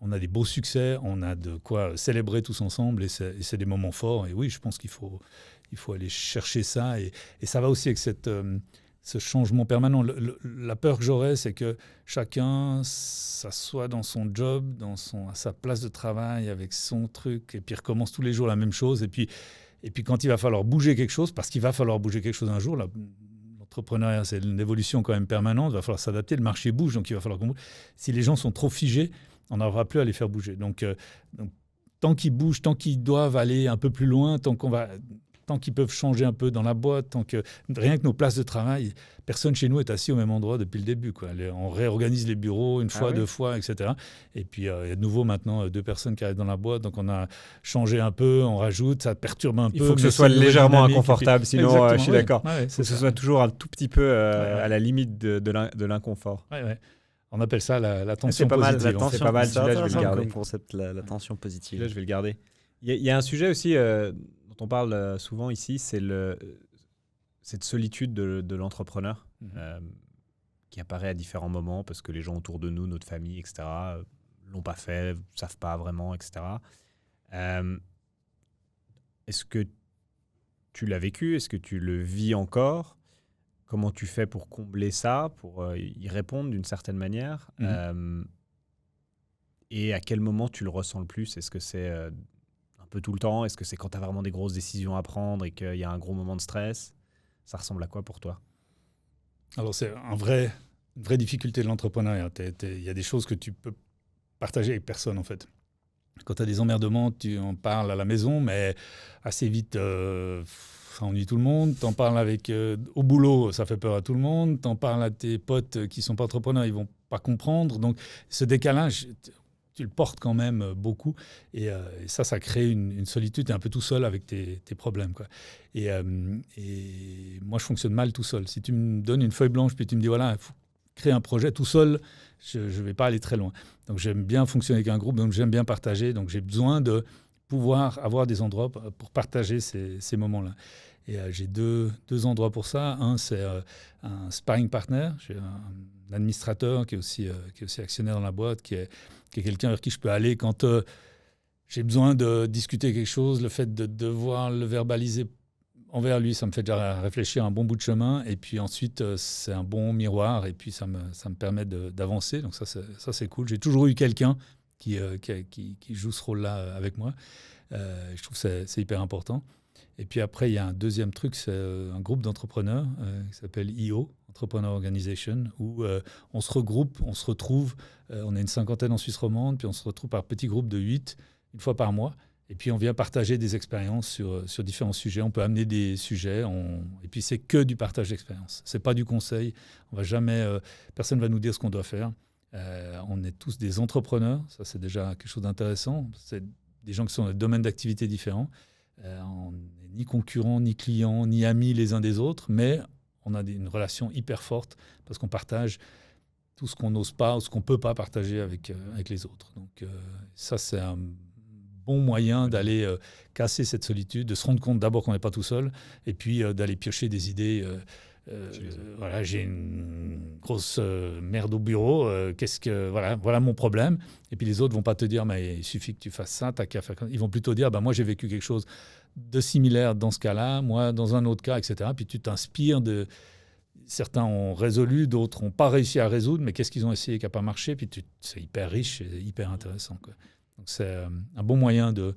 S1: on a des beaux succès, on a de quoi célébrer tous ensemble et c'est des moments forts. Et oui, je pense qu'il faut aller chercher ça. Et ça va aussi avec ce changement permanent. La peur que j'aurais, c'est que chacun s'assoit dans son job, à sa place de travail, avec son truc, et puis recommence tous les jours la même chose. Et puis Et puis quand il va falloir bouger quelque chose, parce qu'il va falloir bouger quelque chose un jour, l'entrepreneuriat, c'est une évolution quand même permanente, il va falloir s'adapter, le marché bouge, donc il va falloir qu'on bouge. Si les gens sont trop figés, on n'aura plus à les faire bouger. Donc tant qu'ils bougent, tant qu'ils doivent aller un peu plus loin, tant qu'ils peuvent changer un peu dans la boîte, rien que nos places de travail, personne chez nous est assis au même endroit depuis le début, quoi. On réorganise les bureaux une fois, deux fois, etc. Et puis il y a de nouveau maintenant 2 personnes qui arrivent dans la boîte, donc on a changé un peu, on rajoute, ça perturbe un peu.
S2: Il faut que ce soit légèrement inconfortable, sinon je suis d'accord.
S1: Ouais,
S2: il faut que ce soit toujours un tout petit peu à la limite de l'inconfort.
S1: Ouais. On appelle ça la tension
S2: C'est pas mal,
S1: positive.
S2: c'est pas mal, celui-là je vais le garder.
S3: Comme concept, la tension positive.
S2: Celui-là je vais le garder. Il y a un sujet aussi dont on parle souvent ici, c'est cette solitude de l'entrepreneur qui apparaît à différents moments parce que les gens autour de nous, notre famille, etc., l'ont pas fait, savent pas vraiment, etc. Est-ce que tu l'as vécu? Est-ce que tu le vis encore? Comment tu fais pour combler ça, pour y répondre d'une certaine manière? Et à quel moment tu le ressens le plus? Est-ce que c'est un peu tout le temps? Est-ce que c'est quand tu as vraiment des grosses décisions à prendre et qu'il y a un gros moment de stress? Ça ressemble à quoi pour toi?
S1: Alors, c'est une vraie difficulté de l'entrepreneuriat. Il y a des choses que tu peux partager avec personne, en fait. Quand tu as des emmerdements, tu en parles à la maison, mais assez vite, ça ennuie tout le monde. Tu en parles au boulot, ça fait peur à tout le monde. Tu en parles à tes potes qui ne sont pas entrepreneurs, ils ne vont pas comprendre. Donc, ce décalage, tu le portes quand même beaucoup. Et ça crée une solitude. Tu es un peu tout seul avec tes problèmes, quoi. Et moi, je fonctionne mal tout seul. Si tu me donnes une feuille blanche puis tu me dis, voilà, il faut créer un projet tout seul, je ne vais pas aller très loin. Donc, j'aime bien fonctionner avec un groupe, donc j'aime bien partager. Donc, j'ai besoin de pouvoir avoir des endroits pour partager ces moments-là. Et j'ai deux endroits pour ça. Un, c'est un sparring partner. J'ai un administrateur qui est aussi actionnaire dans la boîte, qui est quelqu'un vers qui je peux aller quand j'ai besoin de discuter quelque chose. Le fait de devoir le verbaliser envers lui, ça me fait déjà réfléchir un bon bout de chemin. Et puis ensuite, c'est un bon miroir. Et puis, ça me permet d'avancer. Donc ça, c'est cool. J'ai toujours eu quelqu'un qui joue ce rôle-là avec moi. Je trouve que c'est hyper important. Et puis après, il y a un deuxième truc, c'est un groupe d'entrepreneurs qui s'appelle EO, Entrepreneur Organization, où on se regroupe, on se retrouve. On est une 50aine en Suisse romande, puis on se retrouve par petits groupes de 8, une fois par mois. Et puis on vient partager des expériences sur différents sujets. On peut amener des sujets, et puis c'est que du partage d'expérience. C'est pas du conseil. On va jamais, personne va nous dire ce qu'on doit faire. On est tous des entrepreneurs, ça c'est déjà quelque chose d'intéressant. C'est des gens qui sont dans des domaines d'activité différents. On n'est ni concurrents, ni clients, ni amis les uns des autres, mais on a une relation hyper forte parce qu'on partage tout ce qu'on n'ose pas ou ce qu'on ne peut pas partager avec les autres. Donc ça, c'est un bon moyen d'aller casser cette solitude, de se rendre compte d'abord qu'on n'est pas tout seul, et puis d'aller piocher des idées. Voilà, j'ai une grosse merde au bureau, voilà mon problème. Et puis les autres vont pas te dire, mais il suffit que tu fasses ça, t'as qu'à faire. Ils vont plutôt dire, moi j'ai vécu quelque chose de similaire dans ce cas-là, moi dans un autre cas, etc. Puis tu t'inspires de. Certains ont résolu, d'autres n'ont pas réussi à résoudre, mais qu'est-ce qu'ils ont essayé qui n'a pas marché? Puis c'est hyper riche et hyper intéressant, quoi. Donc c'est un bon moyen de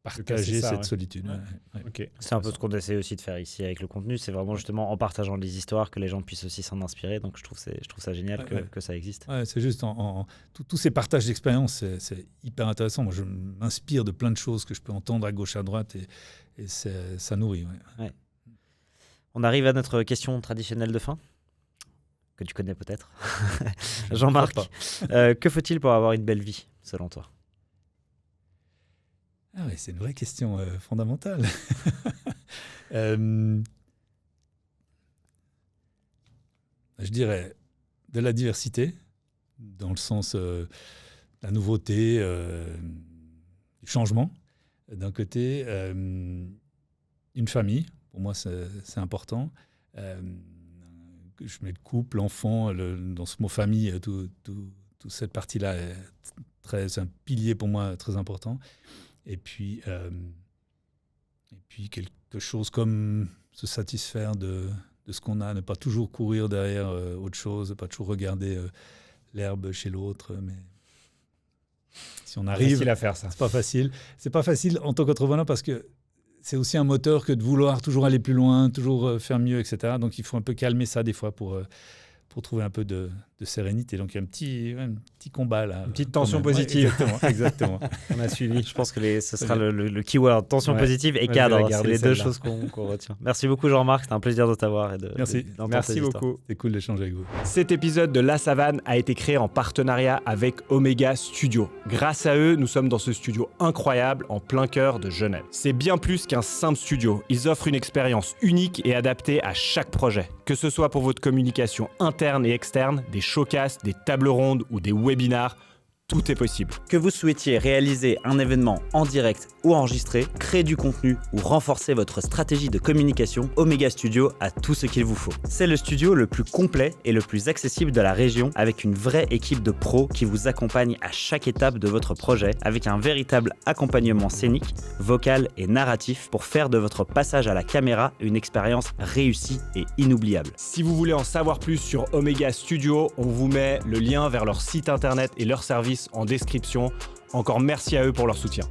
S1: partager cette solitude.
S2: Ouais. Okay.
S3: C'est un peu ce qu'on essaie aussi de faire ici avec le contenu. C'est vraiment justement en partageant les histoires que les gens puissent aussi s'en inspirer. Donc je trouve ça génial que ça existe.
S1: Ouais, c'est juste tous ces partages d'expériences, c'est hyper intéressant. Moi, je m'inspire de plein de choses que je peux entendre à gauche, à droite, et ça nourrit.
S3: Ouais. On arrive à notre question traditionnelle de fin, que tu connais peut-être. Jean-Marc, que faut-il pour avoir une belle vie, selon toi?
S1: Ah ouais, c'est une vraie question fondamentale. Je dirais de la diversité, dans le sens de la nouveauté, du changement, d'un côté. Une famille, pour moi, c'est important. Je mets le couple, l'enfant, dans ce mot famille, toute cette partie-là c'est un pilier pour moi très important. Et puis quelque chose comme se satisfaire de ce qu'on a, ne pas toujours courir derrière autre chose, ne pas toujours regarder l'herbe chez l'autre. Mais si on arrive,
S2: c'est facile à faire ça.
S1: C'est pas facile en tant qu'entrepreneur parce que c'est aussi un moteur que de vouloir toujours aller plus loin, toujours faire mieux, etc. Donc il faut un peu calmer ça des fois pour trouver un peu de sérénité. Donc il y a un petit combat là.
S2: Une petite tension positive.
S1: Ouais, exactement.
S2: On a suivi.
S3: Je pense que ce sera le keyword, tension positive et
S2: Ouais,
S3: cadre. C'est les deux
S2: celle-là.
S3: choses qu'on retient. Merci beaucoup Jean-Marc, c'était un plaisir de t'avoir.
S1: Merci.
S2: Merci beaucoup.
S1: C'est cool d'échanger avec vous.
S2: Cet épisode de La Savane a été créé en partenariat avec Omega Studio. Grâce à eux, nous sommes dans ce studio incroyable en plein cœur de Genève. C'est bien plus qu'un simple studio. Ils offrent une expérience unique et adaptée à chaque projet. Que ce soit pour votre communication interne et externe, des showcasts, des tables rondes ou des webinars, tout est possible.
S3: Que vous souhaitiez réaliser un événement en direct ou enregistré, créer du contenu ou renforcer votre stratégie de communication, Omega Studio a tout ce qu'il vous faut. C'est le studio le plus complet et le plus accessible de la région, avec une vraie équipe de pros qui vous accompagne à chaque étape de votre projet, avec un véritable accompagnement scénique, vocal et narratif pour faire de votre passage à la caméra une expérience réussie et inoubliable.
S2: Si vous voulez en savoir plus sur Omega Studio, on vous met le lien vers leur site internet et leur service en description. Encore merci à eux pour leur soutien.